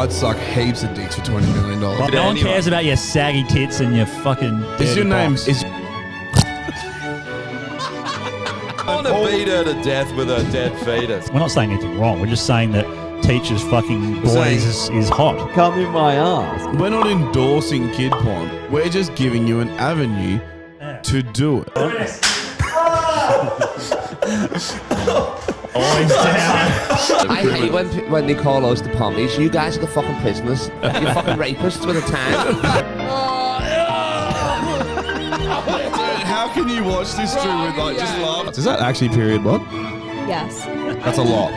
I'd suck heaps of dicks for $20 million. Well, no one cares about your saggy tits and your fucking. Is your name? Box. I want to beat her to death with her dead fetus. We're not saying anything wrong. We're just saying that teachers fucking boys is hot. Come in my ass. We're not endorsing kid porn. We're just giving you an avenue to do it. Always down. I hate when they call us the pommies. You guys are the fucking prisoners. You're fucking rapists with a tan. How can you watch this through with like just laugh? Is that actually period blood? Yes. That's a lot.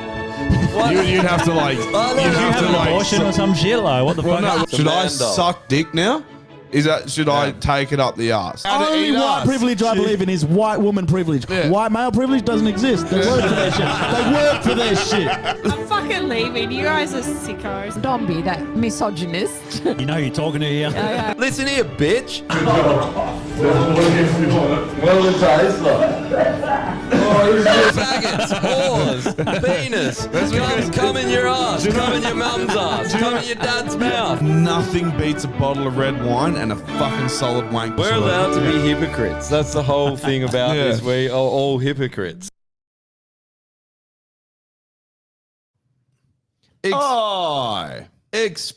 You'd have to like. You'd have to like. Abortion or some shit, like what the Well, fuck? no, should I suck dick now? Is that should I take it up the ass? Only white privilege I believe in is white woman privilege. Yeah. White male privilege doesn't exist. They work for their shit. They work for their shit. I'm fucking leaving. You guys are sickos. Don't be that misogynist. You know who you're talking to here. Listen here, bitch. Faggots, whores, penis. Come in your ass. Come in your mum's ass. Come in your dad's mouth. Nothing beats a bottle of red wine and a fucking solid wank. We're allowed to be hypocrites. That's the whole thing about this. We are all hypocrites.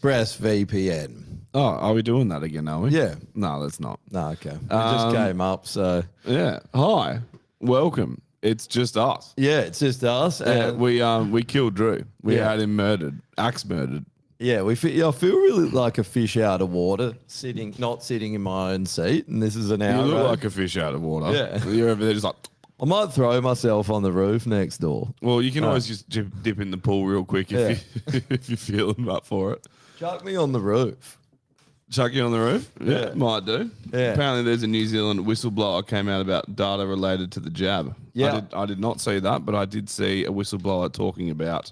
ExpressVPN. Oh, are we doing that again, are we? Yeah. No, that's not. No, okay. We just came up, so Yeah. Hi. Welcome. It's just us. yeah, it's just us. Yeah, And we killed Drew. We Yeah. had him murdered. Axe murdered. yeah, I feel really like a fish out of water, not sitting in my own seat. And this is an You hour. look like a fish out of water. Yeah. You're over there just like, I might throw myself on the roof next door. well, you can always just dip in the pool real quick if, you, if you're feeling up for it. Chuck me on the roof. Chuck you on the roof? Yeah. Might do. Yeah. Apparently there's a New Zealand whistleblower came out about data related to the jab. Yeah. I did not see that, but I did see a whistleblower talking about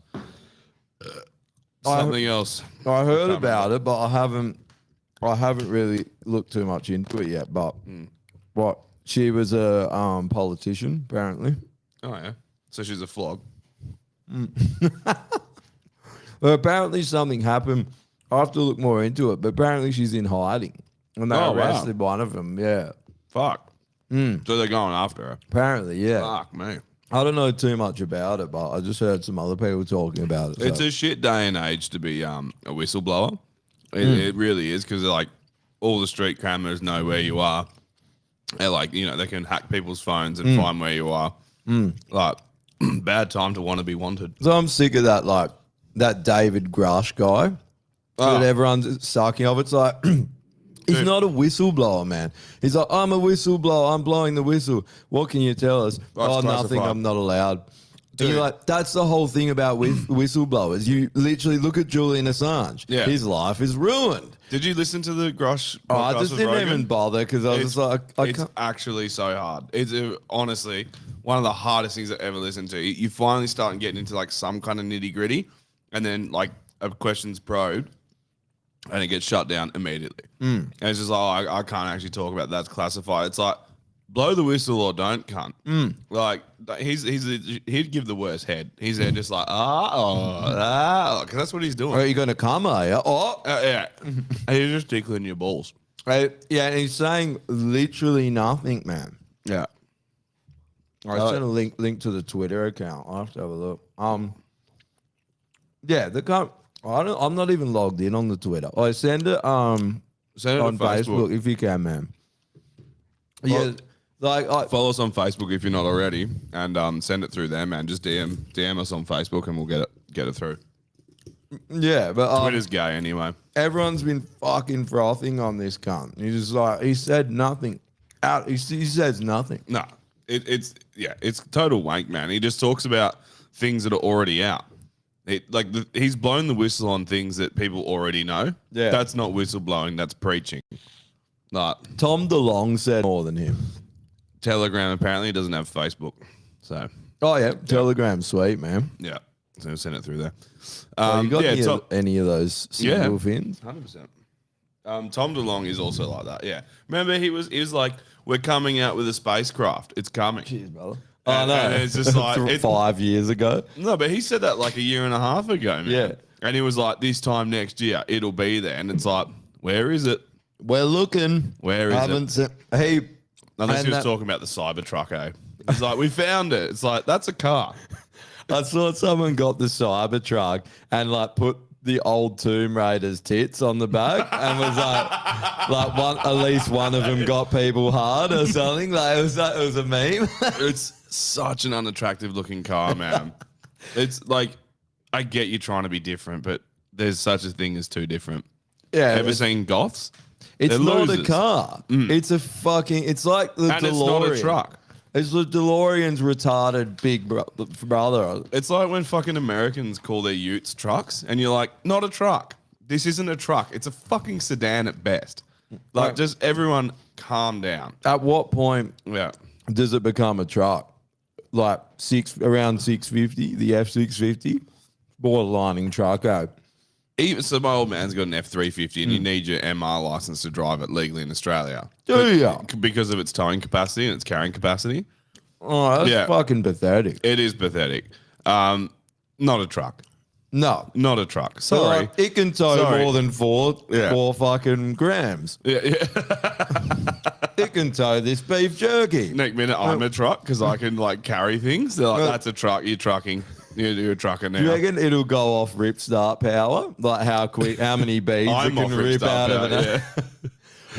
something else. I heard about it, but I haven't really looked too much into it yet. But what? She was a politician, apparently. Oh, yeah. So she's a flog. But apparently something happened. I have to look more into it. But apparently she's in hiding, and they Oh, wow. arrested one of them. Yeah, Fuck. So they're going after her. apparently, yeah. Fuck me. I don't know too much about it, but I just heard some other people talking about it. It's so. a shit day and age to be a whistleblower. It really is because like all the street cameras know where you are. And like, you know, they can hack people's phones and find where you are. Like, bad time to want to be wanted. So I'm sick of that, like that David Grush guy that everyone's sucking of. It's like he's not a whistleblower, man. He's like, I'm a whistleblower. I'm blowing the whistle. What can you tell us? Oh, nothing. classified. I'm not allowed. Dude. And you're like, that's the whole thing about whistleblowers. You literally look at Julian Assange. Yeah. His life is ruined. Did you listen to the Grosh Oh, I podcast just with didn't Rogan? even bother because I was just like, I It's can't. actually so hard. It's honestly one of the hardest things I've ever listened to. You finally start getting into like some kind of nitty gritty, and then like a question's probed, and it gets shut down immediately. And it's just like, oh, I can't actually talk about that. It's classified. It's like, blow the whistle or don't, cunt. Like he'd give the worst head. He's there just like because that's what he's doing. Are you going to come, are you? Oh, Yeah, and he's just tickling your balls. right. Yeah, and he's saying literally nothing, man. Yeah. I sent a link to the Twitter account. I'll have to have a look. Yeah, I'm not even logged in on the Twitter. I send it Send it on to Facebook if you can, man. Yeah, like Follow us on Facebook if you're not already, and send it through there, man. Just DM us on Facebook, and we'll get it through. yeah, but Twitter's gay anyway. everyone's been fucking frothing on this cunt. He's just like he said nothing. He says nothing. No, it's total wank, man. He just talks about things that are already out. He's blown the whistle on things that people already know. Yeah. That's not whistleblowing. That's preaching. Like Tom DeLonge said more than him. Telegram apparently doesn't have Facebook, so Oh yeah, Telegram's sweet, man. yeah. So send it through there. You got yeah, any of those single fins? 100%. Tom DeLonge is also like that. Yeah, remember he was like, we're coming out with a spacecraft. It's coming. Cheers, brother. And it's just like 5 years ago. no, but he said that like a year and a half ago, man. Yeah. And he was like, this time next year, it'll be there. And it's like, where is it? We're looking. Where is Haven't seen. Hey, Unless and he was talking about the Cybertruck, eh? He's like, we found it. It's like, that's a car. I saw someone got the Cybertruck and like put the old Tomb Raiders tits on the back and was like one, at least one of them got people hard or something. Like it was a meme. It's such an unattractive looking car, man. It's like, I get you trying to be different, but there's such a thing as too different. Yeah, Ever seen Goths? it's They're not losers. a car. It's a fucking. It's like the And DeLorean. it's not a truck. It's the DeLorean's retarded big brother. It's like when fucking Americans call their utes trucks, and you're like, not a truck. This isn't a truck. It's a fucking sedan at best. Like, just everyone calm down. At what point Yeah. does it become a truck? Like around 650, the F650, borderlining truck. Even so, my old man's got an F350, and you need your MR license to drive it legally in Australia. Do ya? Because of its towing capacity and its carrying capacity. Oh, that's Yeah. fucking pathetic. It is pathetic. Not a truck. No. Not a truck. Sorry. Like, it can tow Sorry. more than four Yeah. fucking grams. Yeah, yeah. It can tow this beef jerky. Next minute, I'm a truck because I can like carry things. They're like, that's a truck. You're trucking. You're a trucker now. You reckon it'll go off rip start power? Like how many beads it I'm can off rip out of it? yeah.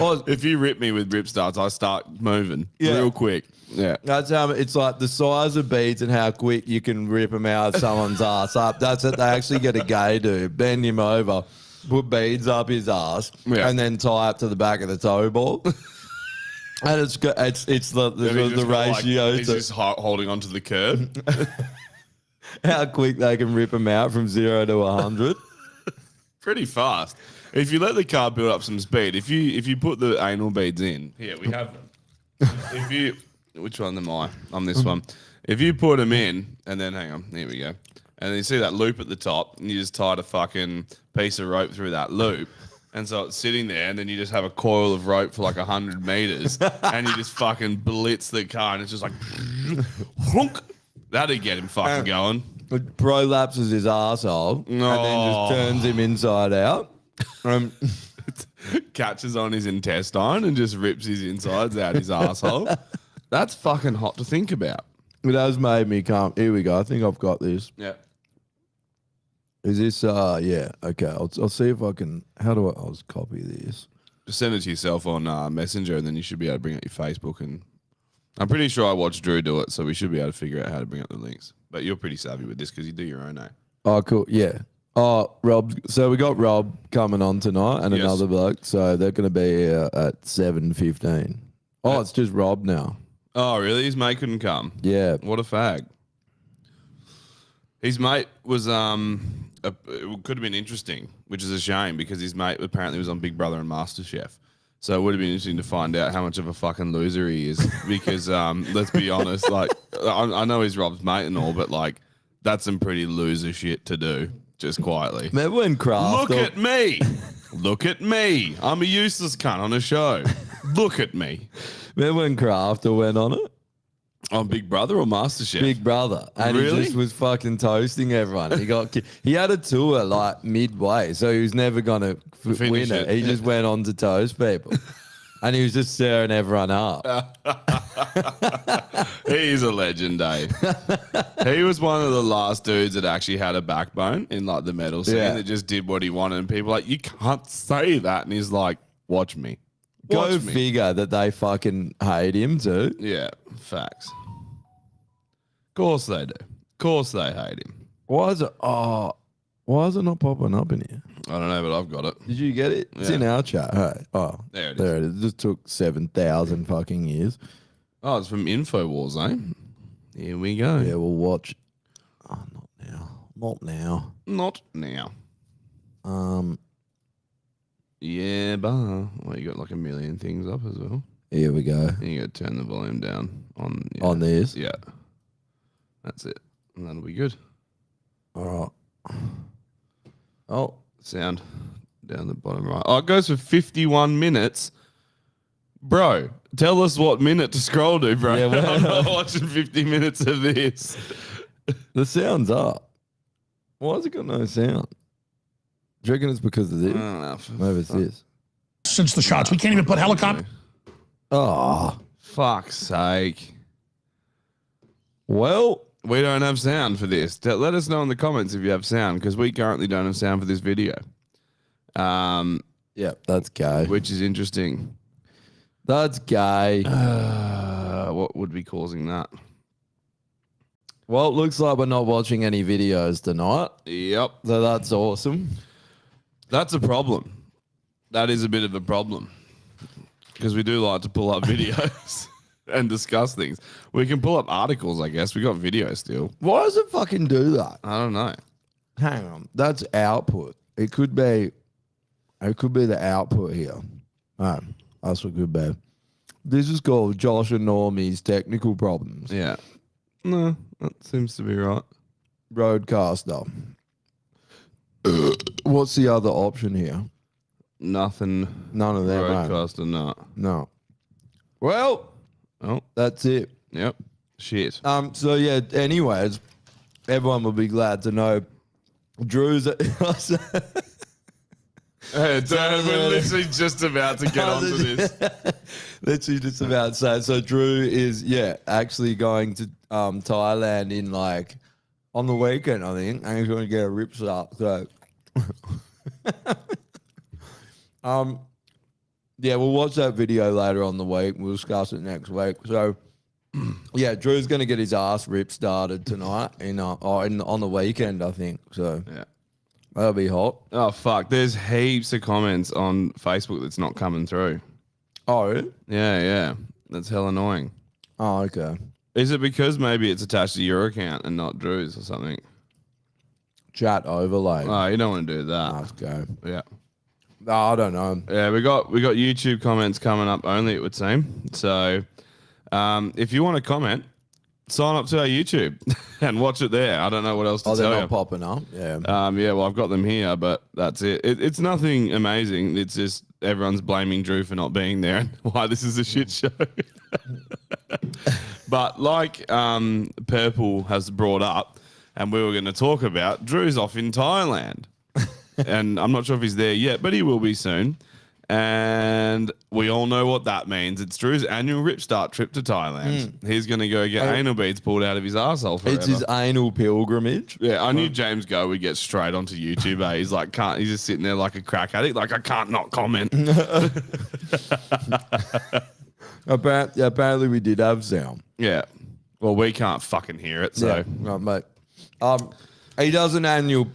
Oh, If you rip me with rip starts, I start moving Yeah. real quick. Yeah. that's how it's like the size of beads and how quick you can rip them out of someone's ass up. That's what they actually get a gay do. Bend him over, put beads up his ass, Yeah. and then tie up to the back of the toe ball. And it's the And he's the just got, like, ratio he's to just holding onto the curb. how quick they can rip them out from 0 to 100. Pretty fast. If you let the car build up some speed, if you put the anal beads in, here we have them. If you, which one am I? I'm this one. If you put them in, and then hang on, here we go, and then you see that loop at the top, and you just tie a fucking piece of rope through that loop, and so it's sitting there, and then you just have a coil of rope for like 100 meters, and you just fucking blitz the car, and it's just like, honk. That'd get him fucking going. It prolapses his asshole and then just turns him inside out. Catches on his intestine and just rips his insides out his asshole. That's fucking hot to think about. It has made me come. Here we go. I think I've got this. Yeah. Is this? Yeah. Okay. I'll see if I can. How do I? I'll just copy this. Just send it to yourself on Messenger, and then you should be able to bring up your Facebook. And I'm pretty sure I watched Drew do it, so we should be able to figure out how to bring up the links. But you're pretty savvy with this because you do your own, eh? Oh, cool. Yeah. Oh, Rob. So we got Rob coming on tonight and Yes. another bloke. So they're going to be here at 7:15. Oh, it's just Rob now. Oh, really? His mate couldn't come. Yeah. What a fag. His mate was it could have been interesting, which is a shame because his mate apparently was on Big Brother and MasterChef. So it would have been interesting to find out how much of a fucking loser he is because let's be honest, like I know he's Rob's mate and all, but like that's some pretty loser shit to do just quietly. Remember when Kraft? Look at me. Look at me. I'm a useless cunt on a show. Look at me. Remember when Crafter went on it? On Big Brother or MasterChef? Big Brother, and Really? he just was fucking toasting everyone. He had a tour like midway, so he was never gonna Finish win it. it. He just went on to toast people, and he was just stirring everyone up. He's a legend, eh? He was one of the last dudes that actually had a backbone in like the metal scene Yeah. that just did what he wanted. And people were like, you can't say that. And he's like, watch me. Go Watch me. figure that they fucking hate him too. Yeah, facts. Of course they do. Of course they hate him. Why is it? Oh, why is it not popping up in here? I don't know, but I've got it. Did you get it? It's Yeah. in our chat. Hey, oh, There it is. there it is. It just took 7,000 fucking years. Oh, it's from InfoWars, eh? Here we go. Yeah, we'll watch. Oh, not now. Not now. Not now. Um, Yeah, bah. Well, you got like a million things up as well. here we go. And you got to turn the volume down on On this. Yeah. That's it. And that'll be good. All right. Oh, Sound down the bottom right. Oh, it goes for 51 minutes. Bro, tell us what minute to scroll to, bro. Yeah, well- I'm not watching 50 minutes of this. the sound's up. Why has it got no sound? Do you reckon it's because of this? I don't know. Maybe it's this. Since the shots, we can't even put helicopter. Oh, Fuck's sake. well, We don't have sound for this. Let us know in the comments if you have sound, because we currently don't have sound for this video. yeah, that's gay. Which is interesting. That's gay. What would be causing that? Well, it looks like we're not watching any videos tonight, Yep. so that's awesome. That's a problem. That is a bit of a problem. Because we do like to pull up videos and discuss things. We can pull up articles, I guess. We got video still. Why does it fucking do that? I don't know. Hang on, that's output. It could be the output here. That's what could be. This is called Josh and Normie's technical problems. Yeah. No, that seems to be right. Roadcaster. What's the other option here? Nothing. None of them. mate. Roadcaster, no. No. Well, Oh, that's it. yep. Shit. So yeah. Anyways, everyone will be glad to know Drew's. Hey, we're literally just about to get onto this. Literally just about to say. So Drew is actually going to Thailand in like on the weekend, I think, and he's going to get a rip start. So yeah, we'll watch that video later on the week. We'll discuss it next week. So yeah, Drew's going to get his ass rip started tonight on the weekend, I think. So Yeah. that'll be hot. Oh, fuck. There's heaps of comments on Facebook that's not coming through. Oh, really? Yeah. That's hell annoying. Oh, okay. Is it because maybe it's attached to your account and not Drew's or something? Chat overlay. Oh, you don't want to do that. Let's go. Yeah. No, I don't know. Yeah, we got YouTube comments coming up only, it would seem. So if you want to comment, sign up to our YouTube and watch it there. I don't know what else to Oh, they're tell not you. popping up. Yeah. Yeah, well, I've got them here, but that's it. It's nothing amazing. It's just everyone's blaming Drew for not being there and why this is a shit show. But like Purple has brought up, and we were going to talk about, Drew's off in Thailand. And I'm not sure if he's there yet, but he will be soon. And we all know what that means. It's Drew's annual Rip Start trip to Theyland. He's going to go get anal beads pulled out of his arsehole forever. It's his anal pilgrimage. Yeah, I knew James Go would get straight onto YouTube. He's like, he's just sitting there like a crack addict. Like, I can't not comment. Apparently we did have sound. Yeah. Well, we can't fucking hear it, so. Yeah, right, mate. He does an annual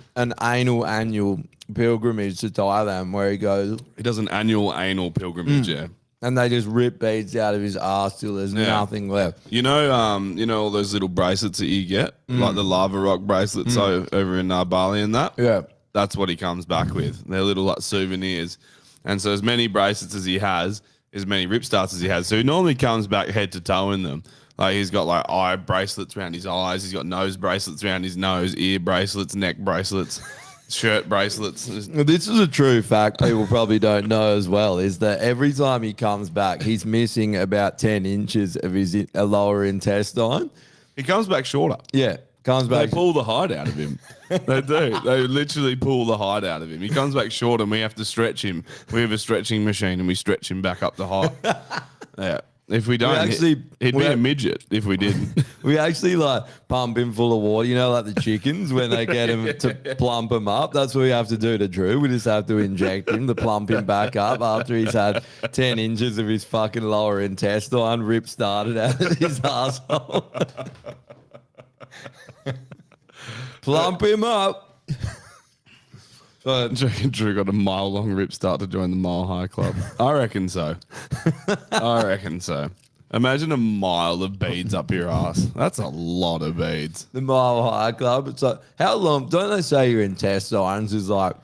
pilgrimage to Thailand where he goes He does an annual anal pilgrimage, yeah. and they just rip beads out of his ass till there's nothing left. You know all those little bracelets that you get, like the lava rock bracelets over in Bali and that. Yeah. That's what he comes back with. They're little like souvenirs, and so as many bracelets as he has, as many rip starts as he has. So he normally comes back head to toe in them. Like he's got like eye bracelets around his eyes. He's got nose bracelets around his nose, ear bracelets, neck bracelets, shirt bracelets. This is a true fact people probably don't know as well, is that every time he comes back, he's missing about 10 inches of his lower intestine. He comes back shorter. Yeah. Comes They back. pull the hide out of him. They do. They literally pull the hide out of him. He comes back short and we have to stretch him. We have a stretching machine and we stretch him back up the height. Yeah. If we don't, he'd be a midget if we didn't. We actually like pump him full of water, you know, like the chickens when they get him to plump him up. That's what we have to do to Drew. We just have to inject him to plump him back up after he's had 10 inches of his fucking lower intestine rip started out of his asshole. Plump him up. Do you reckon Drew got a mile-long rip start to join the Mile High Club? I reckon so. Imagine a mile of beads up your ass. That's a lot of beads. The Mile High Club. It's like, how long? Don't they say your intestines is like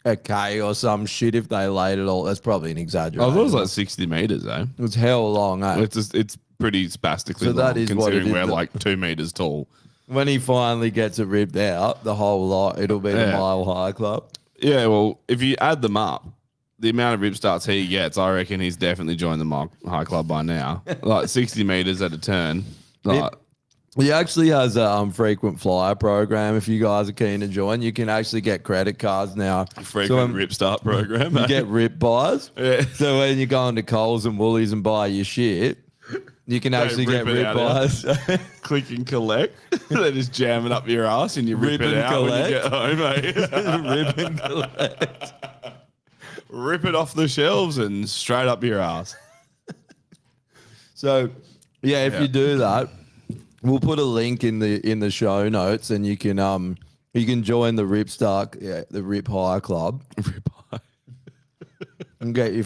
a K or some shit if they laid it all? That's probably an I exaggeration. thought it was like 60 meters, eh? It was hell long, eh? It's pretty spastically So long, that is what it considering is. we're like 2 meters tall. When he finally gets it ripped out, the whole lot, it'll be the Yeah. Mile High Club. Yeah, well, if you add them up, the amount of rip starts he gets, I reckon he's definitely joined the Mile High Club by now. Like 60 meters at a turn. Like, He actually has a frequent flyer program. If you guys are keen to join, you can actually get credit cards now. Frequent Rip Start program. You eh? get rip buys. Yeah. So when you go into Coles and Woolies and buy your shit, you can actually get rip it rip out, buys. Click and collect. They just jam it up your ass and you rip, Rip it and out when you collect. get home, mate. Rip and collect. Rip it off the shelves and straight up your ass. So, yeah, if Yeah. you do that, we'll put a link in the show notes, and you can join the Rip Start, the Rip Hire Club, Rip high. and get your.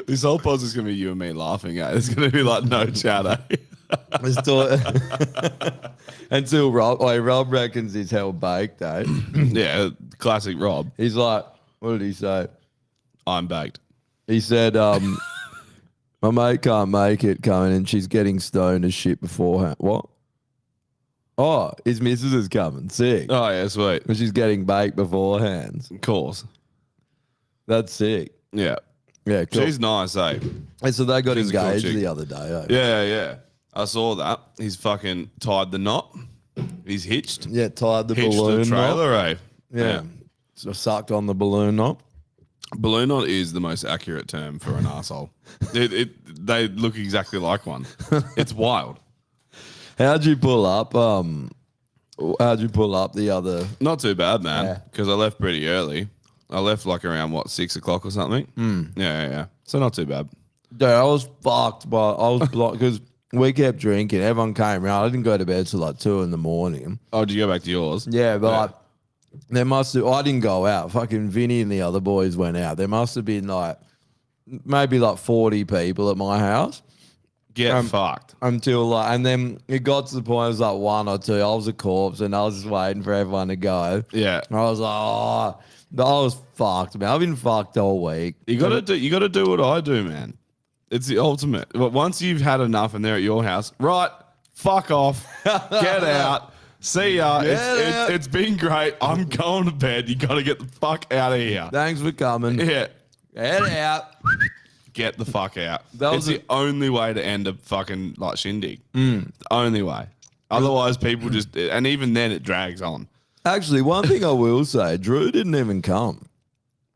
This whole pause is going to be you and me laughing at. It's going to be like no chatter. Let's do it. Until Rob reckons he's hell baked, eh? Yeah, classic Rob. He's like, what did he say? I'm baked. He said, my mate can't make it coming and she's getting stoned as shit beforehand. What? Oh, his missus is coming. Sick. Oh, yeah, sweet. But she's getting baked beforehand. Of course. That's sick. Yeah. Yeah, cool. She's nice, eh? And so they got she's a cool engaged chick. the other day. Eh? Yeah, yeah. I saw that. He's fucking tied the knot. He's hitched. Yeah, tied the Hitched balloon the trailer, knot. eh? Yeah. So sucked on the balloon knot. Balloon knot is the most accurate term for an asshole. They look exactly like one. It's wild. How'd you pull up? How'd you pull up the other? Not too bad, man. Yeah. Because I left pretty early. I left like around 6 o'clock or something. Yeah. So not too bad. Dude, I was fucked, but I was blocked because we kept drinking. Everyone came around. I didn't go to bed till like 2 a.m. Oh, did you go back to yours? Yeah, but like, there must have. I didn't go out. Fucking Vinny and the other boys went out. There must have been like maybe like 40 people at my house Get fucked. until like, and then it got to the point it was like 1 or 2. I was a corpse and I was just waiting for everyone to go. Yeah. And I was like, oh, but I was fucked, man. I've been fucked all week. You gotta do what I do, man. It's the ultimate. But once you've had enough and they're at your house, right? Fuck off. Get out. See ya. Get out. It's been great. I'm going to bed. You gotta get the fuck out of here. Thanks for coming. Yeah. Get out. Get the fuck out. That It's was the only way to end a fucking like shindig. The only way. Otherwise, people just, and even then, it drags on. Actually, one thing I will say, Drew didn't even come.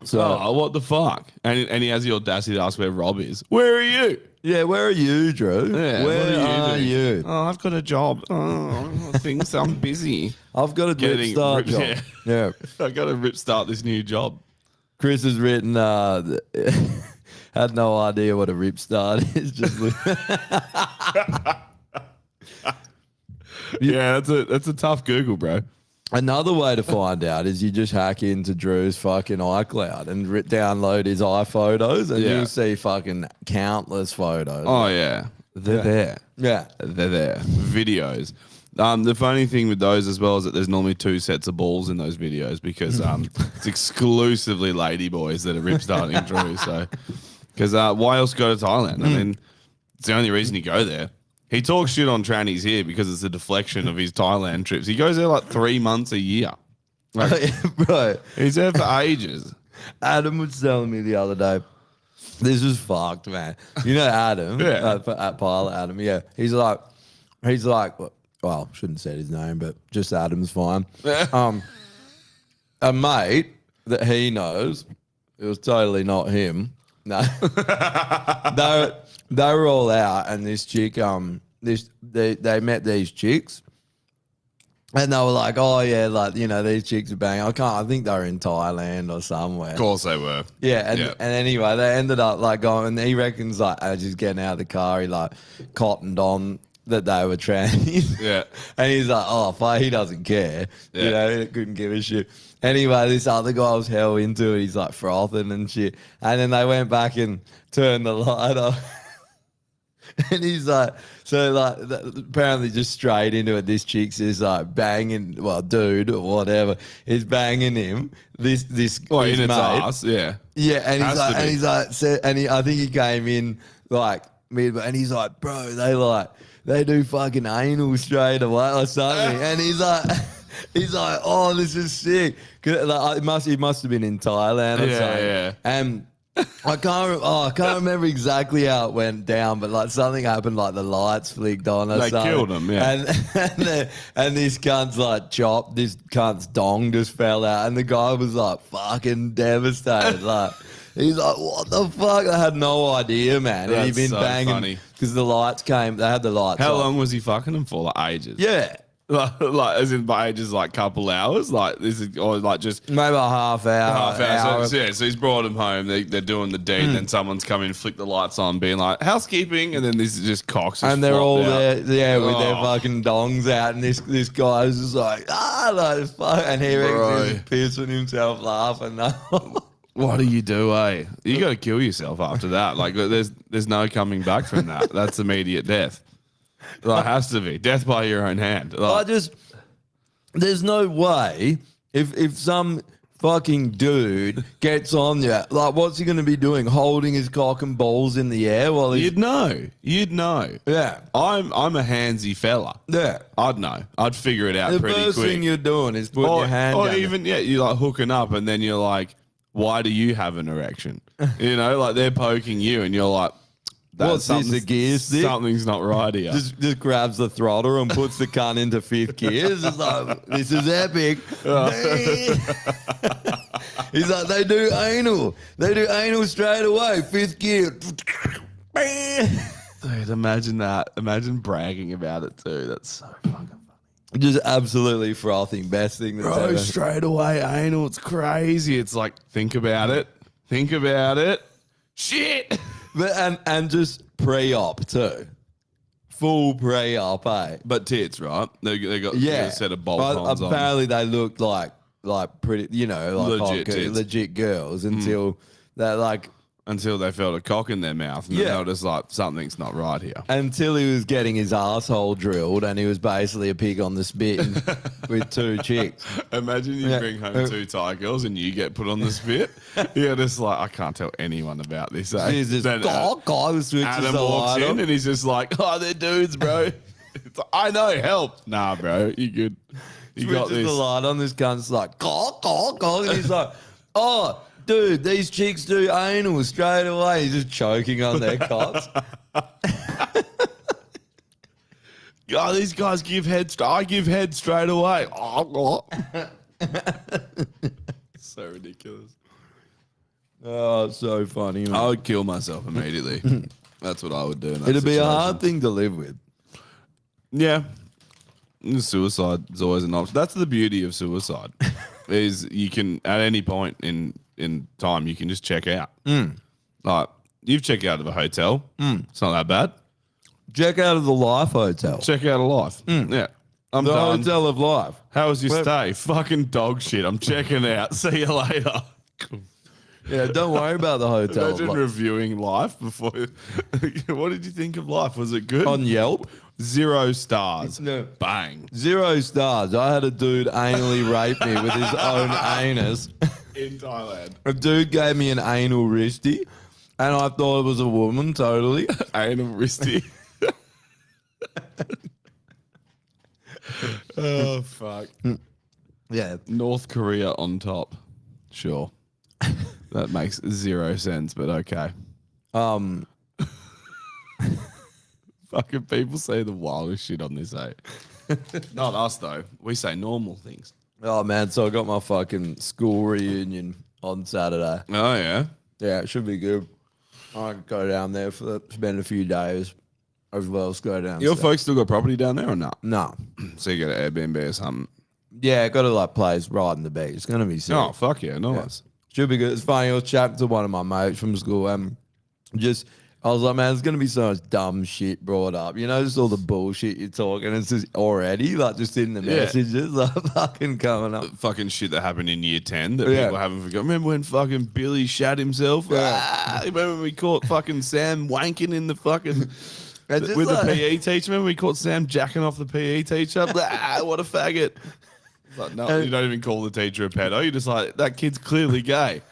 So, Oh, what the fuck? And he has the audacity to ask where Rob is. Where are you? yeah, where are you, Drew? Yeah, what where are are you you? doing? Oh, I've got a job. Oh, things. I'm busy. I've got a Getting Rip Start ripped- job. Yeah. I got to rip start this new job. Chris has written, had no idea what a Rip Start is. Just Yeah, that's a tough Google, bro. Another way to find out is you just hack into Drew's fucking iCloud and download his iPhotos, and Yeah. you'll see fucking countless photos. Oh yeah, they're there. Yeah. They're there. Videos. The funny thing with those as well is that there's normally 2 sets of balls in those videos because it's exclusively lady boys that are rip starting Drew. So, because why else go to Thailand? I mean, it's the only reason you go there. He talks shit on trannies here because it's a deflection of his Thailand trips. He goes there like 3 months a year. Like, Bro, he's there for ages. Adam was telling me the other day, this is fucked, man. You know Adam? Yeah. At Pilot Adam, yeah. He's like, well, shouldn't say his name, but just Adam's fine. A mate that he knows, it was totally not him. No. they were all out, and this chick, they met these chicks. And they were like, oh, yeah, like, you know, these chicks are banging. I think they were in Thailand or somewhere. Of course they were. Yeah, and anyway, they ended up like going, and he reckons like as he's getting out of the car, he like cottoned on that they were trannies. Yeah. And he's like, oh, fuck, he doesn't care. Yeah. You know, he couldn't give a shit. Anyway, this other guy was hell into it. He's like frothing and shit. And then they went back and turned the light off. And he's like, so like, apparently just straight into it. This chick's is like banging, well, dude or whatever is banging him. This Well, his in its mate. ass, yeah. Yeah, and Has to be. he's like, I think he came in like mid, and he's like, bro, they do fucking anal straight away or something, and he's like, oh, this is sick. 'Cause, like, he must have been in Thailand or Yeah, something. yeah. And I can't remember exactly how it went down, but like something happened, like the lights flicked on or They something. killed him, yeah. And this cunt's like chopped, this cunt's dong just fell out, and the guy was like fucking devastated. Like he's like, what the fuck? I had no idea, man. And he'd That's been so banging funny. because the lights came. They had the lights. How on. long was he fucking him for? Like ages. Yeah. Like as in by ages, like couple hours. Like this is or like just Maybe a half hour. half hour. So he's brought him home. They're doing the deed. Then someone's come in, flick the lights on, being like housekeeping, and then this is just cocks. Just And they're all flopped out. there, with their Oh. fucking dongs out, and this guy's just like, like fuck, and he Bro. reckons he's pissing himself laughing. What do you do, eh? You got to kill yourself after that. Like, there's no coming back from that. That's immediate death. Like, has to be death by your own hand. Like, There's no way if some fucking dude gets on you, like, what's he going to be doing? Holding his cock and balls in the air while he's you'd know. yeah. I'm a handsy fella. Yeah. I'd know. I'd figure it out The pretty first quick. thing you're doing is putting your hand or down. even you're like hooking up, and then you're like, why do you have an erection? You know, like they're poking you, and you're like, What's this, a gear stick? Something's not right here. Just grabs the throttle and puts the cunt into fifth gear. It's just like, this is epic. He's like, they do anal. They do anal straight away. Fifth gear. Dude, imagine that. Imagine bragging about it too. That's so fucking funny. Just absolutely frothing. Best thing that's Bro, ever. straight away anal. It's crazy. It's like, think about it. Think about it. Shit. But, and just pre-op too. Full pre-op, eh? But tits, right? They got Yeah. a set of But bolt-ons on. apparently they looked like pretty, like Legit tits. legit girls until they're like, Until they felt a cock in their mouth. And Yeah. then they were just like, something's not right here. until he was getting his asshole drilled and he was basically a pig on the spit with two chicks. Imagine you Yeah. bring home two Thai girls and you get put on the spit. You're just like, I can't tell anyone about this. Eh? He's just, Then, God, switches Adam the walks light in on. and he's just like, oh, they're dudes, bro. It's like, I know, help. Nah, bro, you good. You got Switches this. the light on. This cunt's like, and he's like, oh, dude, these chicks do anal straight away. He's just choking on their cocks. Oh, these guys give head. I give head straight away. So ridiculous. Oh, it's so funny, man. I would kill myself immediately. That's what I would do. In that It'd be a situation. hard thing to live with. Yeah. Suicide is always an option. That's the beauty of suicide. Is you can at any point in time you can just check out. Like you've checked out of a hotel. It's not that bad. Check out of the Life Hotel. Check out of life. Yeah. I'm The done. Hotel of Life. How was your Where- stay? Fucking dog shit. I'm checking out. See you later. Yeah, don't worry about the Hotel of Imagine Life. reviewing life before. What did you think of life? Was it good? On Yelp, 0 stars. No. Bang. 0 stars. I had a dude anally rape me with his own anus. In Thailand. A dude gave me an anal wristy, and I thought it was a woman, totally. Anal wristy. Oh, fuck. Yeah. North Korea on top. Sure. That makes 0 sense, but okay. Fucking people say the wildest shit on this, eh? Not us, though. We say normal things. Oh, man, so I got my fucking school reunion on Saturday. Oh, yeah? Yeah, it should be good. I can go down there spend a few days as well as go down. Your folks still got property down there or not? No. So you got an Airbnb or something? Yeah, got a like place right in the beach. It's gonna be sick. Oh, fuck yeah. Nice. Should be good. It's funny. I was chatting to one of my mates from school. I was like, man, there's gonna be so much dumb shit brought up. You know, just all the bullshit you're talking. It's just already like just in the Yeah. messages, like fucking coming up. Fucking shit that happened in year 10 that Yeah. people haven't forgotten. Remember when fucking Billy shat himself? Yeah. Ah, remember when we caught fucking Sam wanking in the fucking... It's just with like- the PE teacher? Remember we caught Sam jacking off the PE teacher? Ah, what a faggot. It's like, no, you don't even call the teacher a pedo. You're just like, that kid's clearly gay.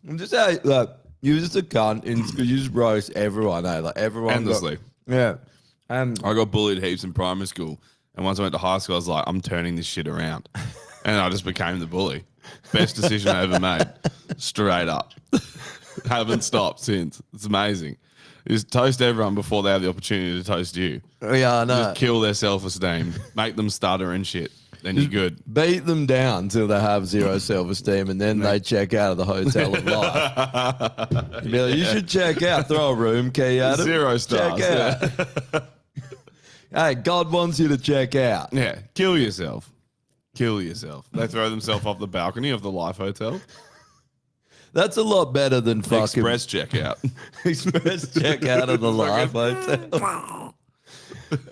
I'm just how like you're just a cunt in school. You just roast everyone, eh? Like everyone. Endlessly. Yeah. I got bullied heaps in primary school. And once I went to high school, I was like, I'm turning this shit around. And I just became the bully. Best decision I ever made. Straight up. Haven't stopped since. It's amazing. Just toast everyone before they have the opportunity to toast you. Yeah, I know. Just kill their self-esteem. Make them stutter and shit. Then you're good. Beat them down till they have zero self-esteem, and then they check out of the hotel of life. You'd be like, you should check out. Throw a room key at them. 0 stars. Check out. Hey, God wants you to check out. Yeah. Kill yourself. Kill yourself. They throw themselves off the balcony of the Life Hotel. That's a lot better than fucking Express checkout. express check out of the Life Hotel.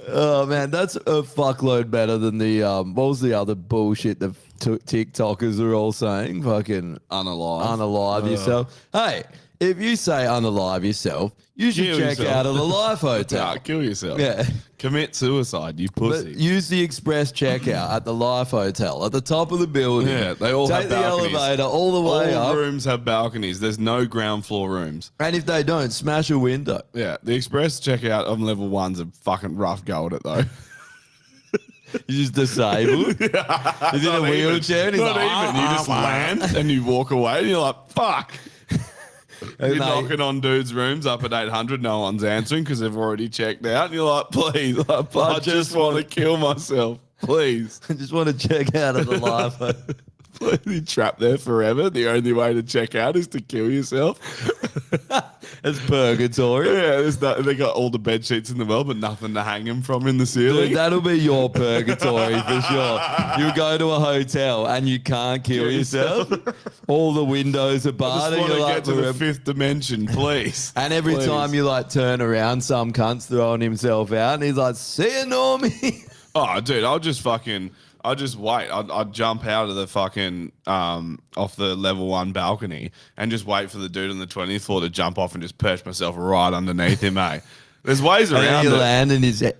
Oh man, that's a fuckload better than the what was the other bullshit the TikTokers are all saying? Fucking unalive yourself. Hey, if you say unalive yourself, you should Kill check yourself. out of the Life Hotel. Nah, kill yourself. Yeah. Commit suicide, you But pussy. use the express checkout at the Life Hotel at the top of the building. Yeah, they all take have the balconies. elevator all the way All up, rooms have balconies. There's no ground floor rooms. and if they don't, smash a window. Yeah, the express checkout on level 1's a fucking rough go at it though. You're just disabled. He's in a Not wheelchair. And he's Not like, even. You just land and you walk away and you're like, fuck. You're Mate. knocking on dudes' rooms up at 800. No one's answering because they've already checked out. And you're like, please, I just want to kill myself. Please. I just want to check out of the Life Hotel. Please, you're trapped there forever. The only way to check out is to kill yourself. It's purgatory. Yeah, they got all the bed sheets in the world, but nothing to hang them from in the ceiling. Dude, that'll be your purgatory for sure. You go to a hotel and you can't kill yourself. All the windows are I barred. just And want to you're get like, to the 5th dimension, please. and every Please. time you like turn around, some cunt's throwing himself out, and he's like, "See you, Normie." Oh, dude, I'll just wait. I'd jump out of the fucking off the level 1 balcony and just wait for the dude on the 20th floor to jump off and just perch myself right underneath him, eh? There's ways And then around you it. land,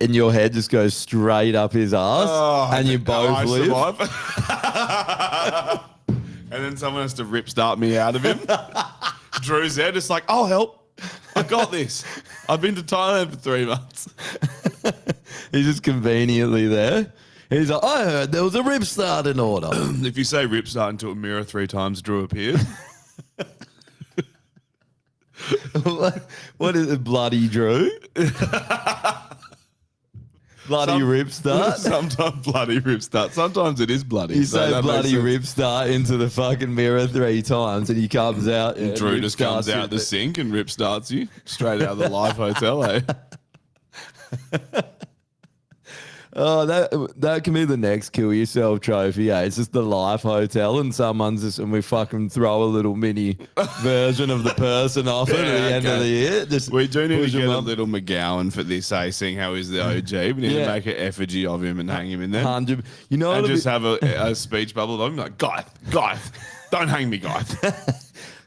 and your head just goes straight up his ass, Oh, and you both I live. survive. And then someone has to rip start me out of him. Drew's there, just like, I'll help. I got this. I've been to Thailand for 3 months. He's just conveniently there. He's like, I heard there was a rip start in order. If you say rip start into a mirror 3 times, Drew appears. What is it, Bloody Drew? Bloody rip start? Sometimes bloody rip start. Sometimes it is bloody. You So say that makes bloody sense. rip start into the fucking mirror 3 times, and he comes out. And Drew rip just comes starts out the it. sink and rip starts you straight out of the Life Hotel, eh? Oh, that can be the next kill yourself trophy. Eh? It's just the Life Hotel, and someone's just, and we fucking throw a little mini version of the person off it at the end of okay. the year. Just We do need push to get him a up. little McGowan for this, eh? Seeing how he's the OG. We need Yeah. to make an effigy of him and hang him in there. 100. You know And what? just have a speech bubble of him like, Guy, don't hang me, Guy.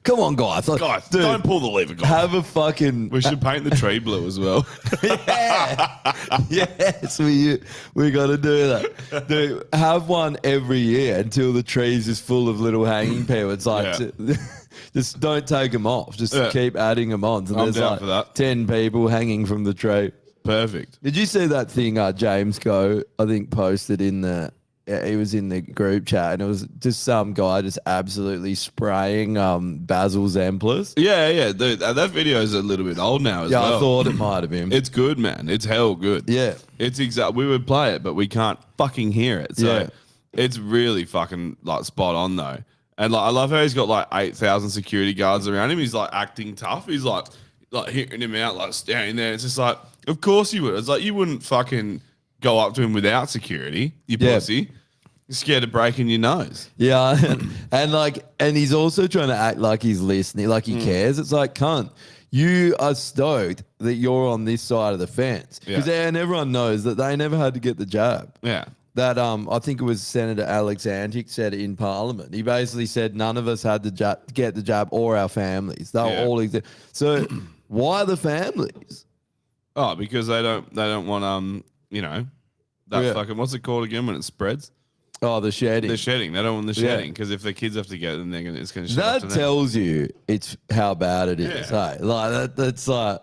Come on, guys. Like, Guy, dude, don't pull the lever, Guy. have a fucking. We should paint the tree blue as well. Yeah. Yes, we got to do that. Dude, have one every year until the trees is full of little hanging people. It's like, just don't take them off. Just Yeah. keep adding them on. So I'm there's down like for that. 10 people hanging from the tree. Perfect. Did you see that thing James Go, I think, posted in the. He was in the group chat, and it was just some guy just absolutely spraying Basil Zemplis. Yeah, dude. That video is a little bit old now as Yeah, well. I thought it might have been. It's good, man. It's hell good. Yeah. It's exact. We would play it, but we can't fucking hear it. So Yeah. it's really fucking like spot on though. And like I love how he's got like 8,000 security guards around him. He's like acting tough. He's like hitting him out, like standing there. It's just like, of course you would. It's like you wouldn't fucking go up to him without security, you Yeah. pussy. You're scared of breaking your nose. Yeah, and he's also trying to act like he's listening, like he cares. It's like, cunt, you are stoked that you're on this side of the fence because Yeah. and everyone knows that they never had to get the jab. Yeah. That I think it was Senator Alex Antic said in Parliament. He basically said none of us had to get the jab or our families. They were Yeah. all so. Why the families? Oh, because they don't want that Yeah. fucking, what's it called again when it spreads? Oh, the shedding. The shedding. They don't want the Yeah. shedding because if the kids have to get it, then it's going to shut up That to them. tells you it's how bad it is. Yeah. Hey? Like that's like.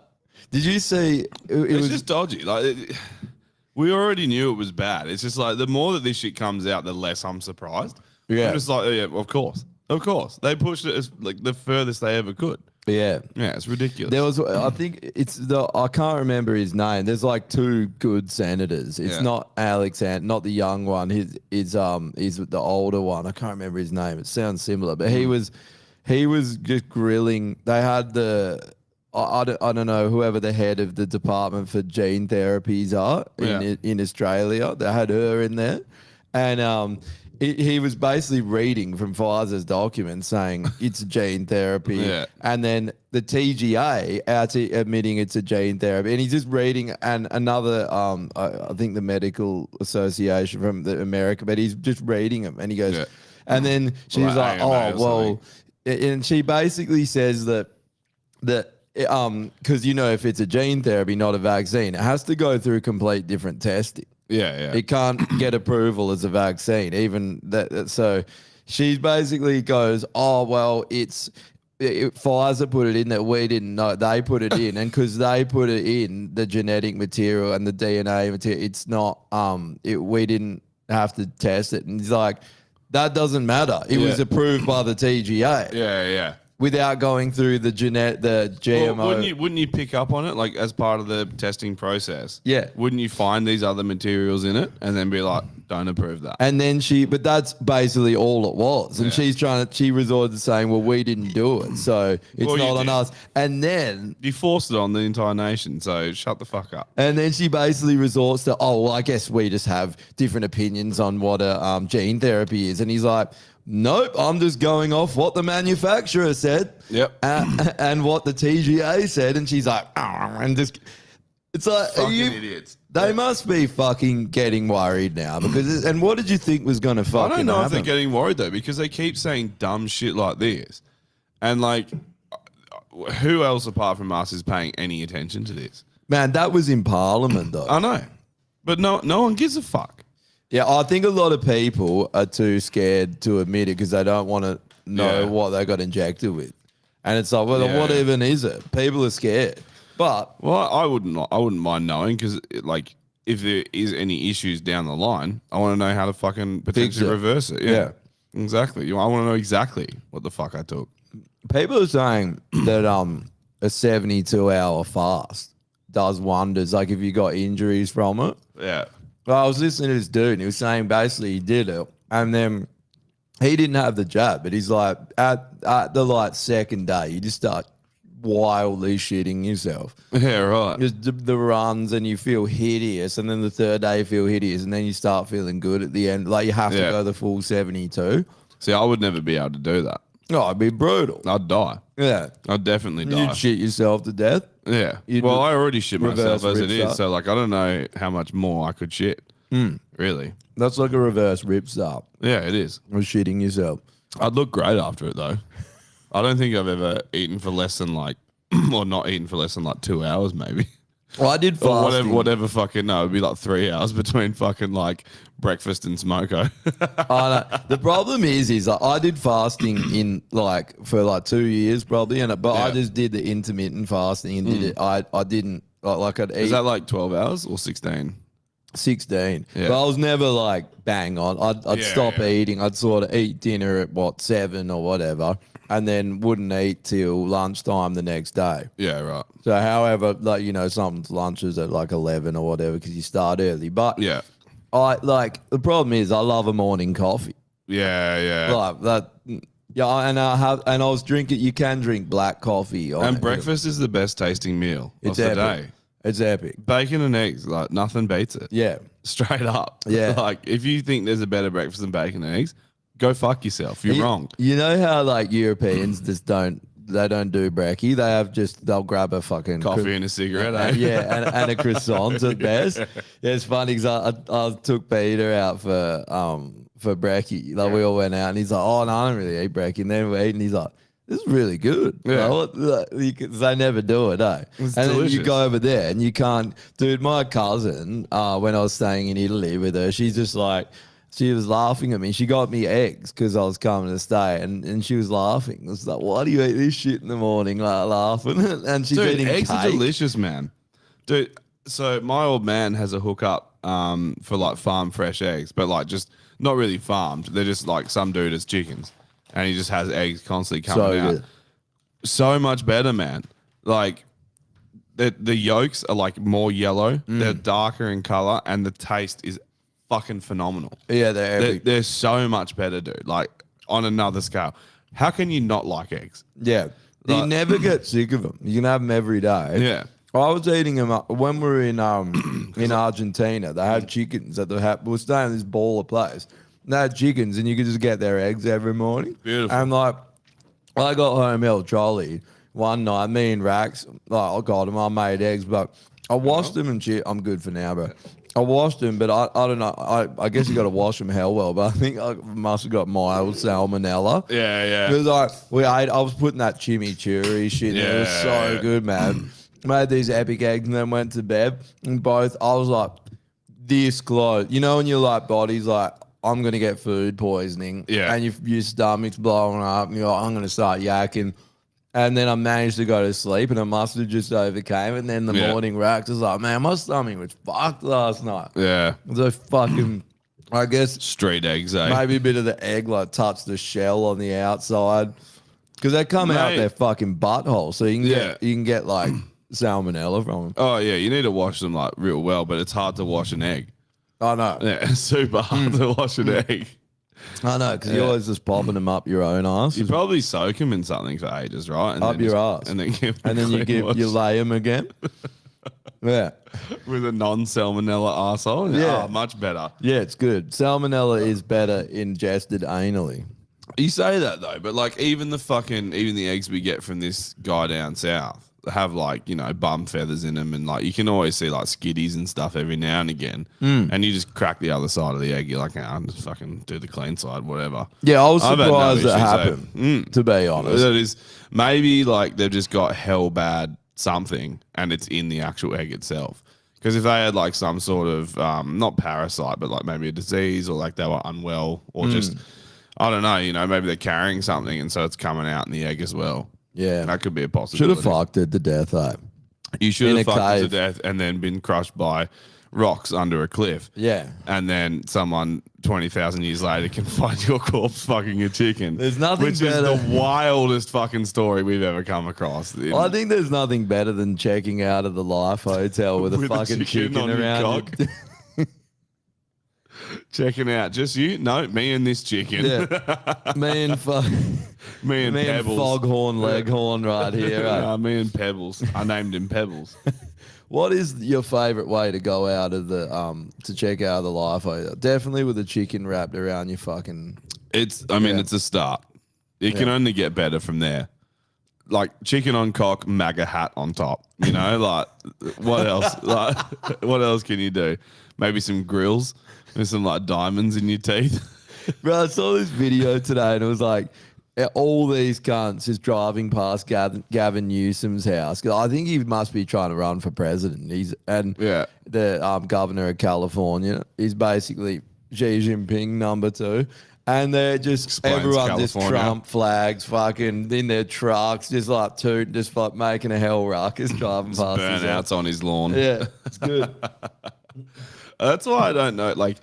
Did you see? It It's was just dodgy. We already knew it was bad. It's just like the more that this shit comes out, the less I'm surprised. Yeah. I'm just like, yeah, of course. They pushed it as like the furthest they ever could. Yeah. Yeah, it's ridiculous. There was, I think it's I can't remember his name. There's like two good senators. It's Yeah. not not the young one. He's the older one. I can't remember his name. It sounds similar, but he was just grilling. They had I don't know, whoever the head of the department for gene therapies are in Australia. They had her in there, and he was basically reading from Pfizer's documents saying it's gene therapy, and then the TGA admitting it's a gene therapy, and he's just reading and another I think the Medical Association from America, but he's just reading them, and he goes, and then she's like, AMA oh well, and she basically says that because if it's a gene therapy, not a vaccine, it has to go through complete different testing. Yeah. It can't get approval as a vaccine, even that. So she basically goes, "Oh well, Pfizer put it in that we didn't know. They put it in, and because they put it in the genetic material and the DNA material, it's not. We didn't have to test it." And he's like, "That doesn't matter. It was approved by the TGA." Yeah. Without going through the GMO. Well, wouldn't you pick up on it like as part of the testing process? Yeah. Wouldn't you find these other materials in it and then be like, don't approve that? And then but that's basically all it was. And she resorted to saying, well, we didn't do it. So it's Well, you not on did. us. And then You forced it on the entire nation, so shut the fuck up. she basically resorts to, oh, well, I guess we just have different opinions on what a gene therapy is. And he's like, nope, I'm just going off what the manufacturer said. Yep. And what the TGA said. And she's like, and just, it's like, Fucking idiots. They must be fucking getting worried now because. And what did you think was going to fucking I don't know if happen? they're getting worried though, because they keep saying dumb shit like this. And like, who else apart from us is paying any attention to this? Man, that was in Parliament though. I know. But no one gives a fuck. Yeah, I think a lot of people are too scared to admit it because they don't want to know what they got injected with. And it's like, well, what even is it? People are scared. But Well, I wouldn't mind knowing because like if there is any issues down the line, I want to know how to fucking potentially it. reverse it. Yeah. Exactly. I want to know exactly what the fuck I took. people are saying that a 72-hour fast does wonders. Like if you got injuries from it. Yeah. Well, I was listening to this dude and he was saying basically he did it and then he didn't have the jab, but he's like at the like second day you just start wildly shitting yourself. Yeah, right. Just the runs and you feel hideous, and then the third day you feel hideous, and then you start feeling good at the end. Like you have to go the full 72. See, I would never be able to do that. Oh, it'd be brutal. I'd die. Yeah. I'd definitely die. You'd shit yourself to death. Yeah. You'd Well, I already shit myself reverse as it rip is, so like I don't know how much more I could shit. Really. That's like a reverse rip start Yeah, it is. of shitting yourself. I'd look great after it though. I don't think I've ever eaten for less than like, or not eaten for less than like 2 hours maybe. Well, I did Or fasting. whatever fucking, no, it'd be like 3 hours between fucking like breakfast and smoko. The problem is like, I did fasting in like for like 2 years probably, but I just did the intermittent fasting and did it. I didn't like I'd eat. Is that like 12 hours or 16? 16. Yeah. But I was never like bang on. I'd Yeah, stop yeah. eating. I'd sort of eat dinner at 7 or whatever, and then wouldn't eat till lunchtime the next day. Yeah, right. So, however, like some lunches at like 11 or whatever because you start early. But Yeah. I like the problem is I love a morning coffee. Yeah, yeah. Like that. Yeah, and I was drinking. You can drink black coffee. On And it. breakfast is the best tasting meal It's of the epic. day. It's epic. Bacon and eggs, like nothing beats it. Yeah. Straight up. Yeah. Like if you think there's a better breakfast than bacon and eggs, go fuck yourself. You're wrong. You know how like Europeans just don't do brekkie. They'll grab a fucking Coffee and a cigarette, eh? yeah, and a croissant at best. Yeah, it's funny because I took Peter out for brekkie. Like we all went out and he's like, oh no, I don't really eat brekkie. And then we're eating. He's like, this is really good. Yeah. Because they never do it, eh? It's and then you delicious. go over there and you can't. Dude, my cousin, when I was staying in Italy with her, she's just like. She was laughing at me. She got me eggs because I was coming to stay, and she was laughing. I was like, "Why do you eat this shit in the morning?" Like laughing, and she's Dude, eating eggs are cake. delicious, man. Dude, so my old man has a hookup for like farm fresh eggs, but like just not really farmed. They're just like some dude has chickens, and he just has eggs constantly coming So out. good. So much better, man. Like the yolks are like more yellow. They're darker in color, and the taste is fucking phenomenal. Yeah, They're so much better, dude. Like on another scale. How can you not like eggs? Yeah. You Like- never get sick of them. You can have them every day. Yeah. I was eating them when we were in Argentina. They had chickens at the we were staying in this baller place. They had chickens, and you could just get their eggs every morning. Beautiful. And like, I got home El Trolley one night. Me and Rax, like, I got them. I made eggs, but I washed them and shit. I'm good for now, bro. I washed them, but I don't know. I guess you got to wash them hell well, but I think I must have got mild salmonella. Yeah, Because I was putting that chimichurri shit in. It was so Yeah. good, man. Made these epic eggs and then went to bed. And both, I was like, this close. You know, when your like body's like, I'm going to get food poisoning. Yeah. And your stomach's blowing up. And you're like, I'm going to start yakking. And then I managed to go to sleep, and I must have just overcame it. And then in the Yeah. morning, Rax was like, man, my stomach was fucked last night. Yeah. So fucking, I guess Street eggs, eh? maybe a bit of the egg like touched the shell on the outside, because they come out Mate. their fucking butthole, so you can Yeah. get like salmonella from them. Oh yeah, you need to wash them like real well, but it's hard to wash an egg. I know, Yeah, it's super hard to wash an egg. I know, because Yeah. you're always just popping them up your own ass, You probably soak them in something for ages, right? And Up then your just- ass. and then give and then you lay them again. Yeah, with a non-salmonella arsehole. Yeah. Oh, much better. yeah, it's good. Salmonella is better ingested anally. You say that though, but like even the eggs we get from this guy down south have like, you know, bum feathers in them, and like you can always see like skiddies and stuff every now and again. And you just crack the other side of the egg. You're like, I'll just fucking do the clean side, whatever. Yeah, I was I've had no surprised issues, that though. happened. To be honest, That is maybe like they've just got hell bad something, and it's in the actual egg itself. Because if they had like some sort of not parasite, but like maybe a disease, or like they were unwell, or just I don't know, you know, maybe they're carrying something, and so it's coming out in the egg as well. yeah, That could be a should possibility. have fucked it to death, though. You should in have a fucked it to cave. death and then been crushed by rocks under a cliff. Yeah. And then someone 20,000 years later can find your corpse fucking a chicken. There's nothing which better. is the wildest fucking story we've ever come across. I think there's nothing better than checking out of the Life Hotel with a With a fucking chicken on your around. cock. Checking out. Just you? No, me and this chicken. Yeah, me and me and me and Pebbles. Foghorn Leghorn right here. Right? Me and Pebbles. I named him Pebbles. What is your favorite way to go out of the to check out of the Life Hotel? Definitely with a chicken wrapped around your fucking. It's Yeah. it's a start. It can Yeah. only get better from there. Like chicken on cock, MAGA hat on top. You know, like what else? Like what else can you do? Maybe some grills with some like diamonds in your teeth. Bro, I saw this video today and it was like all these cunts just driving past Gavin Newsom's house. 'Cause I think he must be trying to run for president. Yeah. The governor of California. He's basically Xi Jinping #2. And they're just Explains everyone just California. Trump flags fucking in their trucks, just like just like making a hell ruckus driving past his house. Burnouts on his lawn. Yeah, it's good. That's why I don't know. Like,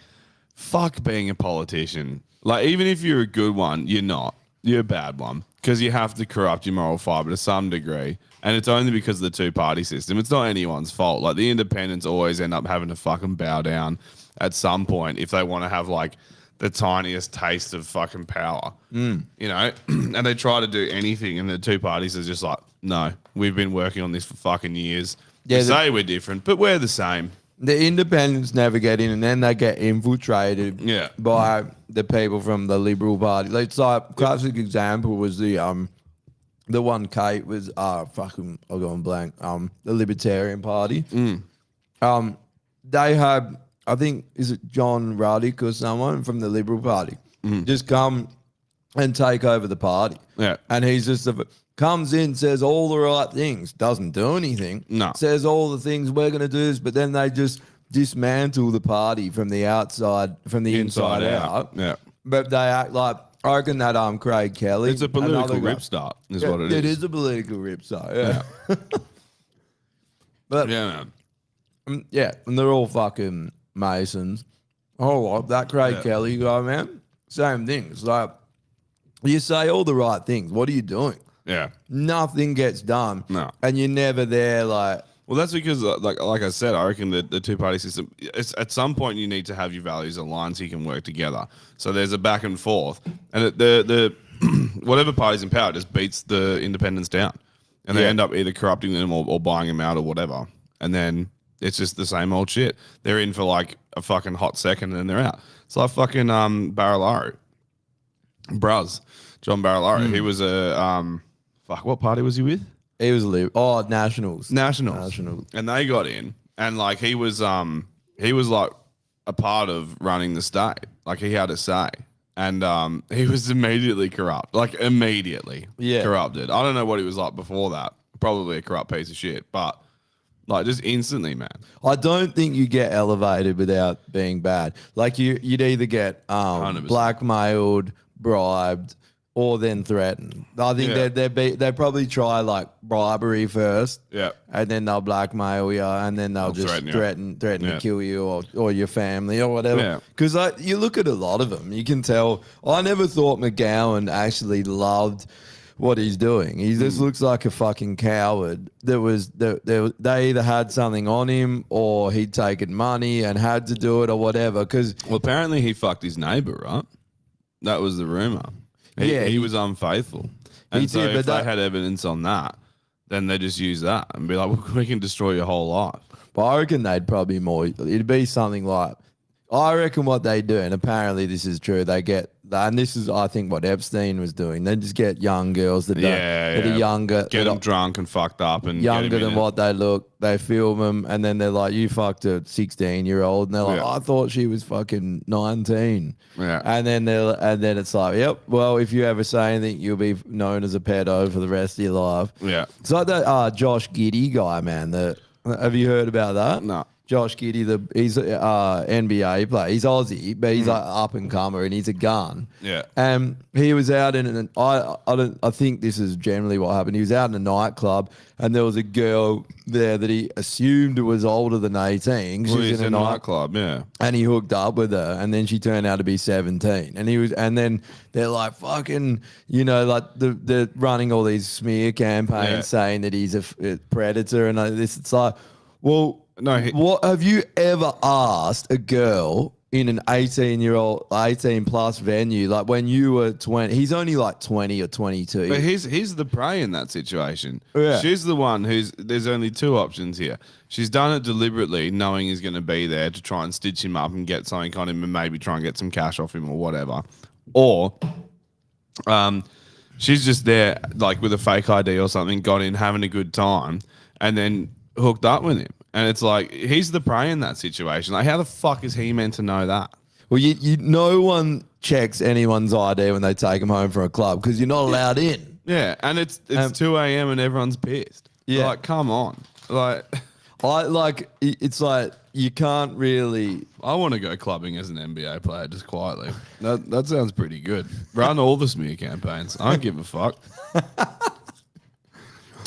fuck being a politician. Like, even if you're a good one, you're not. You're a bad one because you have to corrupt your moral fibre to some degree. And it's only because of the two-party system. It's not anyone's fault. Like, the independents always end up having to fucking bow down at some point if they want to have, like, the tiniest taste of fucking power. You know? And they try to do anything, and the two parties are just like, no, we've been working on this for fucking years. Yeah, We the- say we're different, but we're the same. The independents never get in, and then they get infiltrated Yeah. by the people from the Liberal Party. It's like classic example was the one Kate was fucking I'll go on blank the Libertarian Party. They had I think is it John Ruddick or someone from the Liberal Party just come and take over the party. Yeah. And he's just comes in, says all the right things, doesn't do anything. No. Says all the things we're going to do this, but then they just dismantle the party from the outside, from the inside out. Yeah. But they act like, I reckon that Craig Kelly. It's a political another guy- rip start, is what it is. It is a political rip start, yeah. But Yeah, man. yeah, and they're all fucking Masons. Oh, well, that Craig Yeah. Kelly guy, man. Same thing. It's like you say all the right things. What are you doing? Yeah. Nothing gets done. No. And you're never there. Like, Well, that's because, like I said, I reckon that the two-party system. It's at some point you need to have your values aligned so you can work together. So there's a back and forth, and the whatever party's in power just beats the independents down, and they Yeah. end up either corrupting them or buying them out or whatever, and then it's just the same old shit. They're in for like a fucking hot second and then they're out. It's like fucking Barilaro, John Barilaro. He was a fuck. What party was he with? he was Nationals. Nationals. And they got in, and like he was like a part of running the state. Like he had a say, and he was immediately corrupt. Like immediately, Yeah. corrupted. I don't know what he was like before that. Probably a corrupt piece of shit, but like just instantly, man. I don't think you get elevated without being bad. Like you'd either get 100%. blackmailed, bribed, or then threatened. I think Yeah. they probably try like bribery first. Yeah. And then they'll blackmail you, and then they'll just threaten threaten you. to kill you or your family or whatever. Yeah. Because you look at a lot of them, you can tell. I never thought McGowan actually loved what he's doing. He just looks like a fucking coward. They either had something on him or he'd taken money and had to do it or whatever. Because Well, apparently he fucked his neighbor, right? That was the rumor. Yeah, he he- was unfaithful. And He so did, if but they that- had evidence on that, then they just use that and be like, well, we can destroy your whole life. But I reckon they'd probably it'd be something like, I reckon what they do, and apparently this is true, they get, and this is, I think, what Epstein was doing. They just get young girls that Yeah, are younger, Get that them are drunk and fucked up and get 'em younger in than it. what they look. They film them, and then they're like, you fucked a 16-year-old. And they're like, Yeah. I thought she was fucking 19. Yeah. And then it's like, yep, well, if you ever say anything, you'll be known as a pedo for the rest of your life. Yeah. It's like that Josh Giddey guy, man. Have you heard about that? No. Josh Giddey, he's a NBA player. He's Aussie, but he's like up and comer, and he's a gun. Yeah. And he was out in I think this is generally what happened. He was out in a nightclub, and there was a girl there that he assumed was older than 18. She Well, was he's in a nightclub, yeah. and he hooked up with her, and then she turned out to be 17. And then they're like fucking, like they're running all these smear campaigns Yeah. saying that he's a predator and this. It's like, well, No, what have you ever asked a girl in an 18 plus venue, like when you were 20? He's only like 20 or 22. But he's the prey in that situation. Yeah. She's the one there's only two options here. She's done it deliberately, knowing he's going to be there to try and stitch him up and get something on him and maybe try and get some cash off him or whatever. Or she's just there like with a fake ID or something, got in having a good time and then hooked up with him. And it's like, he's the prey in that situation. Like, how the fuck is he meant to know that? Well, no one checks anyone's ID when they take them home from a club because you're not allowed in. Yeah, and it's 2 a.m. and everyone's pissed. Yeah. Like, come on. Like, It's like you can't really. I want to go clubbing as an NBA player just quietly. That sounds pretty good. Run all the smear campaigns. I don't give a fuck.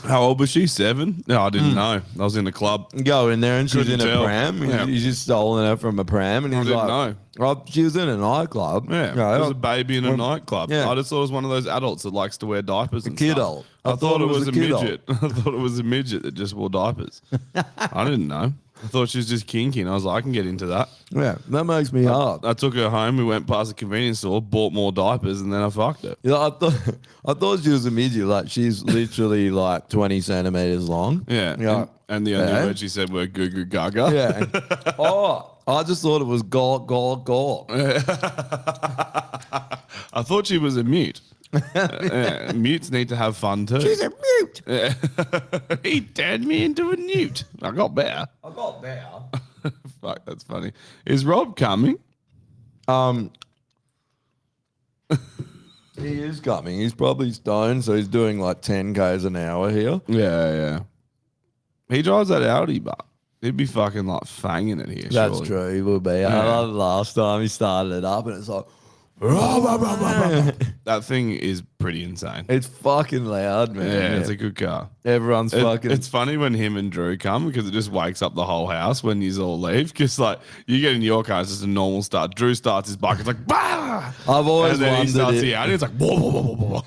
How old was she? 7? No, I didn't know. I was in the club. Go in there and she's Couldn't in a tell. pram. Yeah. He's just stolen her from a pram, and he's didn't like, "Oh, she was in a nightclub." Yeah, You know, it was a baby in a nightclub. yeah. I just thought it was one of those adults that likes to wear diapers and kiddo. stuff. I thought it was a kiddo. midget. I thought it was a midget that just wore diapers. I didn't know. I thought she was just kinky, and I was like, I can get into that. Yeah, that makes me hard. I took her home. We went past the convenience store, bought more diapers, and then I fucked her. I thought she was a midget. Like she's literally like 20 centimeters long. Yeah. Yeah. And the only Yeah. word she said were goo goo gaga. Yeah. I just thought it was gawk, gawk, gawk. I thought she was a mute. Yeah, mutes need to have fun too. She's a mute. Yeah. He turned me into a newt. I got better. I got there. Fuck, that's funny. Is Rob coming? He is coming. He's probably stoned, so he's doing like 10 k's an hour here. Yeah. He drives that Audi, but he'd be fucking like fanging it here. That's surely. true. He will be. I love last time he started it up, and it's like, That thing is pretty insane. It's fucking loud, man. Yeah, it's a good car. Everyone's fucking. It's funny when him and Drew come because it just wakes up the whole house when you all leave. Because like you get in your car, it's just a normal start. Drew starts his bike, it's like bah. I've always and then he wondered starts if- the Audi, it's like whoa, whoa, whoa, whoa, whoa.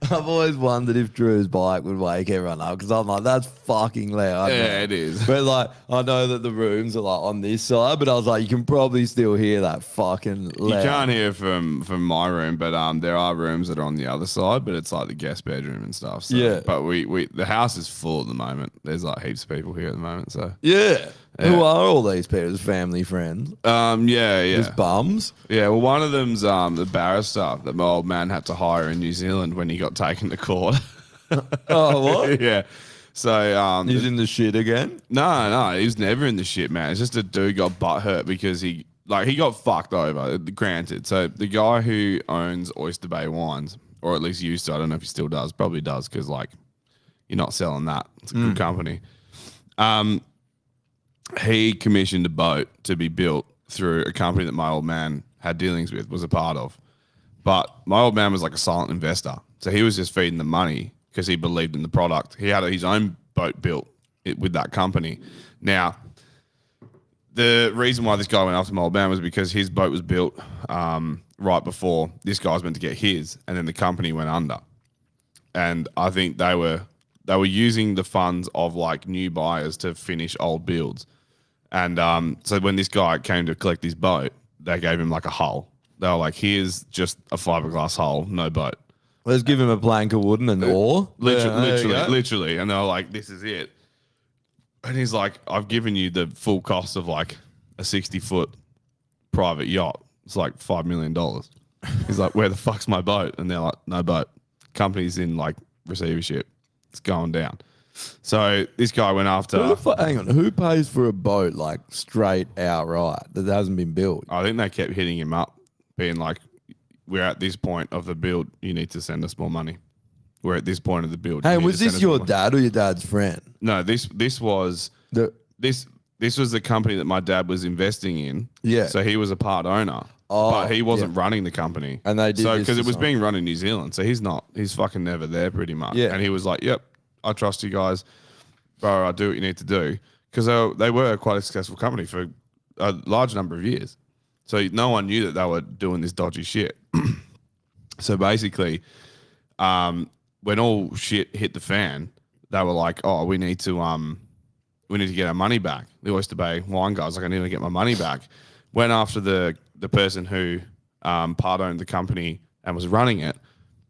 I've always wondered if Drew's bike would wake everyone up because I'm like, that's fucking loud. Yeah, man. it is. But like, I know that the rooms are like on this side, but I was like, you can probably still hear that fucking loud. You can't hear from my room, but there are rooms that are on the other side, but it's like the guest bedroom and stuff. So, Yeah. But we the house is full at the moment. There's like heaps of people here at the moment. So Yeah. Yeah. Who are all these people? Family, friends? yeah. Just bums? Yeah, well, one of them's the barrister that my old man had to hire in New Zealand when he got taken to court. Oh, what? Yeah. So He's in the shit again? no, he was never in the shit, man. It's just a dude got butthurt because he got fucked over. Granted, so the guy who owns Oyster Bay Wines, or at least used to, I don't know if he still does, probably does, because like you're not selling that. It's a good company. He commissioned a boat to be built through a company that my old man had dealings with, was a part of. But my old man was like a silent investor. So he was just feeding the money because he believed in the product. He had his own boat built with that company. Now, the reason why this guy went after my old man was because his boat was built right before this guy was meant to get his, and then the company went under. And I think they were using the funds of like new buyers to finish old builds. And so when this guy came to collect his boat, they gave him like a hull. They were like, here's just a fiberglass hull, no boat. Let's give him a plank of wood and an oar. Literally. And they were like, this is it. And he's like, I've given you the full cost of like a 60-foot private yacht. It's like $5 million. He's like, where the fuck's my boat? And they're like, no boat. Company's in like receivership. It's going down. So this guy went after. Hang on, who pays for a boat like straight outright that hasn't been built? I think they kept hitting him up, being like, we're at this point of the build. You need to send us more money. We're at this point of the build. Hey, you need was to send this us more your money." dad or your dad's friend? No, this was The this was the company that my dad was investing in. Yeah. So he was a part owner. Oh, but he wasn't running the company. And they did so this because to it was someone. being run in New Zealand. So he's fucking never there pretty much. Yeah. And he was like, yep, I trust you guys. Bro, I do what you need to do. Because they were quite a successful company for a large number of years. So no one knew that they were doing this dodgy shit. So basically, when all shit hit the fan, they were like, "Oh, we need to get our money back." The Oyster Bay wine guys like, "I need to get my money back." Went after the person who part owned the company and was running it.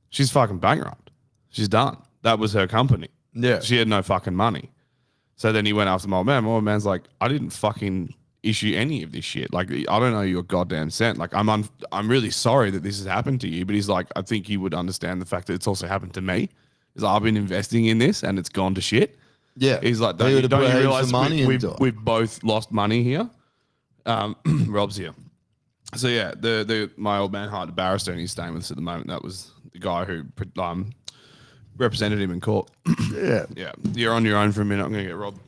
She's fucking bankrupt. She's done. That was her company. Yeah. She had no fucking money. So then he went after my old man. My old man's like, "I didn't fucking issue any of this shit. Like, I don't know your goddamn cent. Like, I'm really sorry that this has happened to you." But he's like, "I think you would understand the fact that it's also happened to me. He's like, I've been investing in this and it's gone to shit." Yeah. He's like, He "Don't would've you put heaps of realize money into it." we've both lost money here?" Rob's here. So yeah, my old man hired a barrister and he's staying with us at the moment. That was the guy who represented him in court. Yeah. Yeah, you're on your own for a minute. I'm gonna get robbed.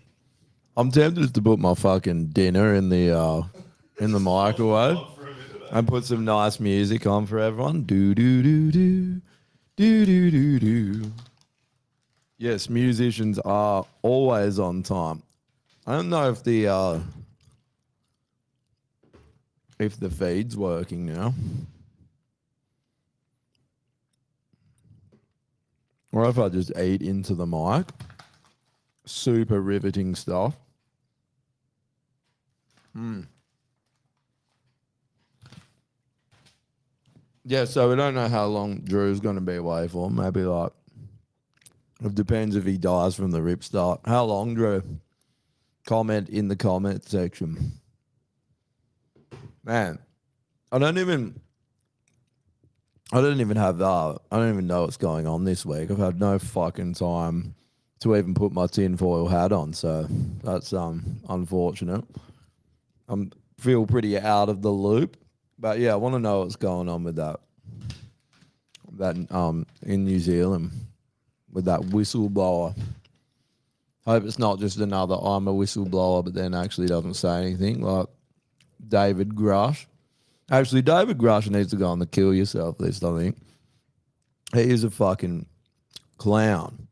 I'm tempted to put my fucking dinner in the microwave and put some nice music on for everyone. Do do do do do do do do. Yes, musicians are always on time. I don't know if the feed's working now, or if I just eat into the mic. Super riveting stuff. Yeah, so we don't know how long Drew's going to be away for. Maybe like, it depends if he dies from the rip start. How long, Drew? Comment in the comment section. Man, I don't even have that. I don't even know what's going on this week. I've had no fucking time to even put my tinfoil hat on, so that's unfortunate. I feel pretty out of the loop, but yeah, I want to know what's going on with that in New Zealand with that whistleblower. Hope it's not just another I'm a whistleblower, but then actually doesn't say anything like David Grush. Actually, David Grush needs to go on the kill yourself list, I think. He is a fucking clown.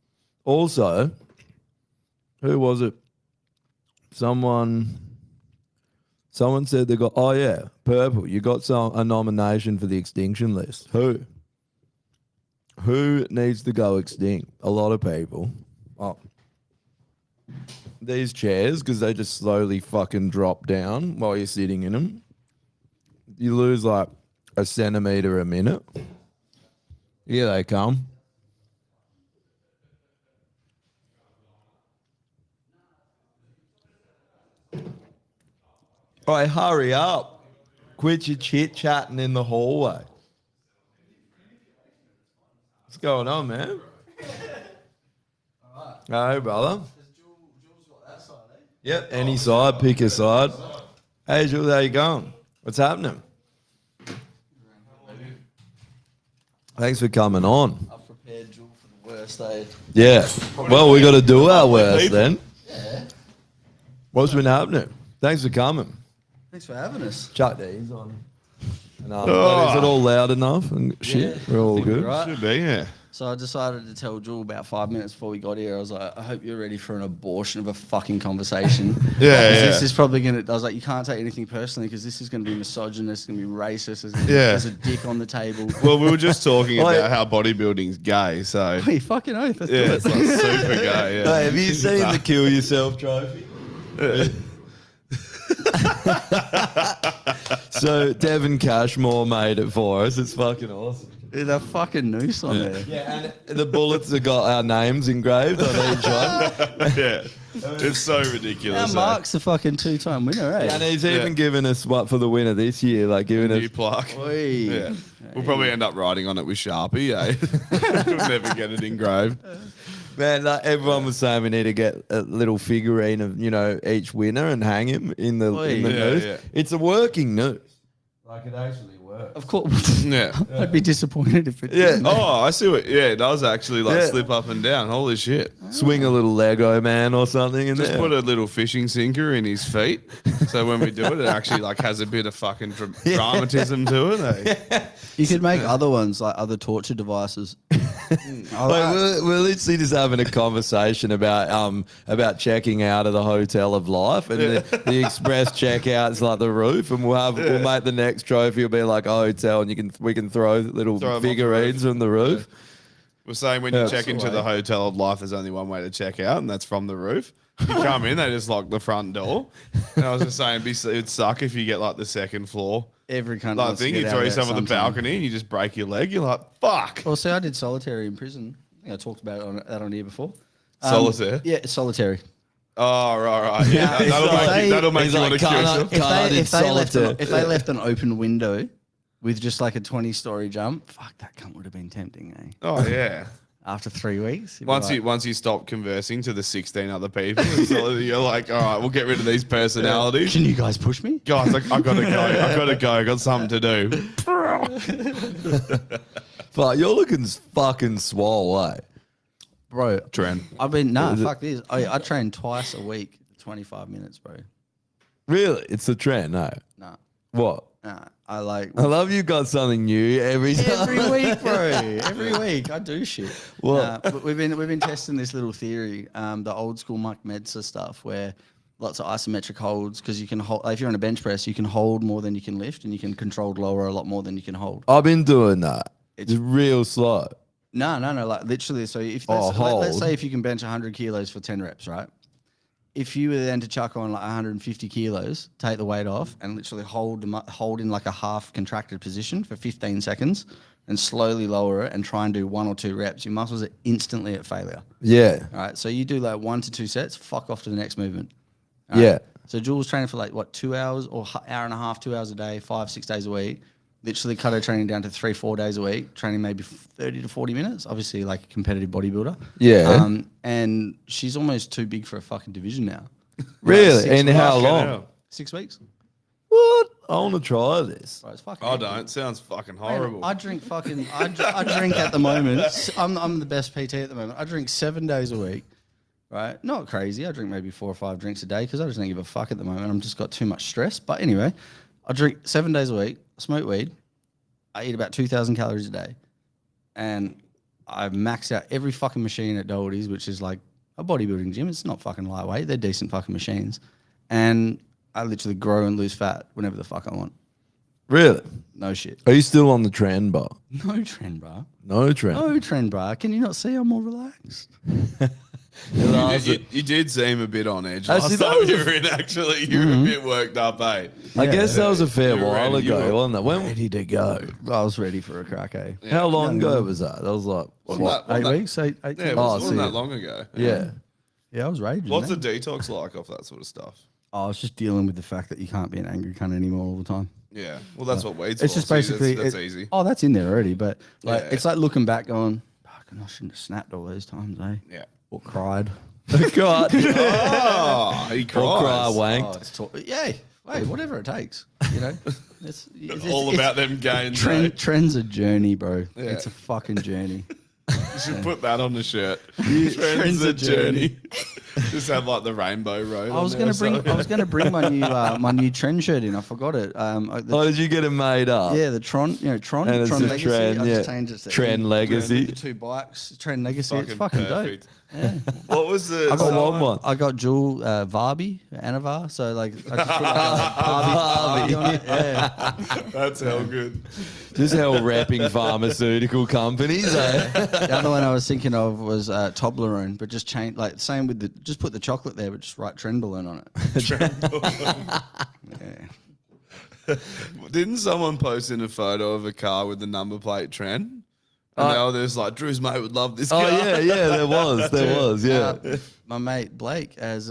Also, who was it? Someone said they got, oh yeah, Purple, you got a nomination for the extinction list. Who? Who needs to go extinct? A lot of people. Oh. These chairs, because they just slowly fucking drop down while you're sitting in them. You lose like a centimeter a minute. Here they come. All right, hurry up. Quit your chit-chatting in the hallway. What's going on, man? Hey, brother. Yep, any side, pick a side. Hey, Jules, how you going? What's happening? Thanks for coming on. I've prepared Jewel for the worst, eh? Yeah. Well, we got to do our worst then. Yeah. What's been happening? Thanks for coming. Thanks for having us. Chuck these on. And, is it all loud enough and shit? Yeah, We're all good. Right. Should be, yeah. So I decided to tell Jewel about 5 minutes before we got here. I was like, I hope you're ready for an abortion of a fucking conversation. Yeah. This is probably going to... I was like, you can't take anything personally because this is going to be misogynist, it's going to be racist, there's a dick on the table. Well, we were just talking about how bodybuilding's gay, so... Wait, fucking oath. Let's do Yeah, it. it's like super gay, yeah. Hey, have you seen the Kill Yourself trophy? So Devin Cashmore made it for us. It's fucking awesome. There's a fucking noose on there. Yeah, and the bullets have got our names engraved on each one. Yeah. It's so Now ridiculous. Mark's a fucking two-time winner, eh? And he's even given us what for the winner this year, like giving New us. plaque. Oi. Yeah. We'll probably end up writing on it with Sharpie, eh? We'll never get it engraved. Man, like everyone was saying we need to get a little figurine of each winner and hang him in the Oi. news. Yeah. It's a working news. Like it actually works. Of course. Yeah. I'd be disappointed if it Yeah. didn't. Oh, I see what... Yeah, it does actually Yeah. slip up and down. Holy shit. Swing a little Lego man or something in Just there. put a little fishing sinker in his feet, so when we do it, it actually has a bit of fucking dramatism to it. Eh? You could make other ones, like other torture devices. Like, we're literally just having a conversation about checking out of the Hotel of Life, and the express checkout's like the roof, and we'll make the next trophy will be like a hotel, and we can throw little Throw 'em off the figurines from the roof. We're saying when you Yeah, check that's into the the way. Hotel of Life, there's only one way to check out, and that's from the roof. You come in, they just lock the front door. And I was just saying, it'd suck if you get like the second floor. Every country. Like wants to thing, get you out throw of yourself there on the sometime. balcony and you just break your leg. You're like, fuck. Well, see, I did solitary in prison. I think I talked about that on here before. Solitaire? Yeah, solitary. Oh, right. Yeah, If that'll make they- you want to kill yourself. If they left an open window with just like a 20-story jump, fuck, that cunt would have been tempting, eh? Oh, yeah. After 3 weeks. Once you stop conversing to the 16 other people, you're like, all right, we'll get rid of these personalities. Can you guys push me? Guys, I gotta go. I got something to do. Fuck, you're looking fucking swole, eh? Bro, Trend. I've been, fuck this. I train twice a week, 25 minutes, bro. Really? It's the trend, no? Nah. What? Nah. I like... I love you got something new every time. Every week, bro. Every week, I do shit. What? But we've been testing this little theory, the old school Mike Medsa stuff, where lots of isometric holds because you can hold. If you're on a bench press, you can hold more than you can lift, and you can control lower a lot more than you can hold. I've been doing that. It's- It's real slow. No, like literally. So if Oh, let's say hold. if you can bench 100 kilos for 10 reps, right? If you were then to chuck on like 150 kilos, take the weight off, and literally hold in like a half contracted position for 15 seconds, and slowly lower it, and try and do 1 or 2 reps, your muscles are instantly at failure. Yeah. All right, so you do like 1 to 2 sets, fuck off to the next movement. All Yeah. right? So Jules training for like what, 2 hours or hour and a half, 2 hours a day, 5-6 days a week. Literally cut her training down to 3-4 days a week, training maybe 30 to 40 minutes. Obviously, like a competitive bodybuilder. Yeah. And she's almost too big for a fucking division now. Really? 6 And how Fucking long? hell. 6 weeks. What? I want to try this. Right, it's fucking. I epic. don't. Sounds fucking Man, horrible. I drink fucking. I drink at the moment. I'm the best PT at the moment. I drink 7 days a week. Right, not crazy. I drink maybe 4 or 5 drinks a day because I just don't give a fuck at the moment. I've just got too much stress. But anyway, I drink 7 days a week. I smoke weed. I eat about 2,000 calories a day, and I max out every fucking machine at Doherty's, which is like a bodybuilding gym. It's not fucking lightweight. They're decent fucking machines, and I literally grow and lose fat whenever the fuck I want. Really? No shit. Are you still on the trend bar? No trend, bro. No trend. No trend, bro. Can you not see I'm more relaxed? You did seem a bit on edge Actually, last that time was you a- were in. Actually, you were a bit worked up, eh? I guess that was a fair You were while ready, you ago, were wasn't it? When ready to go? I was ready for a crack, eh? How long ago was that? That was like Wasn't what? that- wasn't that- weeks? Eight Yeah, ten it Oh, wasn't so that you- long ago. Yeah. Yeah, I was raging. What's the man. detox like off that sort of stuff? I was just dealing with the fact that you can't be an angry cunt anymore all the time. Yeah, well, that's what weed's It's for. just See, basically that's it- easy. Oh, that's in there already, but like Yeah. it's like looking back, going, "Fucking, I shouldn't have snapped all those times, eh?" Yeah. Or cried. God. Oh, he Or cry cries. wanked. It's yeah, hey, whatever it takes, you know. It's All about them gains. trend. Trend's a journey, bro. Yeah. It's a fucking journey. You should put that on the shirt. Trends a journey. Just have like the rainbow road. I was gonna bring my new trend shirt in. I forgot it. Oh, did you get it made up? Yeah, the Tron, Tron, And it's Tron a Legacy. trend, I yeah. just changed it to Trend Legacy. The 2 bikes, Trend Legacy. It's fucking perfect. dope. Yeah. What was the? I got one. I got dual Varby, Anavar. So like, I just put Varby on it. Yeah. That's hell good. Just how repping pharmaceutical companies, eh? The other one I was thinking of was Toblerone, but just change like same with the just put the chocolate there, but just write Trenbolone on it. Yeah. Didn't someone post in a photo of a car with the number plate Trend? And now there's like Drew's mate would love this Oh car. yeah, there was, yeah. My mate Blake, as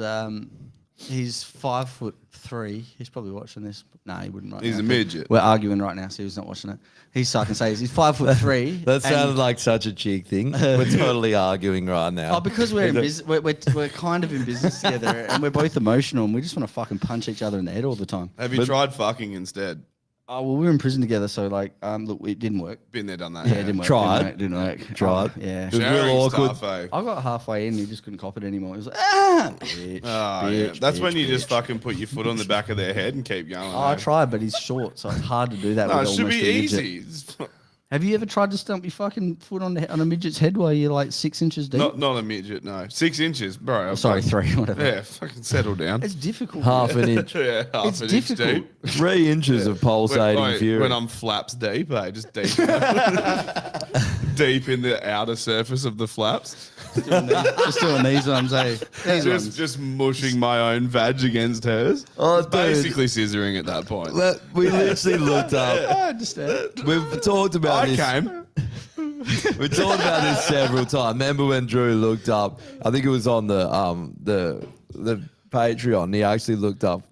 he's 5'3". He's probably watching this. No, he wouldn't. Right He's now. a midget. We're arguing right now, so he's not watching it. He's sucking says he's 5'3". That sounded and- like such a cheek thing. We're totally arguing right now. Oh, because we're in business, we're kind of in business together, and we're both emotional, and we just want to fucking punch each other in the head all the time. Have you tried fucking instead? Oh well, we were in prison together, so like, look, it didn't work. Been there, done that. Yeah, it didn't work. Tried. Didn't work. Tried. Oh, yeah. It was real Sharing's awkward. tough, eh? I got halfway in, he just couldn't cop it anymore. He was like, bitch, Oh, yeah. bitch, That's when bitch, you just bitch. fucking put your foot on the back of their head and keep going. Oh, I eh? tried, but he's short, so it's hard to do that. No, with it should almost be a midget. easy. Have you ever tried to stump your fucking foot on a midget's head while you're like 6 inches deep? Not a midget, no. 6 inches, bro. Oh, sorry, 3, whatever. Yeah, fucking settle down. It's difficult. Half an inch. Yeah, half It's an difficult. inch deep. 3 inches of pulsating Wait, fury. when I'm flaps deep, just deep, deep in the outer surface of the flaps. Just doing these ones, eh? These ones. Just mushing my own vag against hers. Oh, dude. Basically scissoring at that point. We literally looked up. I understand. We've talked about I this. came. We talked about this several times. Remember when Drew looked up? I think it was on the Patreon. He actually looked up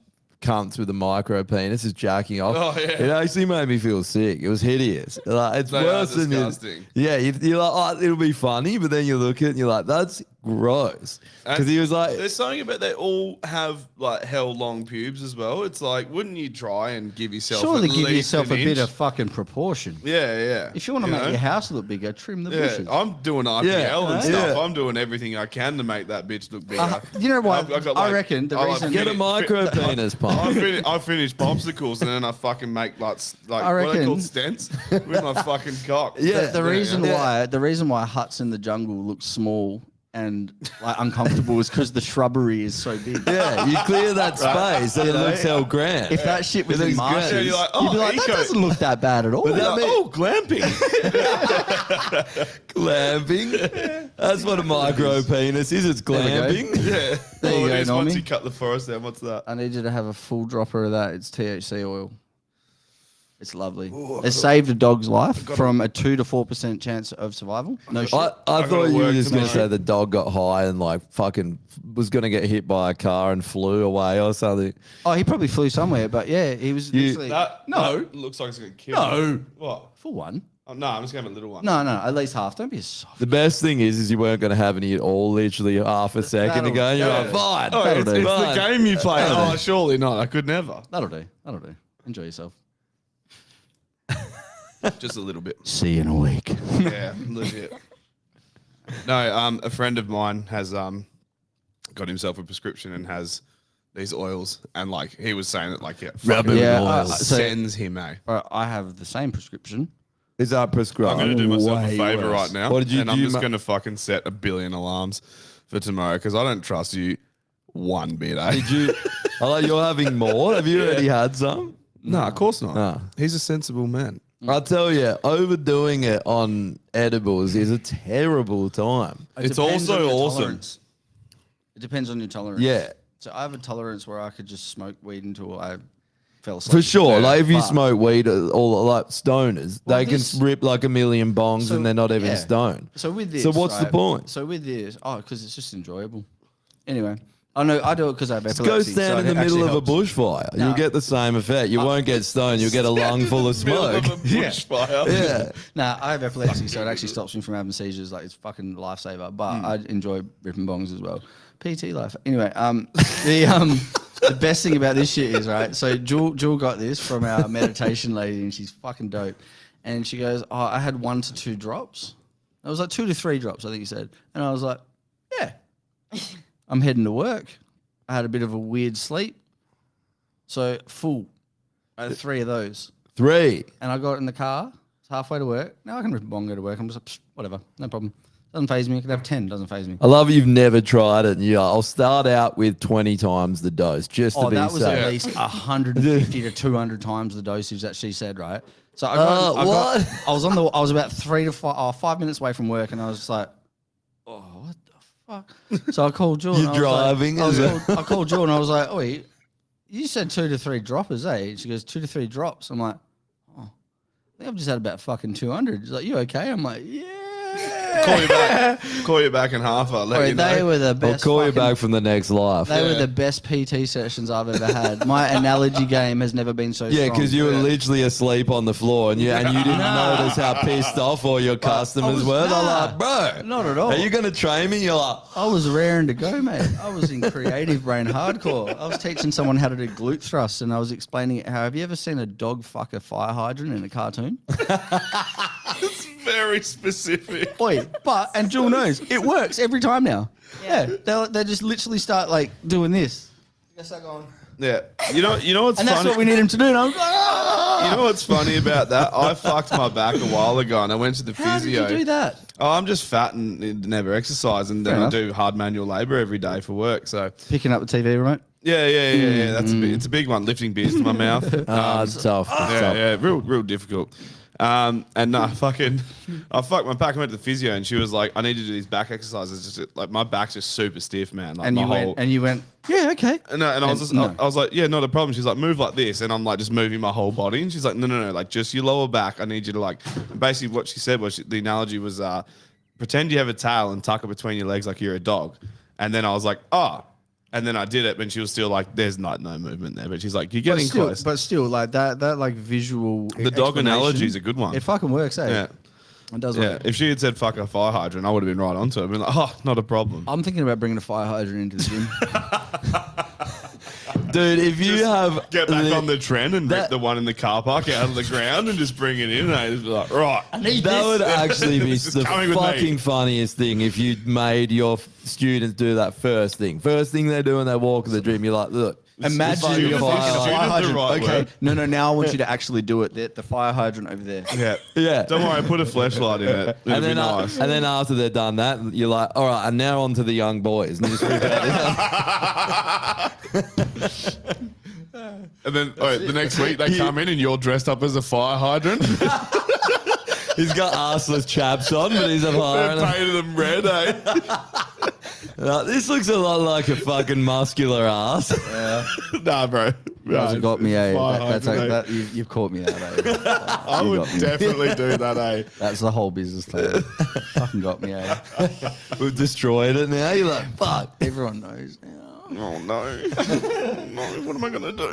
cunts with a micro penis is jacking off. Oh, yeah. It actually made me feel sick. It was hideous. Like, it's They are worse than disgusting. Yeah, you're like, oh, it'll be funny, but then you look at it and you're like, that's gross. Because he was like, There's something about they all have like hell long pubes as well. It's like, wouldn't you try and give yourself Surely at give least yourself a an bit inch? of fucking proportion. Yeah, yeah. If you want to make know? your house look bigger, trim the Yeah, bushes. I'm doing IPL Yeah, and stuff. yeah. I'm doing everything I can to make that bitch look bigger. You know what? I've got, I reckon the I reason- get a micro penis pump. I finish popsicles and then I fucking make like I what are they reckon- called, stents with my fucking cock. Yeah. The reason why huts in the jungle look small and like uncomfortable is because the shrubbery is so big. Yeah, you clear that space and it looks hell grand. If that shit was It in looks great. marshes, Yeah, you're like, you'd be oh, like, that eco. doesn't look that bad at all. But that Like, mean- oh, glamping. Glamping. That's what a micro penis is. It's There we go. glamping. Yeah. There you All it go, is, once Normie. you cut the forest down, what's that? I need you to have a full dropper of that. It's THC oil. It's lovely. It saved a dog's life from a 2 to 4% chance of survival. No shit. I gotta thought you were work just going to tomorrow. say the dog got high and like fucking was going to get hit by a car and flew away or something. Oh, he probably flew somewhere, but yeah, he was literally That looks like it's gonna kill. No. me. What? for one. Oh, no, I'm just gonna have a little one. No, at least half. Don't be a soft. The best thing is you weren't going to have any at all, literally half a second That'll- ago. And you're yeah. like, fine. Oh, That'll it's do. the Fine. game you play. That'll Oh, surely not. I could never. That'll do. That'll do. Enjoy yourself. Just a little bit. See you in a week. Yeah, legit. No, a friend of mine has got himself a prescription and has these oils, and like he was saying that like Rubbing Yeah, oils. sends him. I have the same prescription. Is that prescribed? I'm going to do myself a way favor worse. right now, What did you and I'm do, just ma- going to fucking set 1 billion alarms for tomorrow because I don't trust you one bit. Eh? Did you? I like you're having more. Have you already had some? No, of course not. No. He's a sensible man. I tell you, overdoing it on edibles is a terrible time. It It's depends also on your awesome. tolerance. It depends on your tolerance. Yeah. So I have a tolerance where I could just smoke weed until I fell asleep. For sure. Like if you But- smoke weed, all like stoners, Well, they this- can rip like 1,000,000 bongs So, and they're not even yeah. stoned. So with this, So what's the right, point? So with this, because it's just enjoyable. Anyway, I know I do it because I have Just epilepsy. go stand so in the it middle actually of a helps. bushfire. Nah. You'll get the same effect. You won't get stoned. You'll get a lung full of smoke. Bushfire. Yeah. Nah, I have epilepsy, so it actually stops me from having seizures. Like it's fucking lifesaver. But I enjoy ripping bongs as well. PT life. Anyway, the best thing about this shit is right. So Jewel got this from our meditation lady, and she's fucking dope. And she goes, "Oh, I had 1 to 2 drops." I was like 2 to 3 drops, I think you said. And I was like, "Yeah." I'm heading to work. I had a bit of a weird sleep, so full. I had 3 of those. 3. And I got in the car. It's halfway to work. Now I can rip a bong, go to work. I'm just like, "Psh, whatever, no problem. Doesn't phase me. I could have 10. Doesn't phase me. I love you've never tried it. Yeah, I'll start out with 20 times the dose just to Oh, be that was safe. at least 150 to 200 times the dosage that she said, right? So I was about 5 minutes away from work, and I was just like, oh, what the fuck? So I called Jewel. You're driving, is it? I called Jewel, and I was like, oh, you said 2 to 3 droppers, eh? She goes, 2 to 3 drops. I'm like, oh, I think I've just had about fucking 200. She's like, you okay? I'm like, yeah. Call you back in half. I'll let Bro, you know. they were the I'll best. call you fucking- back from the next life. They were the best PT sessions I've ever had. My analogy game has never been so Yeah, strong. because you were literally asleep on the floor and you didn't notice how pissed off all your customers were. They're like, bro, Not at all. are you going to train me? You're like, I was raring to go, mate. I was in creative brain hardcore. I was teaching someone how to do glute thrusts, and I was explaining it. How have you ever seen a dog fuck a fire hydrant in a cartoon? Very specific. Oi, and Jewel knows it works every time now. Yeah, they just literally start like doing this. Yeah. You know what's And that's funny? what we need him to do. And I'm like, "Ah!" You know what's funny about that? I fucked my back a while ago, and I went to the How did physio. you do that? Oh, I'm just fat and never exercise, and then Fair I enough. do hard manual labor every day for work. So Picking up the TV remote. yeah. That's it's a big one. Lifting beers to my mouth. it's tough. It's Yeah, tough. yeah, real difficult. And I fucked my back. I went to the physio, and she was like, "I need to do these back exercises." Just like my back's just super stiff, man. Like And my you whole. went, yeah, okay. And I was just, no. I was like, yeah, not a problem. She's like, move like this, and I'm like, just moving my whole body, and she's like, no, like just your lower back. I need you to like. And basically, what she said was the analogy was, pretend you have a tail and tuck it between your legs like you're a dog. And then I was like, oh. And then I did it, and she was still like, "There's no movement there." But she's like, "You're getting close." But still, like that like visual. The dog analogy is a good one. It fucking works, eh? Yeah. It does Yeah, work. if she had said "fuck a fire hydrant," I would have been right onto it. I'd been like, "Oh, not a problem." I'm thinking about bringing a fire hydrant into the gym. Dude, if you have. Get back on the trend and rip that- the one in the car park out of the ground and just bring it in. And just be like, right. That would actually be This is the coming with me. fucking funniest thing if you made your students do that first thing. First thing they do when they walk in the gym, you're like, look. Imagine Student- your fire student the hydrant. right Okay, word. no. Now I want you to actually do it. The fire hydrant over there. Yeah. Yeah. Don't worry, put a flashlight in it. It'll And be then, nice. and then after they're done that, you're like, all right, and now on to the young boys. And you just rip out And then the next week they come in and you're dressed up as a fire hydrant. He's got arseless chaps on, but he's a They fire. painted them red, eh? This looks a lot like a fucking muscular ass. Nah, bro. You got me, eh? Fire That's hydrant, eh? you've caught me out, eh? I You would got me. definitely do that, eh? That's the whole business plan. Fucking got me, eh? We've destroyed it now. You're like, fuck. Everyone knows now. Oh, no. No, what am I going to do?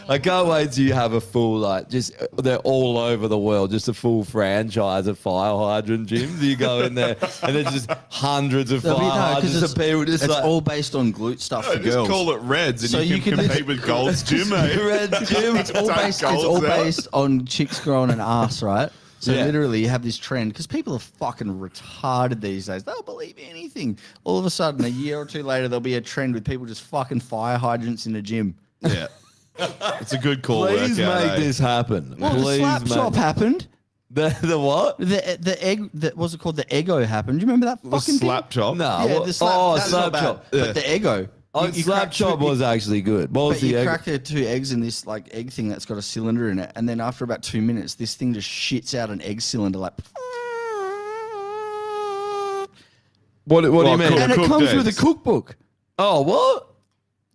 I can't wait till you have a full, like, just, they're all over the world, just a full franchise of fire hydrant gyms. You go in there and there's just hundreds of fire hydrants of people just it's like, all based on glute stuff for Just girls. call it Reds and So you you can can compete with Gold's Gym, eh? Red Gym. It's all Take based Golds out. on chicks growing an ass, right? So Yeah. literally, you have this trend because people are fucking retarded these days. They'll believe anything. All of a sudden, a year or two later, there'll be a trend with people just fucking fire hydrants in the gym. Yeah. It's a good call. Please workout, make eh? this happen. Well, Please the slap make shop happened. the what? The egg. What's it called? The Eggo happened. Do you remember that The fucking slap chop. No. thing? Yeah, what- the slap. oh, that's slap not bad. chop. But the Eggo. Oh, You slap crack chop two- was actually good. What was But the you egg? crack the 2 eggs in this like egg thing that's got a cylinder in it, and then after about 2 minutes, this thing just shits out an egg cylinder like. What do you mean? And it cooked comes with a eggs. cookbook, Oh, what?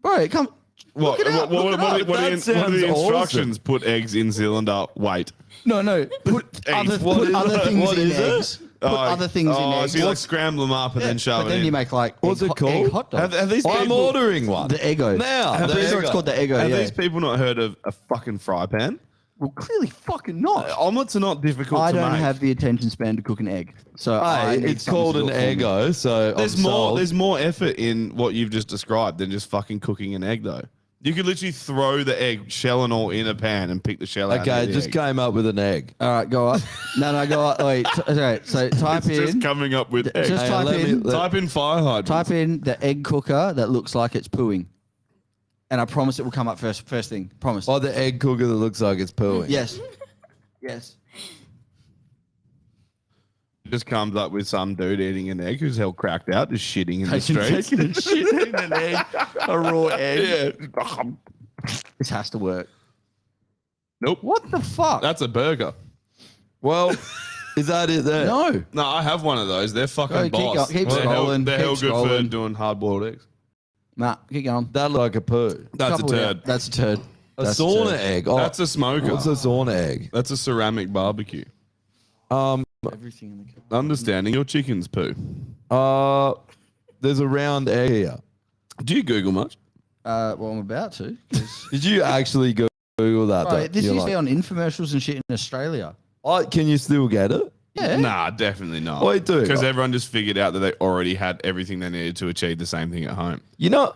bro. It comes. What, Look it up, what, look it what, up. what are That the, what are the sounds awesome. instructions? Put eggs in cylinder. Wait. No, put Eggs. put other things what in is it? eggs. Put other things in eggs. So you like scramble them up and then shove but it then in. you make like What's it called? Egg hot dogs. Have these I'm people, ordering one. The Eggo. Now, I'm the pretty sure it's Eggo. called the Eggo. have Yeah. these people not heard of a fucking fry pan? Well, clearly fucking not. Omelets are not difficult I to don't make. have the attention span to cook an egg, so I Hey, need it's something called to an do it for me. Eggo, so There's I'm more. sold. There's more effort in what you've just described than just fucking cooking an egg, though. You could literally throw the egg, shell and all, in a pan and pick the shell out. Okay, of the just egg. came up with an egg. All right, go up. No, go up. Wait, okay. So type It's just in. coming up with eggs. Just Hey, type let me- in. let- Type in fire hydrant. Type in the egg cooker that looks like it's pooing, and I promise it will come up first. First thing, promise. Oh, the egg cooker that looks like it's pooing. Yes. Yes. Just comes up with some dude eating an egg who's hell cracked out, just shitting in the streets. Taking a shit in an egg, a raw egg. Yeah. This has to work. Nope. What the fuck? That's a burger. Well, is that it there? no. No, I have one of those. They're fucking Go, keep boss. go- keep they're scrolling, they're keep hell good for scrolling. doing hard-boiled eggs. Nah, keep going. That looked like a poo. That's a Couple turd. down. That's a turd. A That's sauna turd. egg. Oh, That's a smoker. what's a sauna egg? That's a ceramic barbecue. Everything in the car. Understanding your chicken's poo. There's a round egg here. Do you Google much? Well, I'm about to. 'cause- Did you actually Google that? Bro, though? this You're used to be like, on infomercials and shit in Australia. oh, can you still get it? Yeah. Nah, definitely not. Wait, dude. Because everyone just figured out that they already had everything they needed to achieve the same thing at home. You know,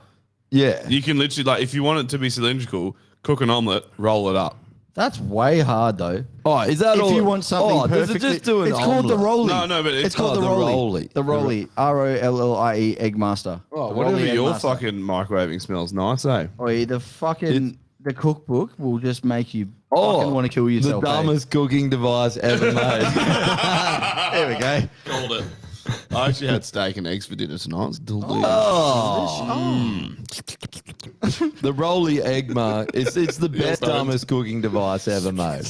yeah. You can literally, like, if you want it to be cylindrical, cook an omelette, roll it up. That's way hard though. Oh, is that If all? you want something does perfectly, it just do an it's called the omelette? rolly. No, but it's called Oh, the the rolly. rolly. The rolly. ROLLIE Egg Master. Oh, The whatever Rolly Egg your Master. fucking microwaving smells nice, eh? Oi, the fucking the cookbook will just make you Oh, fucking want to kill yourself. The eh? dumbest cooking device ever made. There we go. Called it. I actually had steak and eggs for dinner tonight. It's delicious. The Rolly egg mark. It's the best, don't. dumbest cooking device ever made.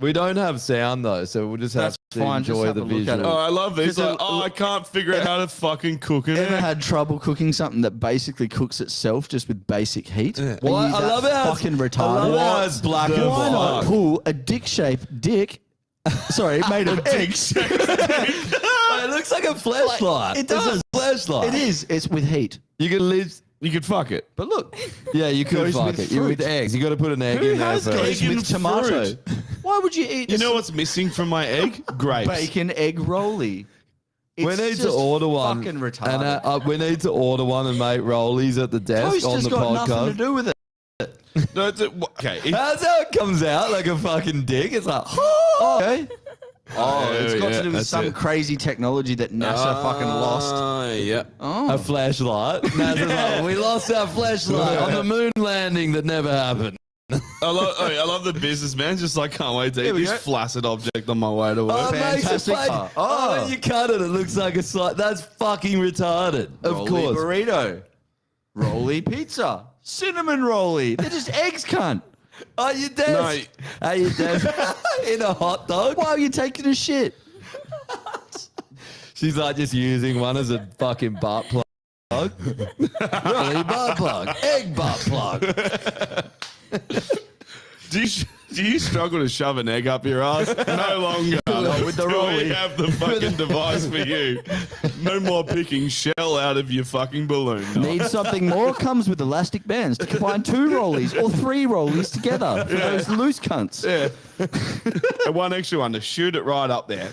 We don't have sound though, so we'll just have That's to fine, just enjoy have the a look at visual. it. Oh, I love these. Because Like, I can't figure out how to fucking cook it. Ever had trouble cooking something that basically cooks itself just with basic heat? Are Well, you I that love how fucking I retarded. love how it's black and Why not white. pull a dick-shaped dick? Sorry, made of eggs. Oh, it looks like a flashlight. it does. It's a flashlight. It is. It's with heat. You can live. You could fuck it. But look, Yeah, you could Goes fuck with it. You with fruit. eggs. You got to put an egg who in there has first. goes Egg and with tomato? fruit. Why would you eat? You know what's missing from my egg? Grapes. bacon egg rolly? We It's need to just order one. Fucking retarded. And we need to order one and make rollies at the desk Toast on has the got nothing to podcast. do with it. No, okay. That's how it comes out, like a fucking dick. It's like, Okay. Oh, it's got yeah, to do with that's some it. crazy technology that NASA fucking lost. Yeah. Oh. a flashlight. NASA's like, we lost our flashlight on the moon landing that never happened. I love the businessman. Just like, can't wait to eat we this go. flaccid object on my way to work. Oh, it makes it Fantastic. flash. Oh. When you cut it, it looks like a slice. That's fucking retarded. Of Rolly course. burrito, rolly pizza, cinnamon rolly. They're just eggs, cunt. Are you dead? Are you dead? In a hot dog? Why are you taking a shit? She's like just using one as a fucking butt plug. Really, butt plug. Egg butt plug. Do you struggle to shove an egg up your ass? No longer. with the Do rolly. we have the fucking device for you. No more picking shell out of your fucking balloon. No. Need something more? Comes with elastic bands to combine 2 rollies or 3 rollies together for those loose cunts. Yeah. And one extra one to shoot it right up there.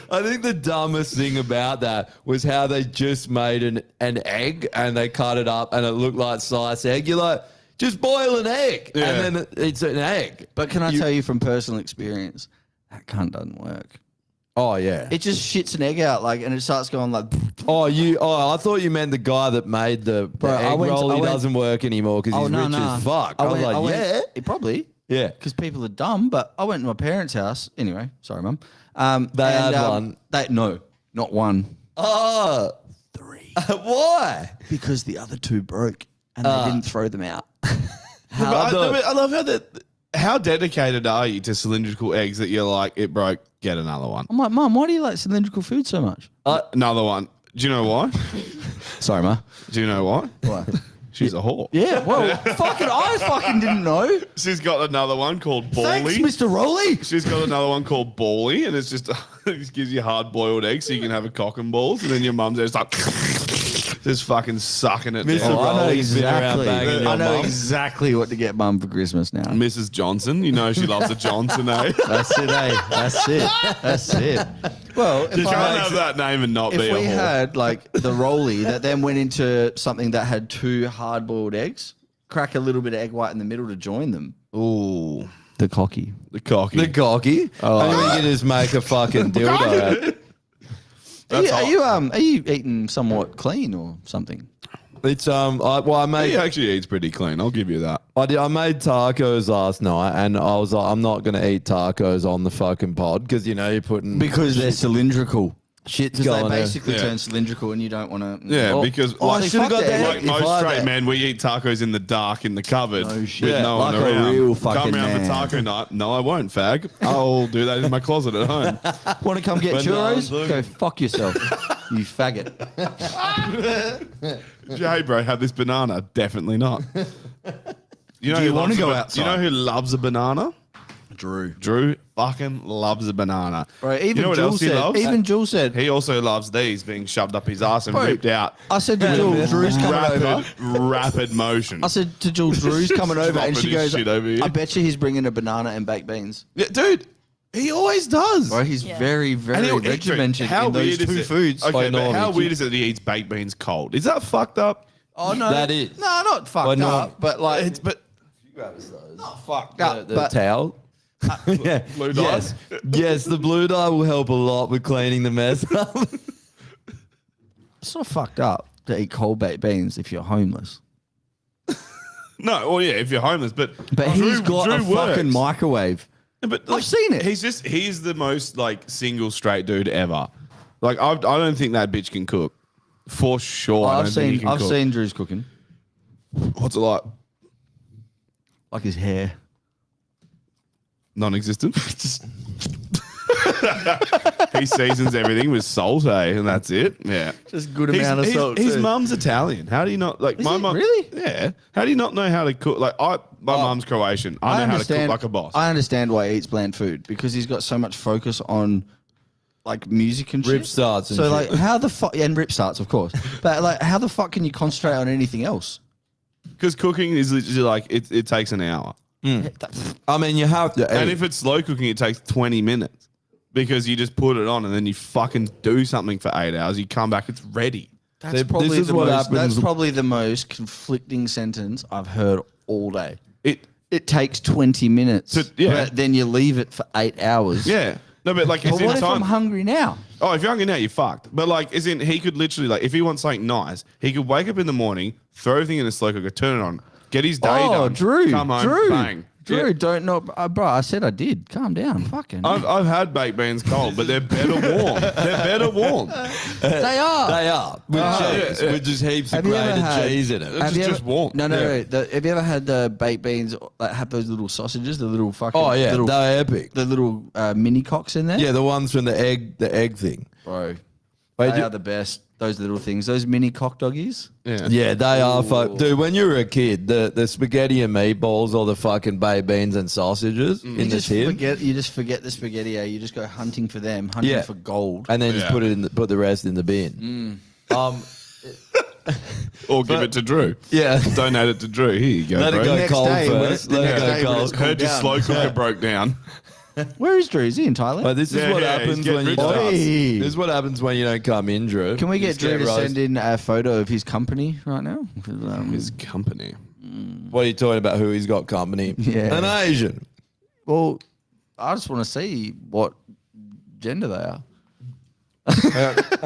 I think the dumbest thing about that was how they just made an egg and they cut it up and it looked like sliced egg. You're like, Just boil an egg, Yeah. and then it's an egg. But can I tell you from personal experience, that cunt doesn't work. Oh yeah. It just shits an egg out, like, and it starts going like. I thought you meant the guy that made the I egg went- roll. I He went- doesn't work anymore because he's rich as fuck. I was like, yeah, It probably. yeah. Because people are dumb. But I went to my parents' house anyway. Sorry, mum. They had one. No, not one. Oh, 3. why? Because the other 2 broke and they didn't throw them out. I love how dedicated are you to cylindrical eggs that you're like, it broke, get another one. I'm like, Mum, why do you like cylindrical food so much? Another one. Do you know why? Sorry, Ma. Do you know why? Why? She's a whore. Yeah, well, I fucking didn't know. She's got another one called Thanks, Bally. Mr. Rolly. She's got another one called Bally, and it's just it just gives you hard boiled eggs so you can have a cock and balls, and then your mum's just like just fucking sucking it Mr. down. Rolly. I know Rolly's been around exactly. banging your I know mum. exactly what to get Mum for Christmas now. Mrs. Johnson, you know she loves a Johnson, eh? That's it, eh? That's it. That's it. Well, if You can't have that name and not if be a we whore. had like the rolly that then went into something that had 2 hard-boiled eggs, crack a little bit of egg white in the middle to join them. Ooh, The cocky. the cocky. The cocky. Oh. I mean, you can just make a fucking dildo out. Are you eating somewhat clean or something? It's I made He actually eats pretty clean. I'll give you that. I made tacos last night, and I was like, I'm not gonna eat tacos on the fucking pod because you know you're putting Because they're cylindrical. shit's Because they going there. basically Yeah. turn cylindrical and you don't want to. Yeah, Oh, because oh, I should've got that. like If most I had straight that- men, we eat tacos in the dark in the cupboard No with shit. no one Like a around. real Come fucking around man. for taco night. No, I won't, fag. I'll do that in my closet at home. Want to come get When no churros? one's looking. Go fuck yourself, you faggot. Hey, bro, have this banana? Definitely not. You know Do you who wanna loves go a ba- outside? You know who loves a banana? Drew. Drew fucking loves a banana. Right, even you know what Jules else he said. loves? Even Jules said. He also loves these being shoved up his ass and Bro, ripped out. I said to Jules, Drew's coming over. Rapid motion. I said to Jules, Drew's coming over, and she Dropping his goes, shit over here. I bet you he's bringing a banana and baked beans. Yeah, dude, he always does. Bro, he's very, very And he'll eat- regimented how in those weird is 2 it- foods. Okay, By but how normal. weird is it that he eats baked beans cold? Is that fucked up? Oh no, That is. no, not fucked By normal. up, but like It's but not fucked the, up. the But towel. Yeah. Blue dye? Yes. Yes, the blue dye will help a lot with cleaning the mess up. it's not fucked up to eat cold baked beans if you're homeless. no. Well, yeah, if you're homeless, but He's got Drew a fucking works. microwave. Yeah, but I've seen it. He's the most like single straight dude ever. Like I don't think that bitch can cook. For sure, I don't think he can I've cook. seen Drew's cooking, What's it like? like his hair. Non-existent. He seasons everything with salt, and that's it. Yeah, Just good His- amount of his- salt. His too. mum's Italian. How do you not like my it mum? really? Yeah. How do you not know how to cook? Like my mum's Croatian. I know how to cook like a boss. I understand why he eats bland food because he's got so much focus on like music and Rip shit. starts and so shit. like how the fuck and rip starts of course, but like how the fuck can you concentrate on anything else? Because cooking is literally like it takes an hour, I mean, you have to. and if it's slow cooking, it takes 20 minutes because you just put it on and then you fucking do something for 8 hours. You come back, it's ready. That's This probably is the what most, happens- That's probably the most conflicting sentence I've heard all day. It takes 20 minutes, yeah. but then you leave it for 8 hours. yeah. No, but like But it's in what if I'm time. hungry now? Oh, if you're hungry now, you're fucked. But like, as in, he could literally like, if he wants something nice, he could wake up in the morning, throw everything in a slow cooker, turn it on, get his day done. Drew, come home, Drew, bang. Drew, Yeah. don't know, bro. I said I did. Calm down, fucking. I've had baked beans cold, but they're better warm. They're better warm. they are. They are. With cheese. yeah. With just heaps Have of you ever grated had- cheese in it. It's just warm. No, Yeah. have you ever had the baked beans that have those little sausages, the little fucking? Oh, yeah. little, They're epic. the little mini cocks in there. Yeah, the ones from the egg thing. bro. Wait, They are the best. Those little things, those mini cock doggies. Yeah. Yeah, they are. Dude, when you were a kid, the spaghetti and meatballs or the fucking baked beans and sausages in the tin, You just forget the spaghetti. You just go hunting for them, hunting Yeah. for gold. and then just Yeah. put the rest in the bin. Or give it to Drew. Yeah. Donate it to Drew. Here you go, Let bro. it go Next cold day, when first. it- the Let next it day go when cold. it's Heard your down. slow cooker broke down. Where is Drew? Is he in Thailand? But this is Yeah, what yeah, happens he's getting when you rich don't. fast. Oi. This is what happens when you don't come in, Drew. Can we get Just Drew to roast. send in a photo of his company right now? 'Cause, His company. What are you talking about? Who he's got company? Yeah. An Asian. Well, I just want to see what gender they are.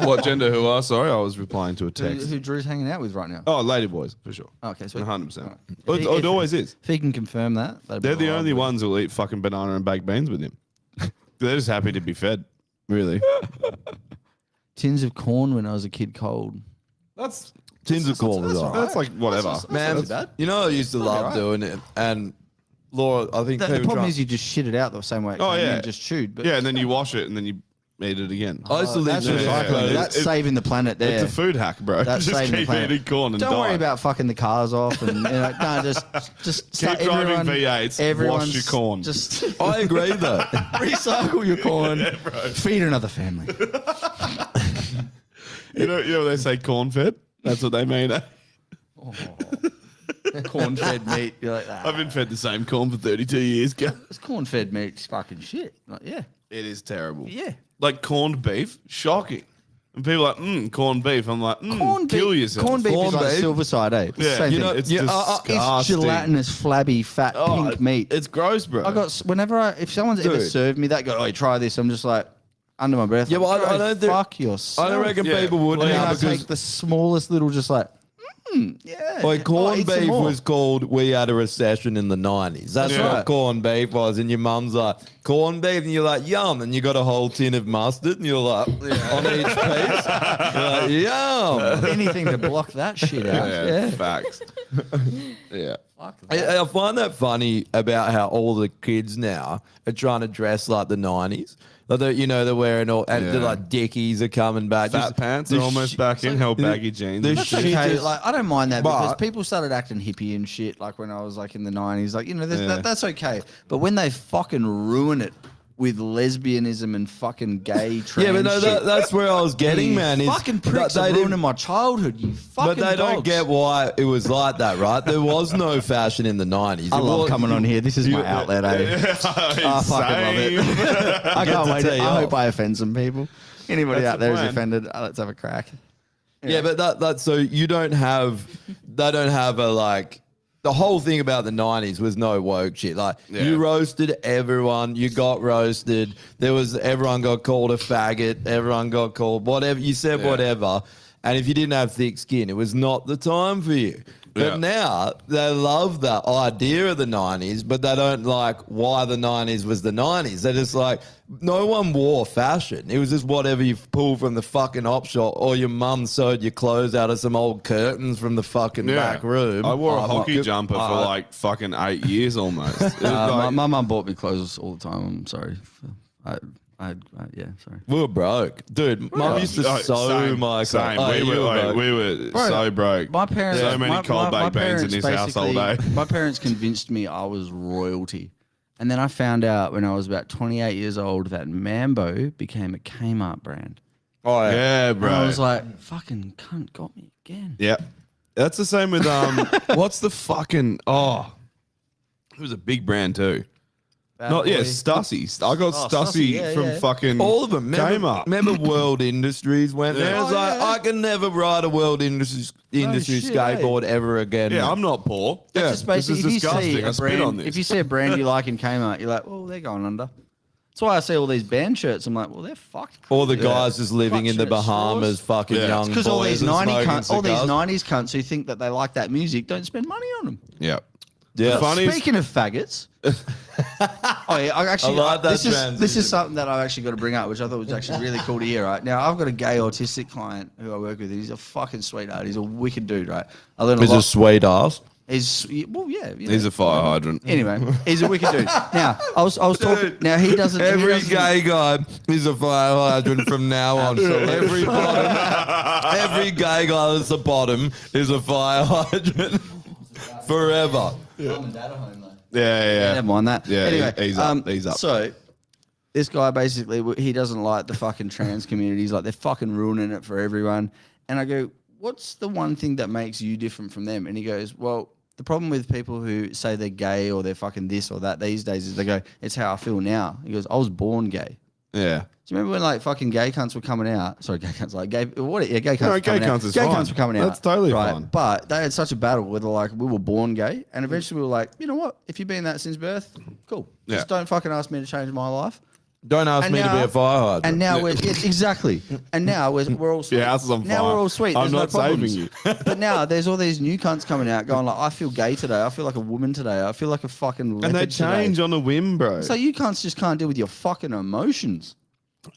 What gender? Who are? Sorry, I was replying to a Who, text. who Drew's hanging out with right now. Oh, lady boys for sure. Okay, so 100%. If he- It if- always is. If he can confirm that, that'd be They're the lovely. only ones who'll eat fucking banana and baked beans with him. They're just happy to be fed. Really. Tins of corn when I was a kid. Cold. That's Tins of corn was all right. that's like whatever. Man, you know I used to love doing it. And Laura, I think The people problem try- is you just shit it out the same way. It Oh, came yeah. in, just chewed. But Yeah, and then you wash it and then you eat it again. I used to live that's in yeah, recycling. yeah. That's It- saving the planet. There. It's a food hack, bro. That's just saving the keep planet. eating corn and Don't die. worry about fucking the cars off and no, just Keep driving V8s, wash everyone's your corn. Just I agree though. recycle your corn. Feed another family. You know they say corn fed? That's what they mean. Eh? Corn fed meat. You're like, I've been fed the same corn for 32 years. It it's corn fed meat. It's fucking shit. Like, yeah, is terrible. yeah. Like corned beef, shocking. And people are like, corned beef. I'm like, Corn kill beef. yourself. Corn beef is Corn like beef? silver side, eh? It's the Yeah, same you thing. know, it's It's disgusting. gelatinous, flabby, fat, pink meat. It's gross, bro. If someone's ever Dude. served me that, go, oh, try this. I'm just like, under my breath. Yeah, like, well, I go don't think- fuck yourself. I don't reckon Yeah, people would please. And now I because take the smallest little, just like, yeah. like corned eat some beef more. was called we had a recession in the 90s. That's Yeah. what corned beef was. And your mum's like, corned beef? And you're like, yum. And you got a whole tin of mustard and you're like, on each piece. You're like, yum. anything to block that shit out. yeah, Yeah. facts. Yeah. I find that funny about how all the kids now are trying to dress like the 90s. Like they're wearing all, and they're Yeah. like Dickies are coming back. Fat Just pants the are almost shi- back in. Hell baggy jeans. the and That's shit. shit okay. is- Like I don't mind that because But- people started acting hippie and shit. Like when I was like in the 90s, like Yeah. that's okay. But when they fucking ruin it with lesbianism and fucking gay trans Yeah, but no, shit, that's where I was getting, you man. Is fucking pricks that are they didn't- ruining my childhood. You fucking But they don't dogs. get why it was like that, right? There was no fashion in the 90s. I It love was- coming on here. This is my outlet, eh? I fucking love it. I can't wait. tee I hope off. I offend some people. Anybody That's out the there is plan. offended, let's have a crack. Yeah, but that's so you don't have, they don't have a like, the whole thing about the 90s was no woke shit. Like Yeah. you roasted everyone, you got roasted. Everyone got called a faggot, everyone got called whatever. You said Yeah. whatever. And if you didn't have thick skin, it was not the time for you. But Yeah. now they love that idea of the 90s, but they don't like why the 90s was the 90s. They're just like, no one wore fashion. It was just whatever you pulled from the fucking op shop or your mum sewed your clothes out of some old curtains from the fucking back room. I wore a Oh, hockey my- jumper for like fucking 8 years almost. It was like- My mum bought me clothes all the time. I'm sorry. Yeah, sorry. We were broke. Dude, mum used to Oh, sew same, my same. clothes. Oh, we, you were, broke. we were Bro, so broke. My parents, So many cold baked beans in parents this household, basically- eh? My parents convinced me I was royalty. And then I found out when I was about 28 years old that Mambo became a Kmart brand. Oh, Yeah, bro. And I was like, fucking cunt got me again. Yeah. That's the same with what's the fucking it was a big brand too. Bad Not yeah, boy. Stussy. I got Oh, Stussy Stussy, from yeah. fucking all of them. Kmart. Remember World Industries went there? Yeah. It's Oh, like, yeah. I can never ride a World Industry shit, skateboard ever again. Yeah, I'm not poor. That's Yeah, just this is basically, if you disgusting. see I a spit on brand, this. if you see a brand you like in Kmart, you're like, well, they're going under. That's why I see all these band shirts. I'm like, well, they're fucked. All the guys just living in the Clutch at straws. Bahamas, fucking Yeah. young Because all boys these and 90 smoking cunts, all these cigars. 90s cunts who think that they like that music don't spend money on them. yeah. Yeah. Funny is- Speaking of faggots, oh yeah, I actually I like that this transition. is something that I've actually got to bring up, which I thought was actually really cool to hear. Right now, I've got a gay autistic client who I work with. And he's a fucking sweetheart. He's a wicked dude, right? I learned a He's a lot. sweet ass. He's well, yeah. You know. He's a fire hydrant. Anyway, he's a wicked dude. Now, I was talking. Now he doesn't. he Every doesn't- gay guy is a fire hydrant from now on. So every bottom, every gay guy that's the bottom is a fire hydrant forever. Mum and dad are home though. Yeah. Never mind that. Yeah, Anyway, he's up, he's up. So, this guy basically, he doesn't like the fucking trans community. He's like, they're fucking ruining it for everyone. And I go, what's the one thing that makes you different from them? And he goes, well, the problem with people who say they're gay or they're fucking this or that these days is they go, it's how I feel now. He goes, I was born gay. Yeah. Do you remember when like fucking gay cunts were coming out? Sorry, gay cunts like gay. What? Yeah, gay cunts. No, were gay coming out. cunts is Gay fine. cunts were coming out. That's totally right? fine. But they had such a battle where they're like, we were born gay, and eventually we were like, you know what? If you've been that since birth, cool. Yeah. Just don't fucking ask me to change my life. Don't ask And me to be now- a fire hydrant. And now we're exactly. And now we're all sweet. Your house is on Now fire. we're all sweet. I'm There's not no problems. saving you. But now there's all these new cunts coming out going like, I feel gay today. I feel like a woman today. I feel like a fucking leopard And they today. change on a whim, bro. So you cunts just can't deal with your fucking emotions.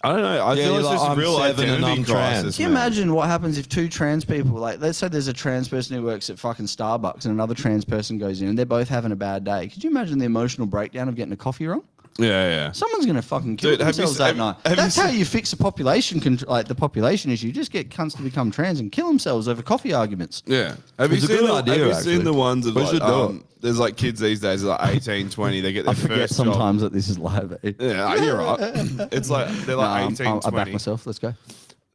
I don't know. I Yeah, feel you're it's like, just a I'm real 7 and identity I'm crisis. trans. Can you imagine what happens if two trans people, like, let's say there's a trans person who works at fucking Starbucks and another trans person goes in and they're both having a bad day. Could you imagine the emotional breakdown of getting a coffee wrong? Yeah, yeah. Someone's going to fucking kill Dude, have you themselves se- that have- night. have you That's how se- you fix the population, like the population issue. Just get cunts to become trans and kill themselves over coffee arguments. Yeah. Have you It's a seen good the, idea, have you actually. seen the ones of We like, should do it. there's like kids these days like 18, 20, they get their I forget first sometimes that this is live. job. Yeah, you're right. It's like they're like 18, I back 20. myself. Let's go.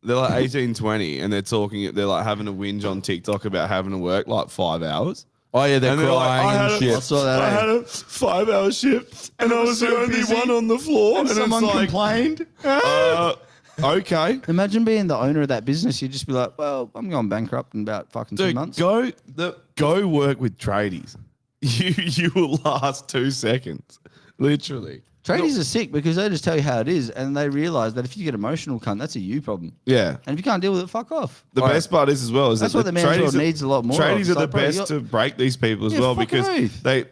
They're like 18, 20 and they're talking, they're like having a whinge on TikTok about having to work like 5 hours. Oh yeah, they're And they're like, crying I had and a- shit. I saw that. I had a 5-hour shift and I was the so only busy. one on the floor. And, someone it's like, complained. Okay. Imagine being the owner of that business. You'd just be like, well, I'm going bankrupt in about fucking 2 Dude, months. go work with tradies. You will last 2 seconds. Literally. Tradies are sick because they just tell you how it is, and they realize that if you get emotional, cunt, that's a you problem. Yeah. And if you can't deal with it, fuck off. The best part is as well is That's that what the men's world tradies needs a lot more of. Tradies It's are the like, bro, best you're- to break these people as Yeah, well fucking because oath.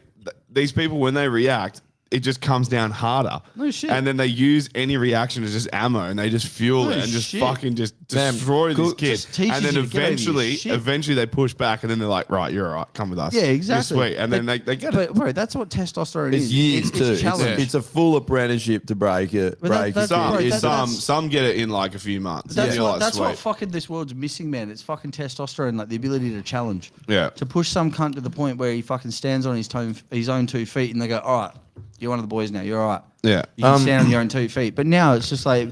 these people when they react, it just comes down harder. No shit. And then they use any reaction as just ammo and they just fuel No it and just shit. fucking just Man, destroy cool. this kid. Just teaches And then you to get over your shit. eventually they push back and then they're like, right, you're all right, come with us. Yeah, You're exactly. sweet. And then they get it. But bro, that's what testosterone It's is. years too. It's a challenge. It's a full apprenticeship to break it. But that- Break that's- it. bro, that's- Some get it in like a few months. That's, And you're what, like, that's what sweet. fucking this world's missing, man. It's fucking testosterone, like the ability to challenge. Yeah. To push some cunt to the point where he fucking stands on his own 2 feet and they go, all right, you're one of the boys now. You're all right. Yeah. You can stand on your own 2 feet. But now it's just like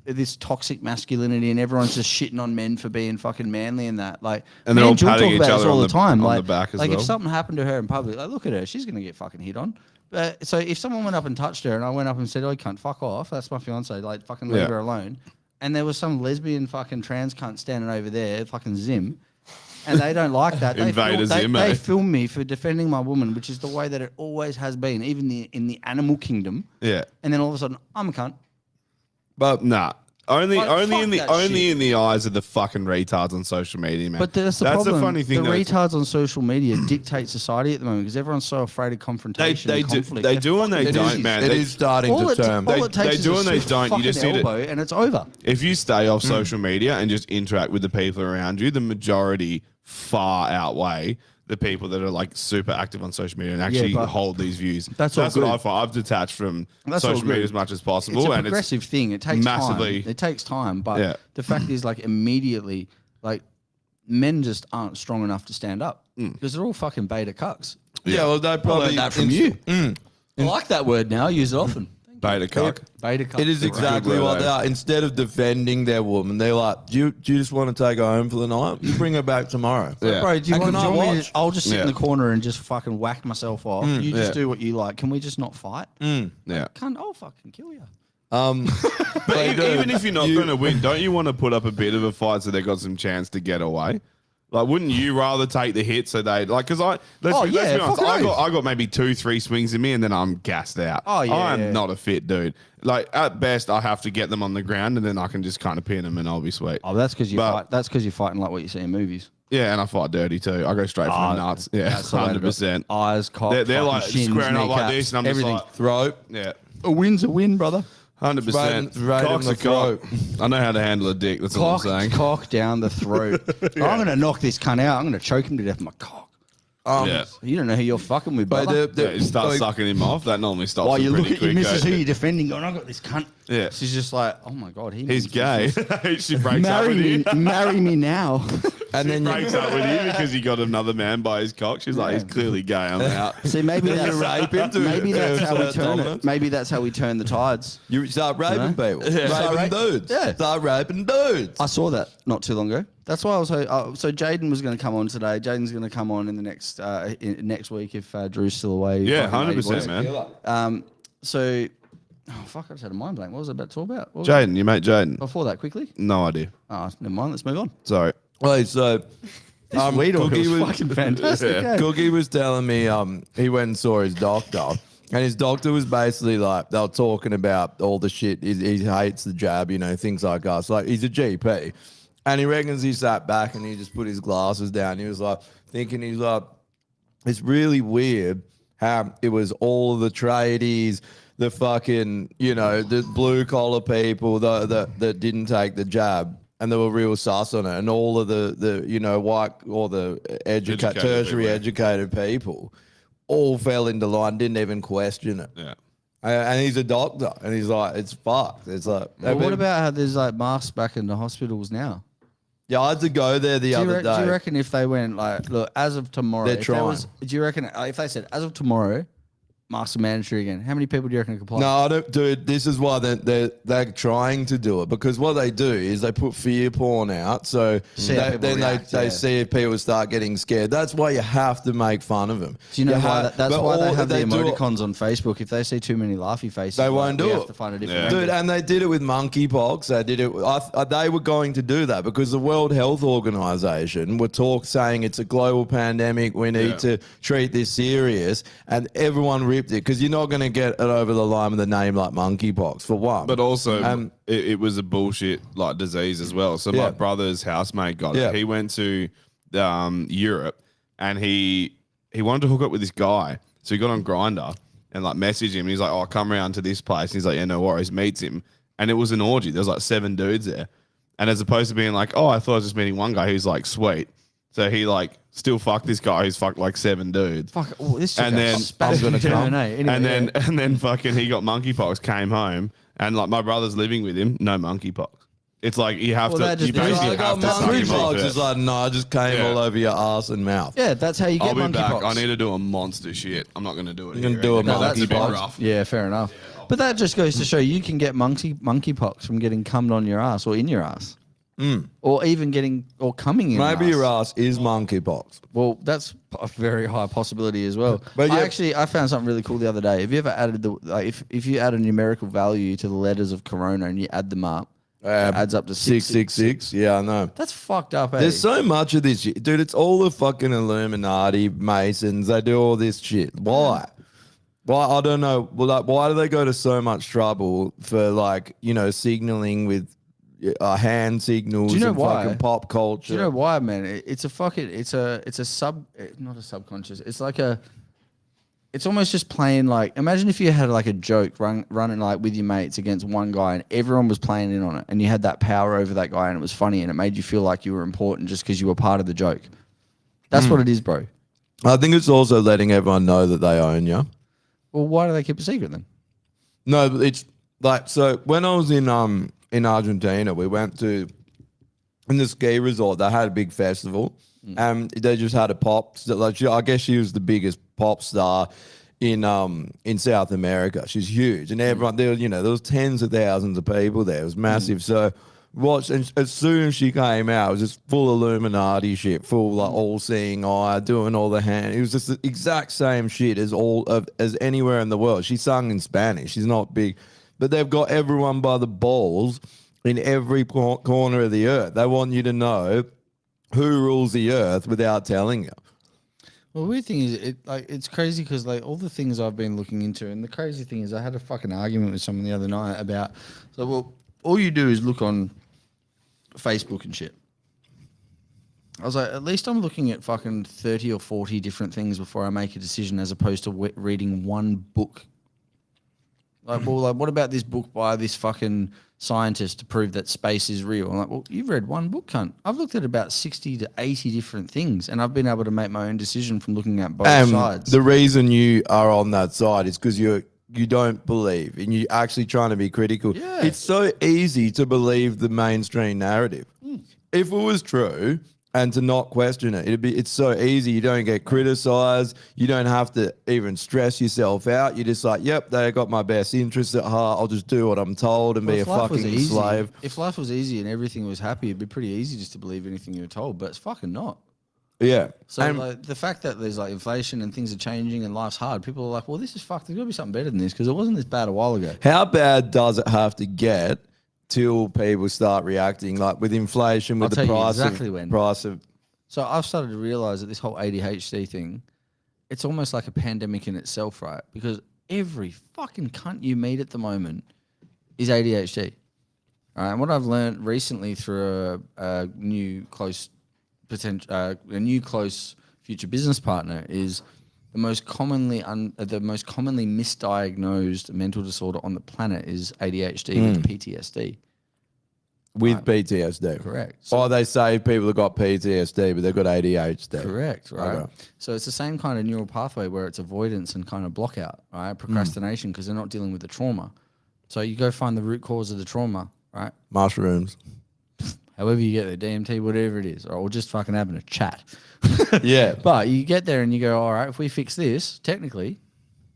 this toxic masculinity and everyone's just shitting on men for being fucking manly and that. Like, And they're me all Jill patting talk each about this other all on the the- time. on like, the back as like well. if something happened to her in public, like, look at her. She's going to get fucking hit on. But so if someone went up and touched her and I went up and said, oh, cunt, fuck off. That's my fiance. Like, fucking leave Yeah. her alone. And there was some lesbian fucking trans cunt standing over there, fucking Zim. And they don't like that. Invader Zim, they eh? film me for defending my woman, which is the way that it always has been, even in the animal kingdom. Yeah. And then all of a sudden, I'm a cunt. But nah. Only Like, only fuck in the that only shit. in the eyes of the fucking retards on social media, man. But that's the problem. funny thing. The though. retards on social media dictate society at the moment because everyone's so afraid of confrontation. They and do conflict. they They're do and they fucking don't, pussies. man. It They- is starting All to it, turn. all it takes they is do a and they swift don't. You fucking just need to- elbow and it's over. If you stay off social media and just interact with the people around you, the majority far outweigh the people that are like super active on social media and actually but hold these views. that's all what good. I find. I've detached from That's all social media good. as much as It's possible, a and progressive thing. It takes massively- time. It takes time, but Yeah. the fact is, like, immediately, like, men just aren't strong enough to stand up Mm. because they're all fucking beta cucks. Yeah, well, they I probably learned that from you. I like that word now. I use it often. beta cuck. Beta cuck. It is exactly Good what word, they are. Instead of defending their woman, they're like, do you just want to take her home for the night? You bring her back tomorrow. Yeah. Bro, do you And want, can do I you want me watch? to, I'll just sit in Yeah. the corner and just fucking whack myself off. You just Yeah. do what you like. Can we just not fight? Yeah. Cunt, I'll fucking kill you. But even if you're not going to win, don't you want to put up a bit of a fight so they got some chance to get away? Like, wouldn't you rather take the hit so they like? Because let's be honest, fucking I got maybe 2-3 swings in me and then I'm gassed out. Oh, yeah, I'm yeah. not a fit dude. Like at best, I have to get them on the ground and then I can just kind of pin them and I'll be sweet. Oh, that's because you But- fight. That's because you're fighting like what you see in movies. Yeah, and I fight dirty too. I go straight for the nuts. Yeah, That's the way to do it. 100%. Eyes, cock, They're fucking like shins, squaring up like kneecaps, this, and I'm everything. just like, Throat. yeah. A win's a win, brother. 100%. Right in Cock's the a cock. I know how to handle a dick. That's all I'm saying. Cock down the throat. I'm going to knock this cunt out. I'm going to choke him to death with my cock. Yeah. You don't know who you're fucking with, But brother. Yeah, you start sucking him off. That normally stops While him you look pretty at your quick. missus who you're defending, going, I got this cunt. Yeah. She's just like, oh my God, He's gay. She breaks up Marry with me, you. marry me now. And then Breaks up with you because he got another man by his cock. She's like, he's clearly gay. I'm out. See, maybe that's, rape him to maybe that's how we turn it. dominance. Maybe that's how we turn the tides. You start raping people. Start Raping dudes. Yeah. Start raping dudes. I saw that not too long ago. That's why I was so Jaden was going to come on today. Jaden's going to come on in the next next week if Drew's still away. Yeah, Fucking lady 100%, boys. man. So Oh, fuck, I just had a mind blank. What was I about to talk about? What was Jaden, you mate Jaden. Before that, quickly. No idea. Oh, never mind. Let's move on. Sorry. Wait, so Weed oil Cookie was was fucking fantastic. eh? Cookie was telling me he went and saw his doctor, and his doctor was basically like, they were talking about all the shit. He hates the jab, you know, things like us. Like, he's a GP, and he reckons he sat back and he just put his glasses down. He was like thinking, he's like, it's really weird how it was all of the tradies, the fucking, you know, the blue collar people that didn't take the jab. And they were real sus on it, and all of the you know, white or the Educated tertiary people. educated people all fell into line, didn't even question it. Yeah. And he's a doctor, and he's like, it's fucked. It's like, Well, what about how there's like masks back in the hospitals now? Yeah, I had to go there the other day. Do you reckon if they went like, look, as of tomorrow, They're if there trying. do you reckon if they said as of tomorrow, masks are mandatory again? How many people do you reckon could apply? No, I don't, dude. This is why they're trying to do it, because what they do is they put fear porn out, so See how people then react, they yeah. see if people start getting scared. That's why you have to make fun of them. Do you know why? have- That's but why they all- have the do it- emoticons on Facebook. If they see too many laughy faces, They like, won't do we it. have to find a different Yeah. angle. Dude, and they did it with monkeypox. They did it. They were going to do that because the World Health Organization were saying it's a global pandemic. We need to treat this serious, and everyone ripped it because you're not going to get it over the line with a name like monkeypox for one. But also, it was a bullshit like disease as well. So my Yeah. brother's housemate got Yeah. it. He went to Europe, and he wanted to hook up with this guy. So he got on Grinder and like messaged him. And he's like, "Oh, come around to this place." And he's like, "Yeah, no worries." Meets him, and it was an orgy. There was like 7 dudes there, and as opposed to being like, "Oh, I thought I was just meeting one guy," who's like, "Sweet." So he like still fucked this guy who's fucked like 7 dudes. Fuck, oh, this And then- spaz gonna come. Anyway, and then fucking he got monkeypox, came home, and like my brother's living with him, no monkeypox. It's like you have Well, to, that just you means- basically I got have to suck him off monkeypox. first. It's like, no, I just came Yeah. all over your ass and mouth. yeah, that's how you get I'll be back. monkeypox. I need to do a monster shit. I'm not going to do it. You're gonna here do a either. No, that's It's a bit fine. rough. Yeah, fair enough. But that just goes to show you can get monkeypox from getting cummed on your ass or in your ass, or even coming in. Maybe your your ass is monkeypox. Well, that's a very high possibility as well. But But yeah- I found something really cool the other day. Have you ever added if you add a numerical value to the letters of corona and you add them up, it adds up to 666. Yeah, I know. That's fucked up. Eh? There's so much of this shit. Dude, it's all the fucking Illuminati, Masons. They do all this shit. Why? Why? I don't know. Well, like, why do they go to so much trouble for, like, you know, signaling with hand signals Do you know and why? fucking pop culture? Do you know why, man? It's a fucking not a subconscious. It's like it's almost just playing like, imagine if you had like a joke running like with your mates against one guy and everyone was playing in on it and you had that power over that guy and it was funny and it made you feel like you were important just because you were part of the joke. That's what it is, bro. I think it's also letting everyone know that they own you. Well, why do they keep a secret then? No, but it's like, so when I was in Argentina, we went to in the ski resort. They had a big festival, and they just had a pop. Like, I guess she was the biggest pop star in South America. She's huge, and everyone there. You know, there was tens of thousands of people there. It was massive. So watch, and as soon as she came out, it was just full Illuminati shit, full like all-seeing eye, doing all the hand. It was just the exact same shit as as anywhere in the world. She sung in Spanish. She's not big, but they've got everyone by the balls in every corner of the earth. They want you to know who rules the earth without telling you. Well, the weird thing is, it's crazy because like all the things I've been looking into, and the crazy thing is, I had a fucking argument with someone the other night about. So, well, all you do is look on Facebook and shit. I was like, at least I'm looking at fucking 30 or 40 different things before I make a decision, as opposed to reading one book. Like, well, like, what about this book by this fucking scientist to prove that space is real? I'm like, well, you've read one book, cunt. I've looked at about 60 to 80 different things, and I've been able to make my own decision from looking at both sides. The reason you are on that side is because you don't believe and you're actually trying to be critical. Yeah. It's so easy to believe the mainstream narrative. If it was true and to not question it, it's so easy. You don't get criticized. You don't have to even stress yourself out. You're just like, yep, they got my best interests at heart. I'll just do what I'm told and Well, be a if life was fucking easy- slave. If life was easy and everything was happy, it'd be pretty easy just to believe anything you were told, but it's fucking not. Yeah. So And- like, the fact that there's like inflation and things are changing and life's hard, people are like, well, this is fucked. There's got to be something better than this because it wasn't this bad a while ago. How bad does it have to get till people start reacting? Like with inflation, with I'll the tell you price exactly of when. price of So I've started to realize that this whole ADHD thing, it's almost like a pandemic in itself, right? Because every fucking cunt you meet at the moment is ADHD. All right, and what I've learned recently through a new close future business partner is the most commonly misdiagnosed mental disorder on the planet is ADHD with PTSD. with PTSD. Correct. Oh, they say people have got PTSD, but they've got ADHD. Correct, right? Okay. So it's the same kind of neural pathway where it's avoidance and kind of block out, right? Procrastination because they're not dealing with the trauma. So you go find the root cause of the trauma, right? Mushrooms. However you get there, DMT, whatever it is, or just fucking having a chat. Yeah. But you get there and you go, all right, if we fix this, technically,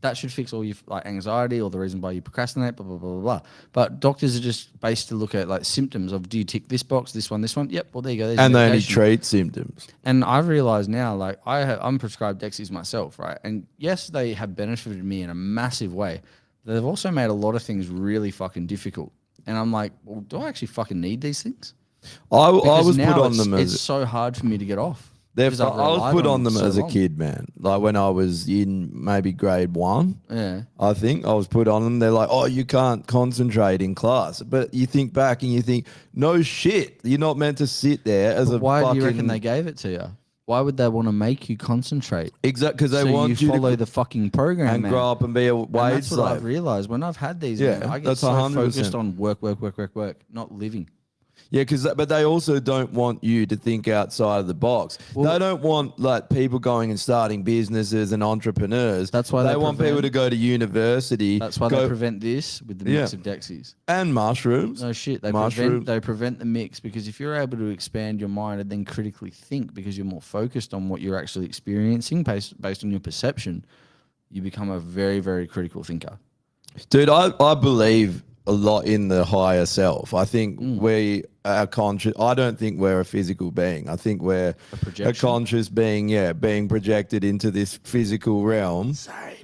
that should fix all your like anxiety or the reason why you procrastinate, blah, blah, blah, blah, blah. But doctors are just based to look at like symptoms of, do you tick this box, this one, this one? Yep, well, there you go. There's And your they only medication. treat symptoms. And I've realized now, like I'm prescribed Dexies myself, right? And yes, they have benefited me in a massive way. They've also made a lot of things really fucking difficult. And I'm like, well, do I actually fucking need these things? I Because was now put on it's- them It's as so hard for me to get off. I because I've was relied put on them so as a long. kid, man. Like when I was in maybe grade 1. Yeah. I think I was put on them. They're like, oh, you can't concentrate in class. But you think back and you think, no shit. You're not meant to sit there as But a why fucking... do you reckon they gave it to you? Why would they want to make you concentrate? Exactly, because they so want you you follow to the fucking program and man. grow up and be a And wage that's what I've slave. realized when I've had these. Yeah, man, I get that's so 100%. focused on work, not living. Yeah, but they also don't want you to think outside of the box. Well- they don't want like people going and starting businesses and entrepreneurs. That's why they they want people prevent- to go to university. That's why go, they prevent this with the mix Yeah. of Dexies. and mushrooms. No shit. They Mushrooms. prevent the mix because if you're able to expand your mind and then critically think because you're more focused on what you're actually experiencing based on your perception, you become a very, very critical thinker. Dude, I believe a lot in the higher self. I think we are conscious. I don't think we're a physical being. I think we're a projection? conscious being, being projected into this physical realm.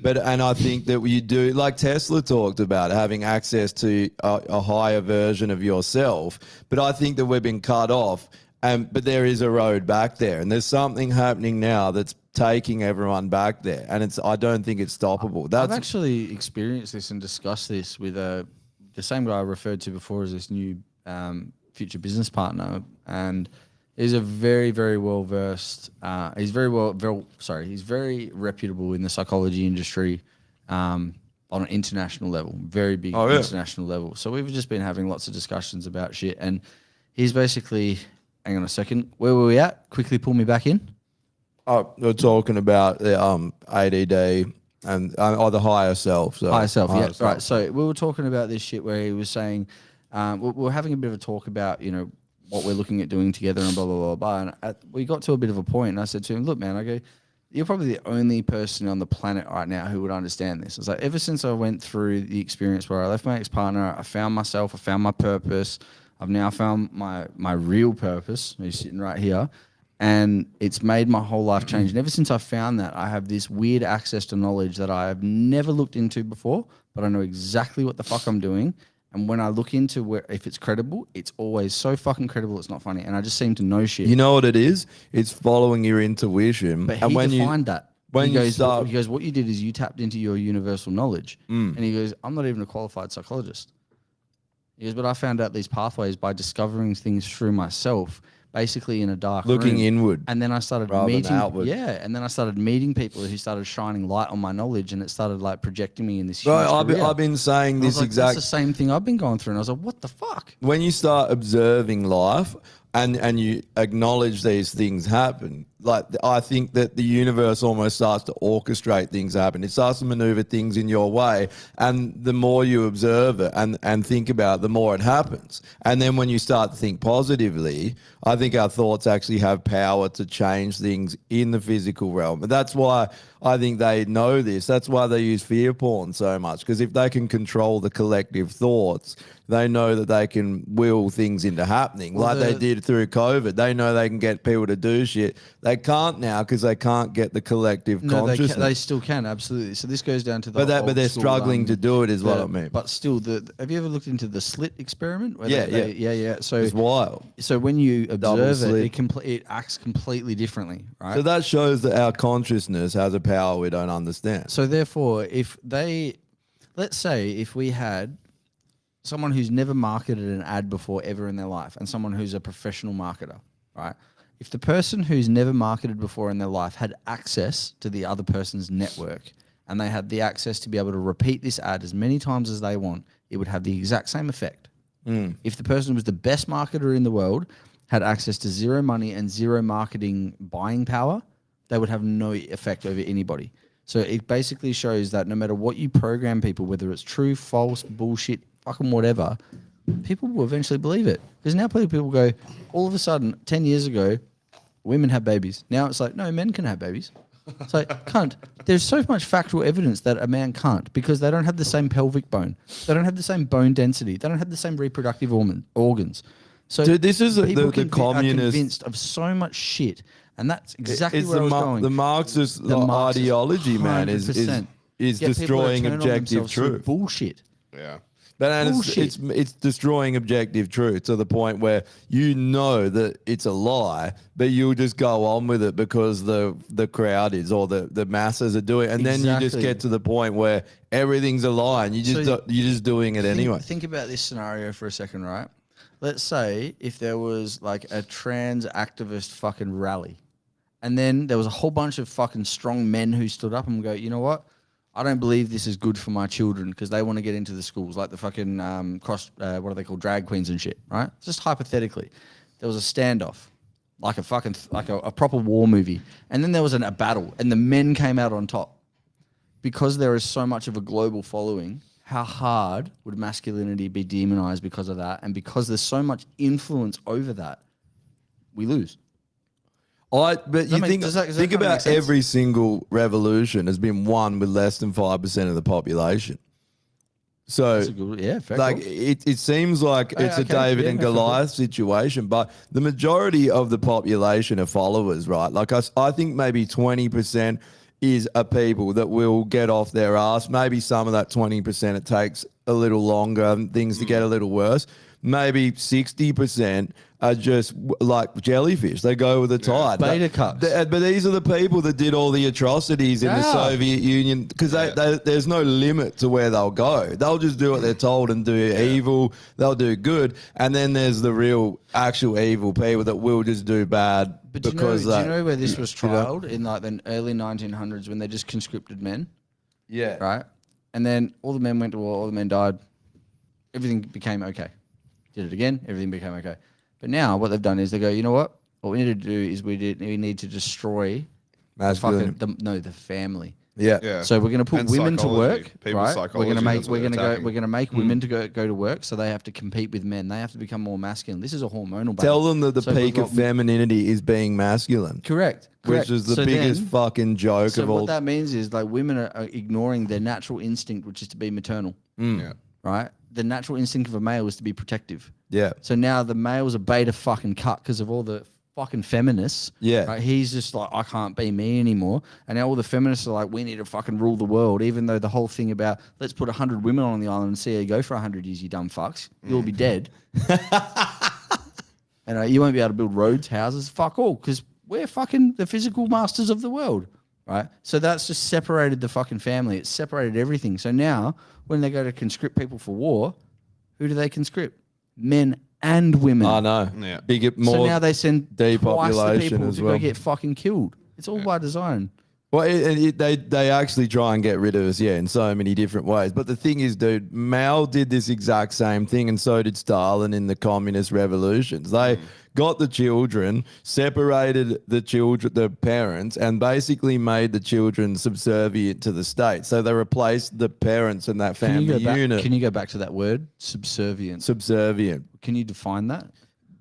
And I think that you do, like Tesla talked about, having access to a higher version of yourself. But I think that we've been cut off. But there is a road back there, and there's something happening now that's taking everyone back there, and I don't think it's stoppable. I've actually experienced this and discussed this with the same guy I referred to before as this new future business partner, and he's a very, very well versed. He's very reputable in the psychology industry on an international level, very big international level. So we've just been having lots of discussions about shit, and he's basically. Hang on a second. Where were we at? Quickly pull me back in. Oh, we're talking about the ADD and the higher self. So Higher self, yeah. self. Right. So we were talking about this shit where he was saying, we were having a bit of a talk about, what we're looking at doing together and blah, blah, blah, blah. And we got to a bit of a point and I said to him, look, man, I go, you're probably the only person on the planet right now who would understand this. I was like, ever since I went through the experience where I left my ex-partner, I found myself, I found my purpose. I've now found my real purpose, who's sitting right here, and it's made my whole life change. And ever since I found that, I have this weird access to knowledge that I have never looked into before, but I know exactly what the fuck I'm doing. And when I look into if it's credible, it's always so fucking credible, it's not funny. And I just seem to know shit. You know what it is? It's following your intuition. But and he when defined that. when he you goes, start- he goes, what you did is you tapped into your universal knowledge. And he goes, I'm not even a qualified psychologist. He goes, but I found out these pathways by discovering things through myself, basically in a dark Looking room. inward And then I started rather than meeting, outward. and then I started meeting people who started shining light on my knowledge, and it started like projecting me in this huge Bro, career. I've been saying And I was this like, exact. That's the same thing I've been going through, and I was like, what the fuck? When you start observing life and you acknowledge these things happen, like I think that the universe almost starts to orchestrate things happen. It starts to maneuver things in your way, and the more you observe it and think about it, the more it happens. And then when you start to think positively, I think our thoughts actually have power to change things in the physical realm. And that's why I think they know this. That's why they use fear porn so much, because if they can control the collective thoughts, they know that they can will things into happening, Well, like they did through COVID. They know they can get people to do shit They can't now because they can't get the collective No, consciousness. they still can, absolutely. So this goes down to the but they're old school, struggling to do it, is what I mean. But still, have you ever looked into the slit experiment? Where Yeah. yeah. So It's wild. So when you Double observe it, slit. it acts completely differently, right? So that shows that our consciousness has a power we don't understand. So therefore, let's say if we had someone who's never marketed an ad before ever in their life and someone who's a professional marketer, right? If the person who's never marketed before in their life had access to the other person's network and they had the access to be able to repeat this ad as many times as they want, it would have the exact same effect. If the person was the best marketer in the world, had access to zero money and zero marketing buying power, they would have no effect over anybody. So it basically shows that no matter what you program people, whether it's true, false, bullshit, fucking whatever, people will eventually believe it. Because now people go, all of a sudden, 10 years ago, women have babies. Now it's like, no, men can have babies. It's like, cunt. There's so much factual evidence that a man can't because they don't have the same pelvic bone. They don't have the same bone density. They don't have the same reproductive organs. So Dude, this is people the are communist. convinced of so much shit. And that's exactly It's where I was the going. Marxist The Marxist, ideology, man, is 100%. is Get people to destroying turn on objective themselves through truth. Bullshit. Yeah. But and Bullshit. it's destroying objective truth to the point where you know that it's a lie, but you'll just go on with it because the crowd is or the masses are doing, and then you just Exactly. get to the point where everything's a lie, and you're just doing it anyway. Think about this scenario for a second, right? Let's say if there was like a trans activist fucking rally, and then there was a whole bunch of fucking strong men who stood up and go, you know what? I don't believe this is good for my children because they want to get into the schools, like the fucking what are they called, drag queens and shit, right? Just hypothetically, there was a standoff, like a proper war movie, and then there was a battle, and the men came out on top because there is so much of a global following. How hard would masculinity be demonized because of that? And because there's so much influence over that, we lose. But you think does that think kinda make about sense? every single revolution has been won with less than 5% of the population. So That's a good, yeah, fair like call. it seems like it's a okay, David yeah, and fair call. Goliath situation, but the majority of the population are followers, right? Like I think maybe 20% is a people that will get off their ass. Maybe some of that 20% it takes a little longer and things to get a little worse. Maybe 60% are just like jellyfish. They go with the tide. Beta cucks. But these are the people that did all the atrocities in the Yeah. Soviet Union because there's no limit to where they'll go. They'll just do what they're told and do evil. They'll do good. And then there's the real actual evil people that will just do bad But because do you know where this was trialed in like the early 1900s when they just conscripted men, yeah. right? And then all the men went to war, all the men died. Everything became okay. Did it again, everything became okay. But now what they've done is they go, you know what? What we need to do is we need to destroy the family. Yeah. Yeah. So we're going to put And women to psychology. work, People's right? psychology, We're going to make that's what they're attacking. we're going to go women to go to work, so they have to compete with men. They have to become more masculine. This is a hormonal battle. Tell them that the So we've peak of got- femininity is being masculine. Correct. Which is the So biggest then- fucking joke So of what all. that means is like women are ignoring their natural instinct, which is to be maternal, Yeah. right? The natural instinct of a male is to be protective. Yeah. So now the males are beta fucking cut because of all the fucking feminists. Yeah. Right? He's just like, I can't be me anymore. And now all the feminists are like, we need to fucking rule the world. Even though the whole thing about let's put 100 women on the island and see how you go for 100 years, you dumb fucks. You'll be dead. And you won't be able to build roads, houses, fuck all, because we're fucking the physical masters of the world. Right? So that's just separated the fucking family. It's separated everything. So now when they go to conscript people for war, who do they conscript? Men and women. I know. Yeah. Bigger, more. So now they send twice the depopulation people as to well. go get fucking killed. It's all by design. Well, they actually try and get rid of us, in so many different ways. But the thing is, dude, Mao did this exact same thing, and so did Stalin in the communist revolutions. They got the children, separated the parents, and basically made the children subservient to the state. So they replaced the parents and that family unit. Can you go back to that word? Subservient. Subservient. Can you define that?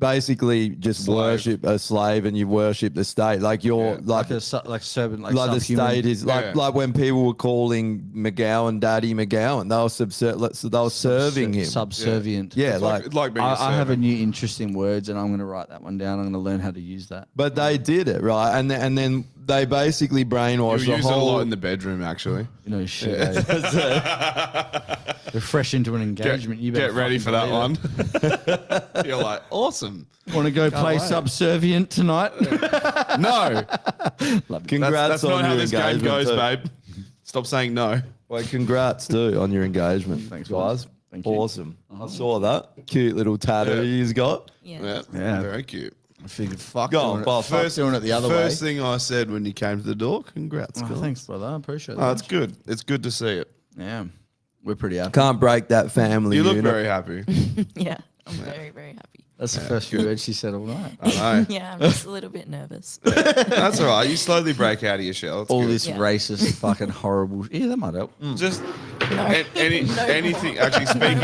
basically just Slave. worship a slave and you worship the state. Like you're like a servant, like the subhuman. state is like when people were calling McGowan Daddy McGowan, they were serving him. Subservient. Yeah, It's like like being a I have a servant. new interest in words, and I'm going to write that one down. I'm going to learn how to use that. but they did it right, and then they basically You brainwashed the use it a lot whole. in the bedroom, actually. You know, shit. They're fresh into an engagement. You better Get ready for that one. You're like, awesome. Want to go play Subservient tonight? No, Congrats that's on not how your this game engagement goes, too. babe. Stop saying no. Well, congrats too on your engagement. Thanks, guys. Thank you. Awesome. I saw that cute little tattoo he's got. Yeah, Yeah. very cute. I figured, fuck, Go on, doing it, boss. fuck doing it the other way. First thing I said when you came to the door, congrats, Oh, guys. thanks, brother. I appreciate Oh, that. it's good. It's good to see it. Yeah, we're pretty happy. Can't break that family You look unit. very happy. Yeah, I'm very, very happy. That's the first few words she said all night. I know. Yeah, I'm just a little bit nervous. That's all right. You slowly break out of your shell. It's All good. this Yeah. racist, fucking horrible. Yeah, that might help. Just No. anything. Actually, speaking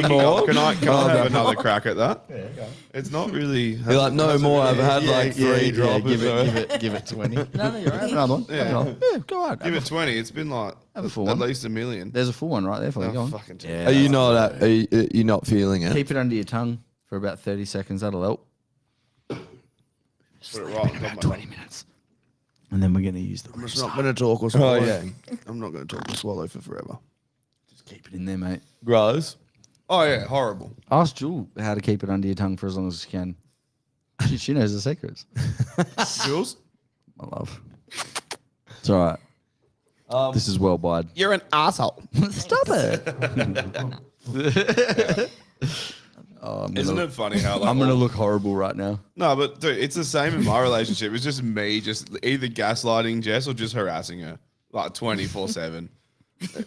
more? of, can I Oh, have no. another crack at that? Yeah, It's not really. You're like, no more. I've had like three droppers. give it 20. No, you're right. Another one. Yeah. Go on. Give it 20. It's been like Have a full at one. least $1 million. There's a full one right there for you. Go Oh, on. fucking Are you not? Are you not feeling it? Keep it under your tongue for about 30 seconds. That'll help. Put it right on top of my- 20 minutes. And then we're going to use the I'm rest. just not going to talk or swallow. Oh yeah, I'm not going to talk or swallow for forever. Just keep it in there, mate. gross. Oh yeah, horrible. Ask Jewel how to keep it under your tongue for as long as you can. She knows the secrets. Jules, My love. It's all right. This is worldwide. you're an asshole. Stop it. Isn't it funny how like, I'm going to look horrible right now. No, but dude, it's the same in my relationship. It's just me, just either gaslighting Jess or just harassing her, like 24/7,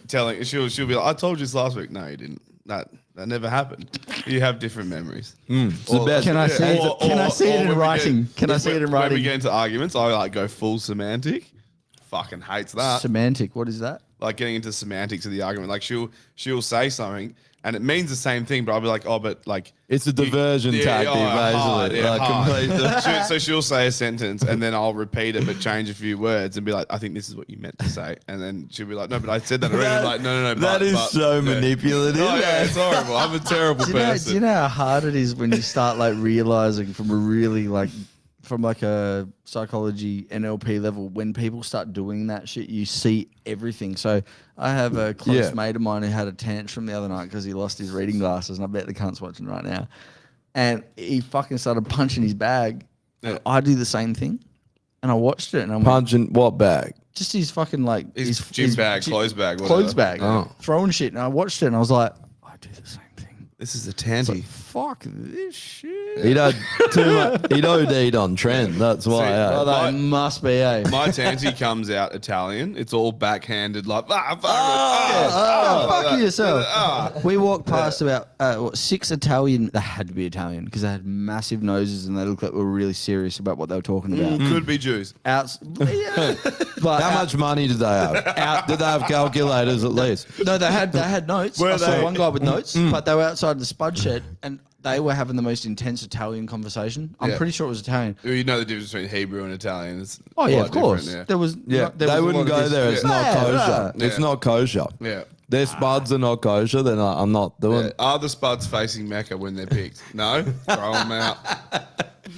telling she'll be like, "I told you this last week." No, you didn't. That never happened. You have different memories. It's the best. Can I see it? Can I see it when in we writing? get- Can I see it in When we writing? get into arguments, I like go full semantic. Fucking hates that. Semantic. What is that? Like getting into semantics of the argument. Like she'll say something and it means the same thing, but I'll be like, oh, but like It's a diversion tactic, basically. So she'll say a sentence and then I'll repeat it but change a few words and be like, I think this is what you meant to say. And then she'll be like, no, but I said that already. I'm like, no. That is so manipulative. Oh, yeah, it's horrible. I'm a terrible Do person. you know how hard it is when you start like realizing from a really like from like a psychology NLP level, when people start doing that shit, you see everything. So I have a close mate of mine who had a tantrum the other night because he lost his reading glasses, and I bet the cunt's watching right now. And he fucking started punching his bag. Yeah. I do the same thing, and I watched it, and I'm like, Punching what bag? just his fucking like His gym bag, clothes bag, clothes whatever. bag, Oh. throwing shit. And I watched it, and I was like, I do the same thing. This is a tanty. Fuck this shit. He'd had too much. He'd OD'd on trend. That's why. Brother, it must be, eh? My tanty comes out Italian. It's all backhanded, like fuck Fuck yourself. We walked past about 6 Italian. They had to be Italian because they had massive noses and they looked like they were really serious about what they were talking about. Could be Jews. But How much money did they have? Did they have calculators at least? No, they had notes. I saw they? one guy with notes, but they were outside the spud shed and they were having the most intense Italian conversation. I'm Yeah. pretty sure it was Italian. You know the difference between Hebrew and Italian. It's Oh yeah, quite of course. different, yeah. There was Yeah, there they was a wouldn't lot of go this- there. It's not Yeah, kosher. yeah. It's not kosher. Yeah. Their spuds are not kosher. They're not. I'm not doing. Yeah. Are the spuds facing Mecca when they're picked? No? Throw them out.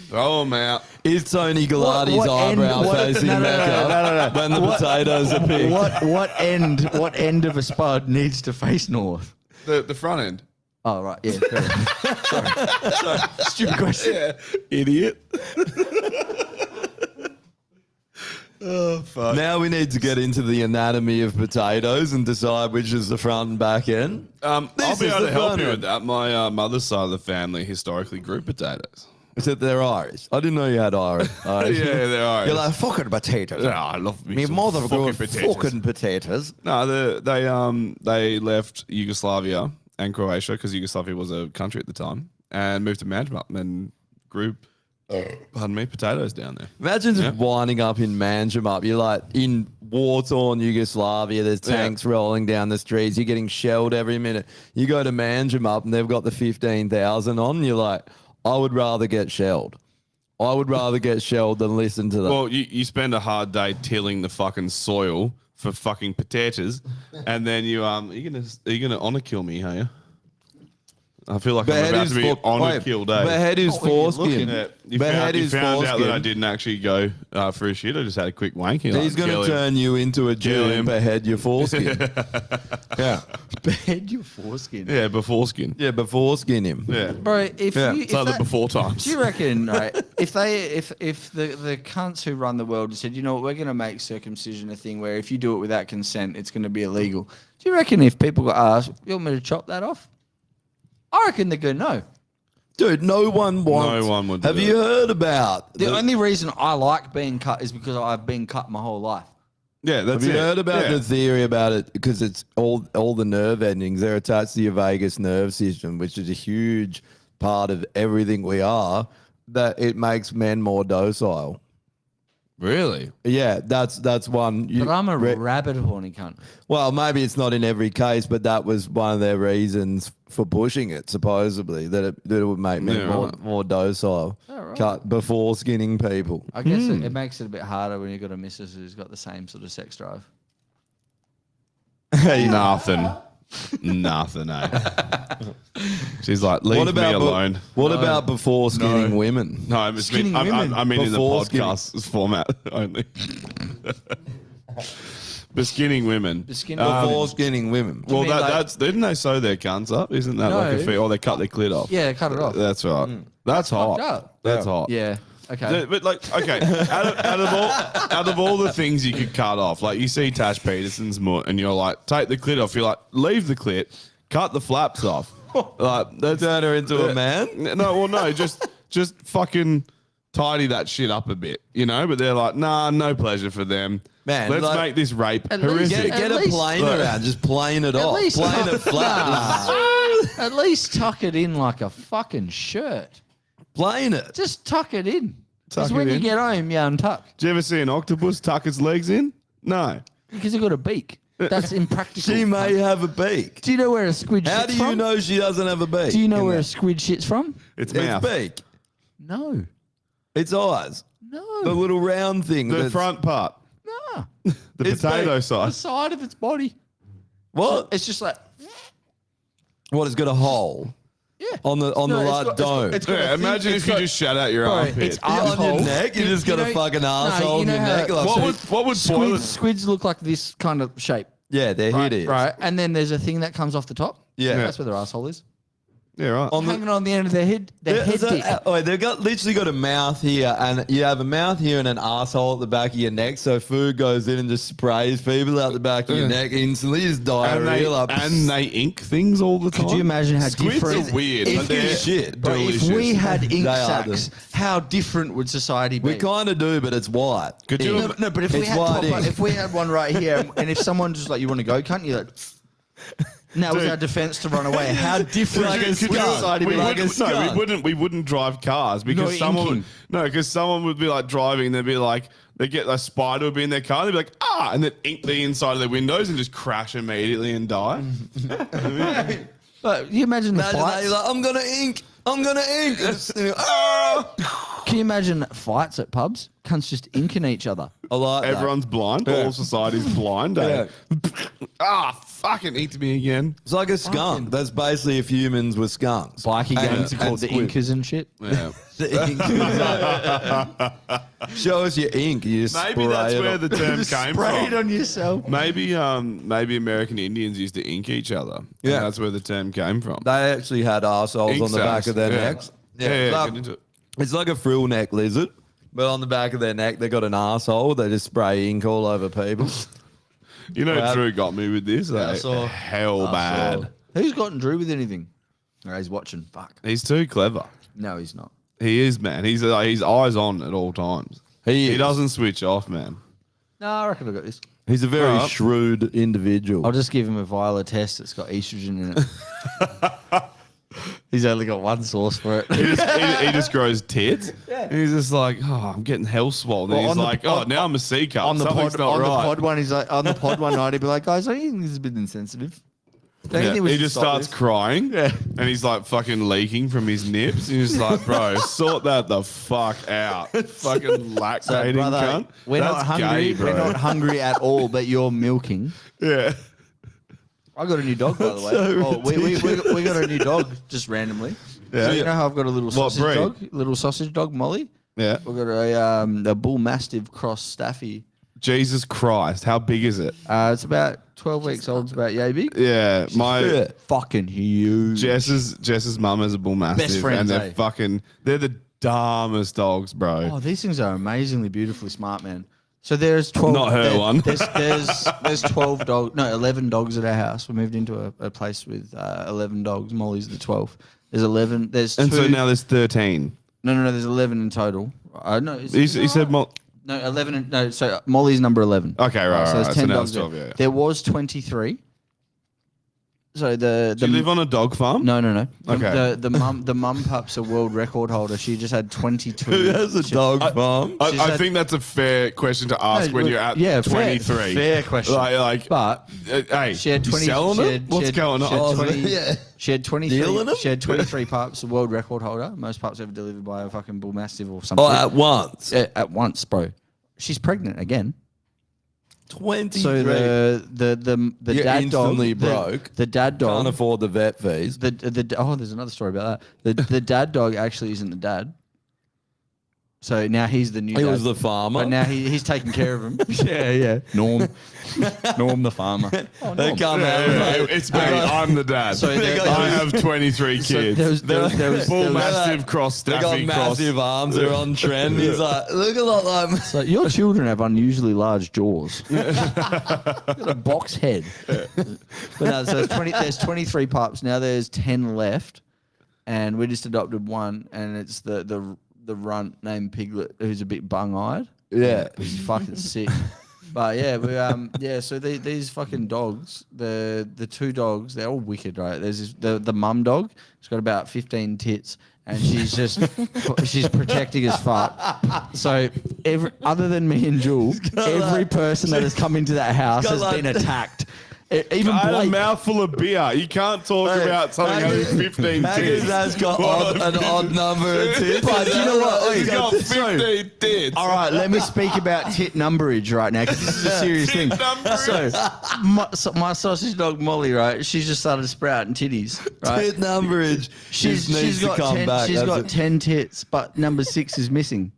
Throw them out. Is Tony Gallardi's what end- eyebrow what- facing no, no, no, Mecca no, no. when the potatoes are picked? What end of a spud needs to face north? The front end. Oh right, yeah. Fair enough. Sorry. Stupid question. Yeah. Idiot. Oh, fuck. Now we need to get into the anatomy of potatoes and decide which is the front and back end. I'll This be is able the to help front you end. with that. My mother's side of the family historically grew potatoes. Except they're Irish. I didn't know you had Irish. Yeah, they are. You're like fucking potatoes. Yeah, I love me Me some mother grew fucking potatoes. fucking potatoes. No, they left Yugoslavia and Croatia because Yugoslavia was a country at the time and moved to Manjimup and grew, potatoes down there. Imagine just winding up in Manjimup. You're like in war-torn Yugoslavia. There's tanks rolling down the streets. You're getting shelled every minute. You go to Manjimup and they've got the 15,000 on. And you're like, I would rather get shelled. I would rather get shelled than listen to that. Well, you spend a hard day tilling the fucking soil for fucking potatoes, and then you are you gonna honor kill me, are you? I feel like I'm about to be honor killed, eh? Behead his foreskin. Yeah, you Behead found, you his found out that foreskin. I didn't actually go for a shit. I just had a quick wank. He's going to turn you into a Jew and behead your foreskin. Yeah. Behead your foreskin. Yeah, before skin. Yeah, before skin him. Yeah. Bro, if Yeah. you It's like the before times. do you reckon, right? If the cunts who run the world said, you know what, we're going to make circumcision a thing where if you do it without consent, it's going to be illegal. Do you reckon if people got asked, you want me to chop that off? I reckon they go no. Dude, no one wants. No one would do Have that. you heard about The only reason I like being cut is because I've been cut my whole life. Yeah, that's Have you it. heard about Yeah. the theory about it? Because it's all the nerve endings. They're attached to your vagus nerve system, which is a huge part of everything we are. That it makes men more docile. Really? Yeah, that's one. But I'm a rabid horny cunt. Well, maybe it's not in every case, but that was one of their reasons for pushing it. Supposedly that it would make men Yeah, more, right. more docile. Oh, right. Cut before skinning people. I guess it makes it a bit harder when you've got a missus who's got the same sort of sex drive. Nothing. Nothing, eh? She's like, leave me alone. What about before skinning women? No, I mean, Skinning I women mean in the before skinning. podcast format only. But skinning women. Before skinning women. Well, mean, like- that's didn't they sew their cunts up? Isn't that like a No. fee? Or they cut their clit off? Yeah, cut it off. That's right. That's hot. fucked up. That's hot. Yeah. Okay. But like, okay, out of all the things you could cut off, like you see Tash Peterson's mutt, and you're like, take the clit off. You're like, leave the clit, cut the flaps off. Like, that's Turn her into a man. no, well, no, just fucking tidy that shit up a bit, you know. But they're like, nah, no pleasure for them. Man, let's like- make this rape At least- horrific. Get a least- plane Look. around. Just plane it off. least- Plane it flat. At least tuck it in like a fucking shirt. Plane it. Just tuck it in. Because Tuck when it you in. get home, you untuck. Do you ever see an octopus tuck its legs in? No. Because you've got a beak. That's impractical. She may have a beak. Do you know where a squid How shits do you from? know she doesn't have a beak? Do you know in where there? a squid shits from? It's It's mouth. beak. No. It's eyes. The No. little round thing. The that's- front part. No. The It's potato beak. The size. side of its body. What? It's just like, What? It's got a hole. yeah. On the No, it's right got- dome. it's got a Yeah, thing- imagine it's if you got- just shut out your Bro, armpit. it's on your asshole. neck, you just got a fucking arsehole in your neck. Like, What would spoil it? Squids look like this kind of shape. yeah, they're Right, hideous. right. And then there's a thing that comes off the top. Yeah. That's where their asshole is. Yeah, right. On the- Hanging on the end of their head. Their head dick. They've got literally got a mouth here, and you have a mouth here and an asshole at the back of your neck. So food goes in and just sprays people out the back of your neck instantly. Just and diarrhea. they ink things all the time. Could you imagine how Squids different? are weird, If but they're you shit, Bro, if delicious. we had ink They are sacs, how different would society be? we kind of do, but it's white. Could you- Ink. No, but if we It's had white ink. if we had one right here, and if someone just like, you want to go, cunt, you're like, now was our defense to run away. How different Like a would skunk. society be? we like a wouldn't, no, skunk. we wouldn't drive cars because inking. someone would be like driving. They'd be like, they get a spider would be in their car. They'd be like, and then ink the inside of their windows and just crash immediately and die. But you imagine the Imagine fights. that, you're like, I'm gonna ink. I'm gonna ink. And it's- Can you imagine fights at pubs? Cunts just inking each other. I like that. Everyone's blind. Yeah. All society's blind. Eh? Fucking inked me again. It's like a skunk. That's basically if humans were skunks. Bikie And- gangs are called the squid. inkers and shit. Yeah. The ink. Show us your ink. You just Maybe spray that's it where on- the term came Spray it from. on yourself. Maybe American Indians used to ink each other. Yeah. Yeah, that's where the term came from. They actually had arseholes Ink on the back sacs, of their yeah. necks. Yeah, it's, get like, into it. it's like a frill neck lizard, but on the back of their neck they got an arsehole. They just spray ink all over people. You know, Wow. Drew got me with this. I eh? saw. Hell bad. Who's gotten Drew with anything? Oh, he's watching. Fuck. He's too clever. No, he's not. He is, man. He's eyes on at all times. He He is. doesn't switch off, man. No, I reckon I got this. He's a very Alright. shrewd individual. I'll just give him a vial of test that's got estrogen in it. He's only got one source for it. He just grows tits. And he's just like, oh, I'm getting hell swollen. Well, And he's on the- like, on- now I'm a C cup. on the Something's pod, not on right. the pod one, he's like, on the pod one night, he'd be like, guys, I think this is a bit insensitive. Don't you think we He should just stop starts this? crying, and he's like fucking leaking from his nips. He's just like, bro, sort that the fuck out. Fucking lactating Brother, cunt. we're That's not hungry. gay, bro. We're not hungry at all, but you're milking. Yeah. I got a new dog, by the way. so We got a new dog just randomly. Yeah. So you know how I've got a little What sausage breed? dog? Little sausage dog, Molly. Yeah. We've got a bull mastiff cross staffy. Jesus Christ, how big is it? It's about 12 weeks old. It's about yay big. Yeah, my Fucking huge. Jess's mum has a bull mastiff, friends, and eh? they're the dumbest dogs, bro. Oh, these things are amazingly beautifully smart, man. So there's 12. Not her one. There's 12 dogs. No, 11 dogs at our house. We moved into a place with 11 dogs. Molly's the 12th. There's 11. There's And two. so now there's 13. No. There's 11 in total. No, He said, no 11. No, so Molly's number 11. Okay, right, So right. there's So 10 now dogs. it's 12, there. yeah. There was 23. So the Do you live on a dog farm? No. Okay. The mum pup's a world record holder. She just had 22. Who has a dog farm? I She's I had- think that's a fair question to ask when you're at 23. Fair question. But hey, she had you 20. selling she them? had- What's she had- going she had on? 20 Yeah. She had 23. Dealing 'em? She had 23 pups, a world record holder. Most pups ever delivered by a fucking bull mastiff or something. Oh, at once. At once, bro. She's pregnant again. 23. So the You're dad instantly dog broke. The dad dog Can't afford the vet fees. there's another story about that. The dad dog actually isn't the dad. So now he's the new He dad. was the farmer. But now he's taking care of him. yeah. Norm the farmer. They come Yeah, out. yeah, like, it's me. I'm the dad. So there- I have 23 kids. there was Bull mastiff cross, They got staffy cross. massive arms. They're on trend. He's like, look a lot like. So your children have unusually large jaws. Got a box head. But no, so there's 23 pups. Now there's 10 left. And we just adopted one, and it's the runt named Piglet, who's a bit bung-eyed. Yeah. He's fucking sick. But yeah, so these fucking dogs, the two dogs, they're all wicked, right? There's the mum dog. She's got about 15 tits, and she's protecting as fuck. So other than me and Jewel, every person that has come into that house has been attacked. Even I had a Blake. mouthful of beer. You can't talk about something having 15 Haggis tits. has got an odd number of tits. But you know what? He's got 15 tits. All right, let me speak about tit numberage right now, because this is a serious thing. So my sausage dog Molly, right? She's just started sprouting titties, right? Tit numberage. She's needs to got come 10, back. she's That's got it. 10 tits, but number 6 is missing.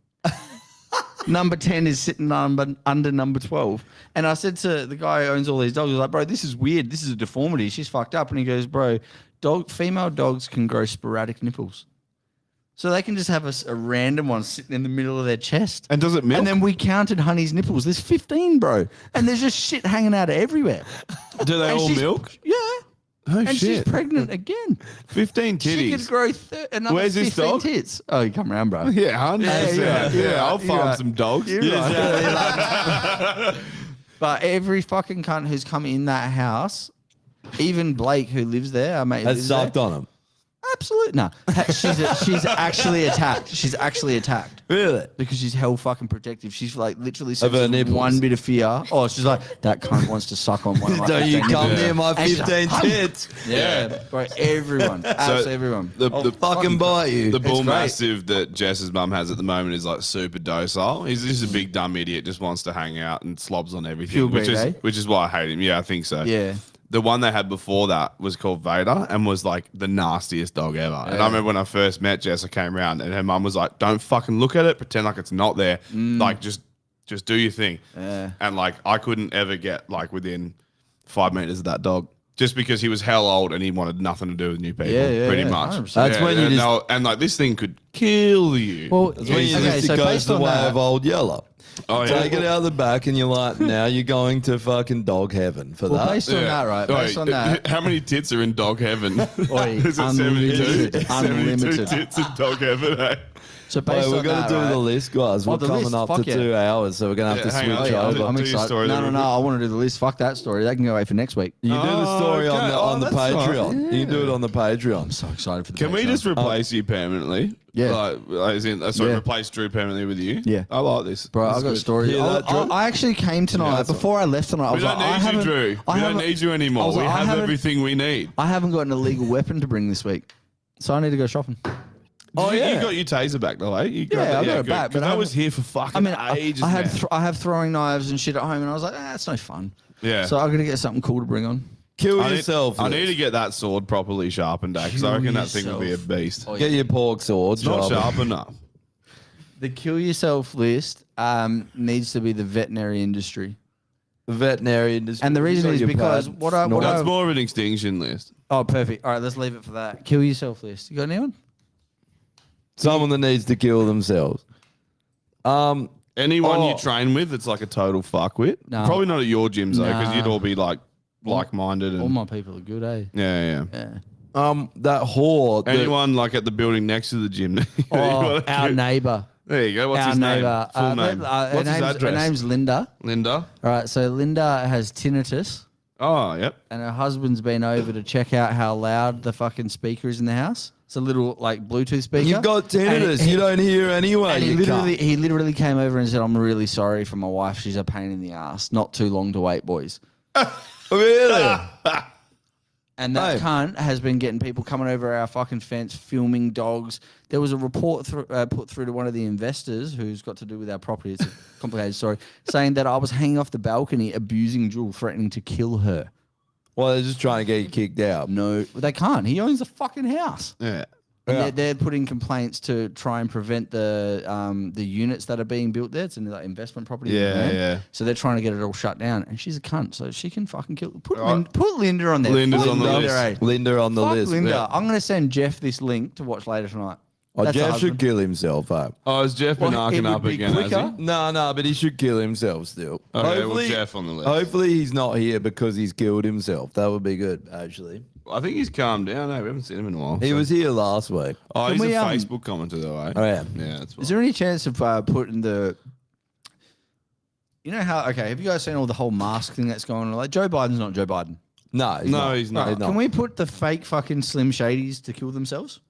Number 10 is sitting under number 12. And I said to the guy who owns all these dogs, I was like, bro, this is weird. This is a deformity. She's fucked up. And he goes, bro, female dogs can grow sporadic nipples. So they can just have a random one sitting in the middle of their chest. And does it milk? And then we counted Honey's nipples. There's 15, bro. And there's just shit hanging out of everywhere. Do they And all she's- milk? Yeah. Oh, And she's shit. pregnant again. 15 She could titties. grow another Where's this 15 dog? tits. Oh, you come around, bro. Yeah, 100%. Yeah, you're right, I'll you're farm right. some dogs. You're right. But every fucking cunt who's come in that house, even Blake who lives there, our mate Has lives sucked there, on him. absolutely no. She's actually attacked. She's actually attacked. Really? Because she's hell fucking protective. She's like literally Of her senses nipples. one bit of fear. Oh, she's like, that cunt wants to suck on one of my Don't you 15 come nipples." near my And she's like, 15 "Hum." tits. Yeah, bro, everyone. Absolutely everyone. The Fucking bite you. The bull great. mastiff that Jess's mum has at the moment is like super docile. He's just a big dumb idiot, just wants to hang out and slobs on everything, Pure breed, eh? which is why I hate him. Yeah, I think so. Yeah. The one they had before that was called Vader and was like the nastiest dog ever. And I remember when I first met Jess, I came around and her mum was like, "Don't fucking look at it, pretend like it's not there. Like just do your thing." Yeah. And like I couldn't ever get like within 5 meters of that dog. Just because he was hell old and he wanted nothing to do with new people, pretty much. 100%. That's when you and, just- and like this thing could kill you. Well, That's when you okay, just so it goes based the on way that, of old Yeller. Oh, yeah. Take it out of the back and you're like, now you're going to fucking dog heaven for well, that. based on that, right? Based on that, How many tits are in dog heaven? Oi, Is it 72? unlimited. 72 Unlimited. tits in dog heaven, eh? so Wait, based we're on going that, to do right? the list, guys. We're the coming list, up to fuck yeah. 2 hours, so we're going to have Yeah, to hang on. switch Oh, yeah, over. I'll I'm do your excited. story then, No. I want to do the list. Fuck that story. That can go away for next week. You do the story okay. on the Oh, that's Patreon. fine. You can do it on the Patreon. So excited for the Can we Patreon. just replace you permanently? Yeah. Like, as in, sorry, Yeah. replace Drew permanently with you. Yeah. I like this. Bro, This I've is got good. stories. Hear that, Drew? I actually came tonight that's before I left tonight. I We was don't like, I need you, haven't- Drew. I We don't haven't- need you I anymore. was We like, I have haven't- everything we need. I haven't got an illegal weapon to bring this week, so I need to go shopping. Oh, You yeah. got your taser back though, eh? You got Yeah, I got it good. back, 'Cause but I I was haven't- here for fucking I mean, ages. I had man. I have throwing knives and shit at home, and I was like, it's no fun. Yeah. So I got to get something cool to bring on. Kill I yourself. need to get that sword properly sharpened, because I reckon that thing will be a beast. Get your pork sword. It's not sharpened. sharp enough. The kill yourself list needs to be the veterinary industry, The veterinary industry. and the reason You got is your because pad. what I That's more of an extinction list. oh perfect. All right, let's leave it for that. Kill yourself list. You got anyone? Someone that needs to kill themselves. Anyone Oh. you train with, it's like a total fuckwit. No. Probably not at your gyms though, because Nah. you'd all be like like-minded and All my people are good, eh? yeah. Yeah. That whore. that- Anyone like at the building next to the gym. Oh, our neighbour. There you go. What's Our his name? neighbour. Full name. What's his Her address? name's Linda. Linda. All right, so Linda has tinnitus, Oh, yep. and her husband's been over to check out how loud the fucking speaker is in the house. It's a little like Bluetooth speaker. You've got tinnitus. And You don't hear anyway. And You he literally came over and said, "I'm really sorry for my wife. She's a pain in the ass. Not too long to wait, boys." can't. Really? And that Hey. cunt has been getting people coming over our fucking fence, filming dogs. There was a report put through to one of the investors who's got to do with our property. It's a complicated story, saying that I was hanging off the balcony, abusing Jewel, threatening to kill her. Well, they're just trying to get you kicked out. No, they can't. He owns the fucking house. Yeah. And Yeah. they're putting complaints to try and prevent the units that are being built there. It's in like investment property. Yeah, land. yeah. So they're trying to get it all shut down. And she's a cunt, so she can fucking kill. Put, Right. put Linda on there. Linda's Fuck on the Linda, list. eh? Linda on the Fuck list. Linda. Yeah. I'm going to send Jeff this link to watch later tonight. Oh, That's the Jeff should husband. kill himself, eh? Oh, has Jeff been Well, arcing it would up be again, has quicker. he? No, but he should kill himself still. Okay, well, Jeff on the list. Hopefully he's not here because he's killed himself. That would be good, actually. I think he's calmed down. No, we haven't seen him in a while. He so- was here last week. Oh, Can he's we, a um, Facebook commenter though, eh? Oh, yeah. Yeah, that's Is there any chance of putting the. You know how. Okay, have you guys seen all the whole mask thing that's going on? Like, Joe Biden's not Joe Biden. No, he's not. He's not. Can we put the fake fucking Slim Shadys to kill themselves?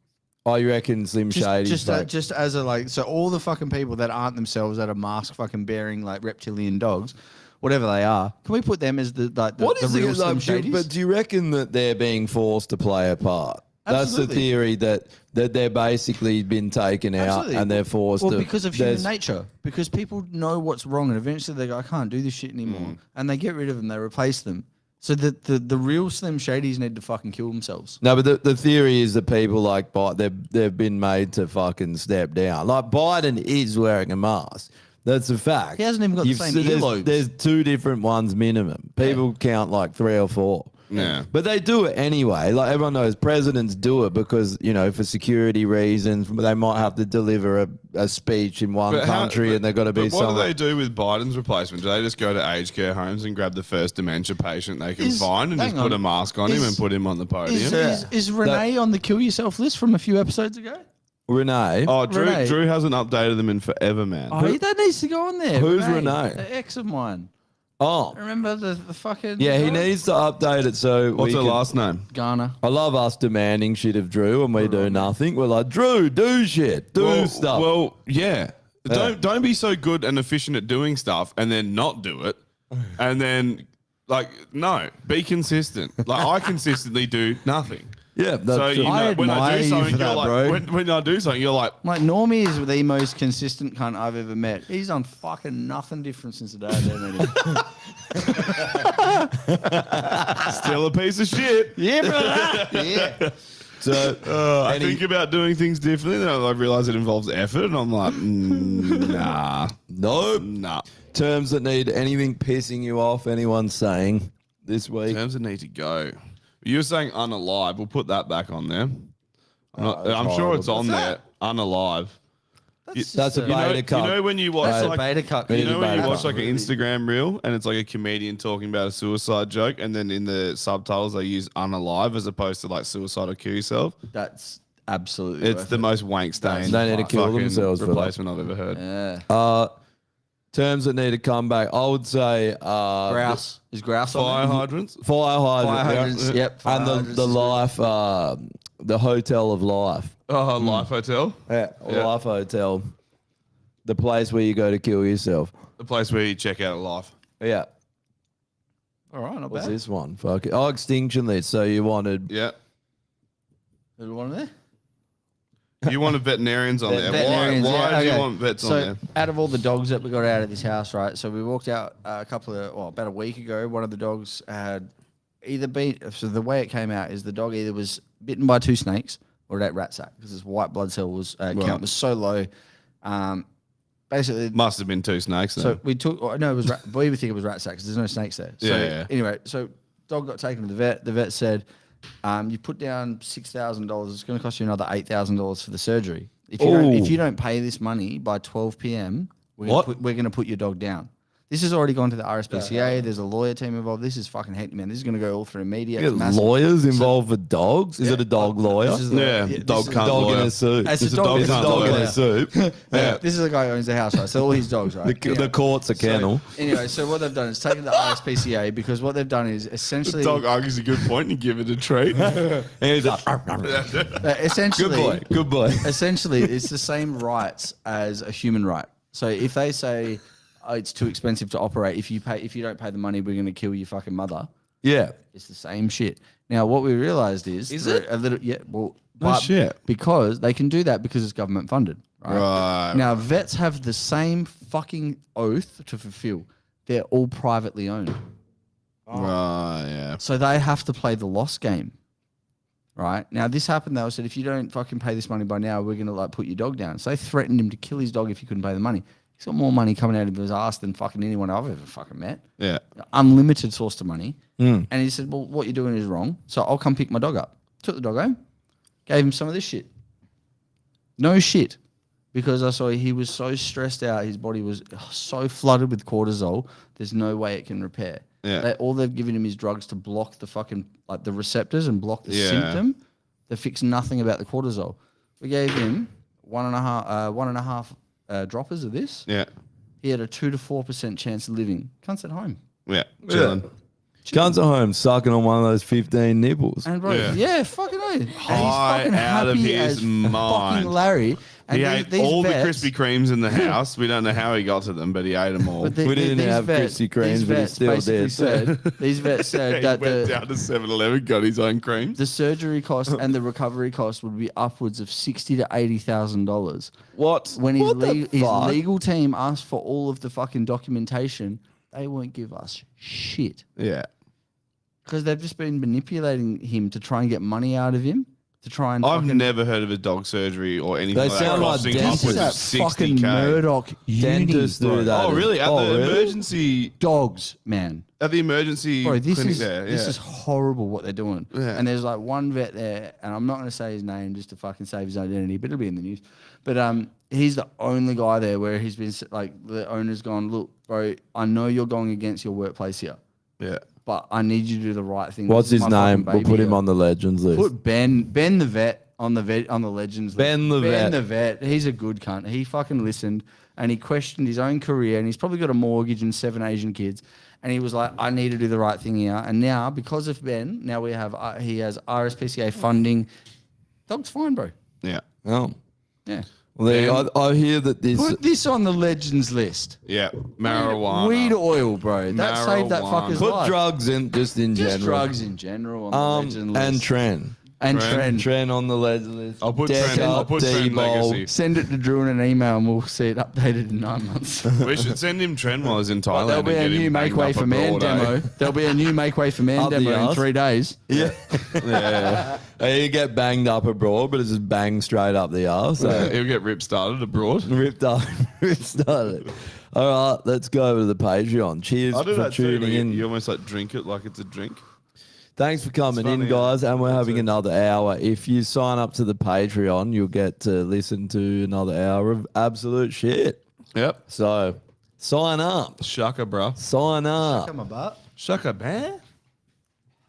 Oh, you reckon Slim Shady? Just as a like, so all the fucking people that aren't themselves that are mask fucking bearing like reptilian dogs, whatever they are, can we put them as the What is real it? Slim Like, Shadys? but do you reckon that they're being forced to play a part? That's the Absolutely. theory that they're basically been taken out Absolutely. and they're forced well, to. because of human there's- nature. Because people know what's wrong, and eventually they go, "I can't do this shit anymore," and they get rid of them. They replace them. So the real Slim Shadys need to fucking kill themselves. No, but the theory is that people like Biden, they've been made to fucking step down. Like Biden is wearing a mask. That's a fact. He hasn't even got the same earlobes. There's two different ones minimum. People count like 3 or 4. Yeah. But they do it anyway. Like everyone knows, presidents do it because, for security reasons, they might have to deliver a speech in one country and they've got to be But what do somewhere. they do with Biden's replacement? Do they just go to aged care homes and grab the first dementia patient they can Is- find and just hang put on. a mask on him Is- and put him on the podium? Is Renee on the kill yourself list from a few episodes ago? Renee? Oh, Renee. Drew hasn't updated them in forever, man. Oh, that needs to go on there. Who's Renee? The ex of mine. Oh. Remember the fucking. Yeah, he needs to update it so What's we her can- last name? Ghana. I love us demanding shit of Drew and we do nothing. We're like, Drew, do shit. Do stuff. Well, yeah. Don't be so good and efficient at doing stuff and then not do it. And then no, be consistent. Like I consistently do nothing. yeah, that's So true. I when I admire do you something, for you're that, like bro. when I do something, you're like, Like Normie is the most consistent cunt I've ever met. He's done fucking nothing different since the day I met him. still a piece of shit. Yeah, brother. Yeah. So, I think about doing things differently, then I realize it involves effort, and I'm like, nah, nope. nah. Terms that need anything pissing you off, anyone saying this week. Terms that need to go. You were saying unalive. We'll put that back on there. I'm sure it's on there. Unalive. That's a beta cut. You know when you watch That's a like beta cut. you know when you beta watch cut. like an Instagram reel and it's like a comedian talking about a suicide joke, and then in the subtitles they use unalive as opposed to like suicide or kill yourself. That's absolutely. It's the most wank stain. They need to kill fucking themselves for that. replacement I've ever heard. Yeah. Terms that need to come back. I would say Grouse. Is grouse on Fire there? hydrants. fire hydrant. Fire hydrants. Yep. Fire And hydrants the is life, the hotel of life. Oh, Life Hotel. Yeah, Yeah. Life Hotel, the place where you go to kill yourself. The place where you check out a life. Yeah. All right, not What's bad. this one? Fuck it. Oh, Extinction List. So you wanted Yeah. Who one there? You wanted veterinarians on there. Veterinarians, Why yeah, do you okay. want vets on So there? out of all the dogs that we got out of this house, right? So we walked out about a week ago. One of the dogs had either been. So the way it came out is the dog either was bitten by 2 snakes or it ate rat sack because his white blood cell was count was so low. Basically, Must have been 2 snakes then. so we took. No, it was. We would think it was rat sack because there's no snakes there. So Yeah. anyway, so dog got taken to the vet. The vet said, "You put down $6,000. It's going to cost you another $8,000 for the surgery. If you don't pay this money by 12 p.m., we're going to put your dog down." This has already gone to the RSPCA. There's a lawyer team involved. This is fucking hectic, man. This is going to go all through media. you It's get massive. lawyers involved with dogs? Is it a dog lawyer? This is Yeah, this dog is- cunt dog lawyer. in a suit. It's It's a dog It's a cunt dog in lawyer. a suit. This is the guy who owns the house, right? So all his dogs, right? The court's a kennel. Anyway, so what they've done is taken the RSPCA because what they've done is essentially Dog argues a good point and you give it a treat. And he's like, essentially good boy. essentially it's the same rights as a human right. So if they say it's too expensive to operate, if you don't pay the money, we're going to kill your fucking mother. Yeah. It's the same shit. Now what we realized is it? a little No but shit. because they can do that because it's government funded. Right. Right. Now vets have the same fucking oath to fulfill. They're all privately owned. Right, yeah. So they have to play the loss game. Right? Now this happened though. Said if you don't fucking pay this money by now, we're gonna put your dog down. So they threatened him to kill his dog if he couldn't pay the money. He's got more money coming out of his ass than fucking anyone I've ever fucking met. Yeah. Unlimited source of money. And he said, well, what you're doing is wrong. So I'll come pick my dog up. Took the dog home, gave him some of this shit. No shit. Because I saw he was so stressed out, his body was so flooded with cortisol, there's no way it can repair. Yeah. All they've given him is drugs to block the fucking, the receptors and block the Yeah. symptom. They fix nothing about the cortisol. We gave him one and a half droppers of this. Yeah. He had a 2 to 4% chance of living. Cunts at home. Yeah. Chilling. Guns at home sucking on one of those 15 nipples. And bro, Yeah. yeah, fucking oath. And he's High fucking out of happy his as mind. fucking Larry. And He these- ate these all the vets- Krispy Kremes in the house. We don't know how he got to them, but he ate them all. But We didn't these have vets- Krispy Kremes, these but he vets still basically did. Said, these vets said he that went the down to 7-Eleven, got his own creams. the surgery cost and the recovery cost would be upwards of $60,000 to $80,000. What? When his, What the his fuck? legal team asked for all of the fucking documentation, they won't give us shit Yeah. because they've just been manipulating him to try and get money out of him. To try and I've fucking, never heard of a dog surgery or anything They like that sound like costing dentists. this is upwards that of fucking 60K. Murdoch Dentists do that. Oh, really? At the emergency dogs, man. at the emergency Bro, this clinic is there. this yeah. is horrible what they're doing. Yeah. And there's like one vet there, and I'm not going to say his name just to fucking save his identity, but it'll be in the news. But he's the only guy there where he's been like the owner's gone, look, bro, I know you're going against your workplace here, yeah. but I need you to do the right thing. What's This is his my name? fucking We'll put baby him here. on the legends list. Put Ben the vet on the legends list. Ben the vet. Ben the vet. He's a good cunt. He fucking listened and he questioned his own career, and he's probably got a mortgage and 7 Asian kids. And he was like, I need to do the right thing here. And now, because of Ben, now we have he has RSPCA funding. Dog's fine, bro. Yeah. Oh. Yeah. Well, I hear that this. Put this on the legends list. Yeah. Marijuana. Weed oil, bro. That saved that Marijuana. fucker's Put life. drugs in, just in Just general. drugs in general on the legend list. And Tren. And Trend. Trend. Tren on the legend list. I'll put Deck Trend. I'll up, put Trend D-Bowl. legacy. Send it to Drew in an email and we'll see it updated in 9 months. We should send him Trend while he's in Thailand. There'll be and a get new him Make banged Way up for Man abroad, eh? demo. There'll be a new Make Way for Man Up the demo in arse. 3 days. Yeah. yeah. You get banged up abroad, but it's just banged straight up the arse. So He'll get rip started abroad. ripped up. Ripped started. All right, let's go over to the Patreon. Cheers I do for that too. tuning You, in. you almost like drink it like it's a drink. Thanks for coming It's in, funny, guys. And we're That's having it. another hour. If you sign up to the Patreon, you'll get to listen to another hour of absolute shit. Yep. So sign up. Shaka, bro. Sign up. Come on, butt. Shaka, man.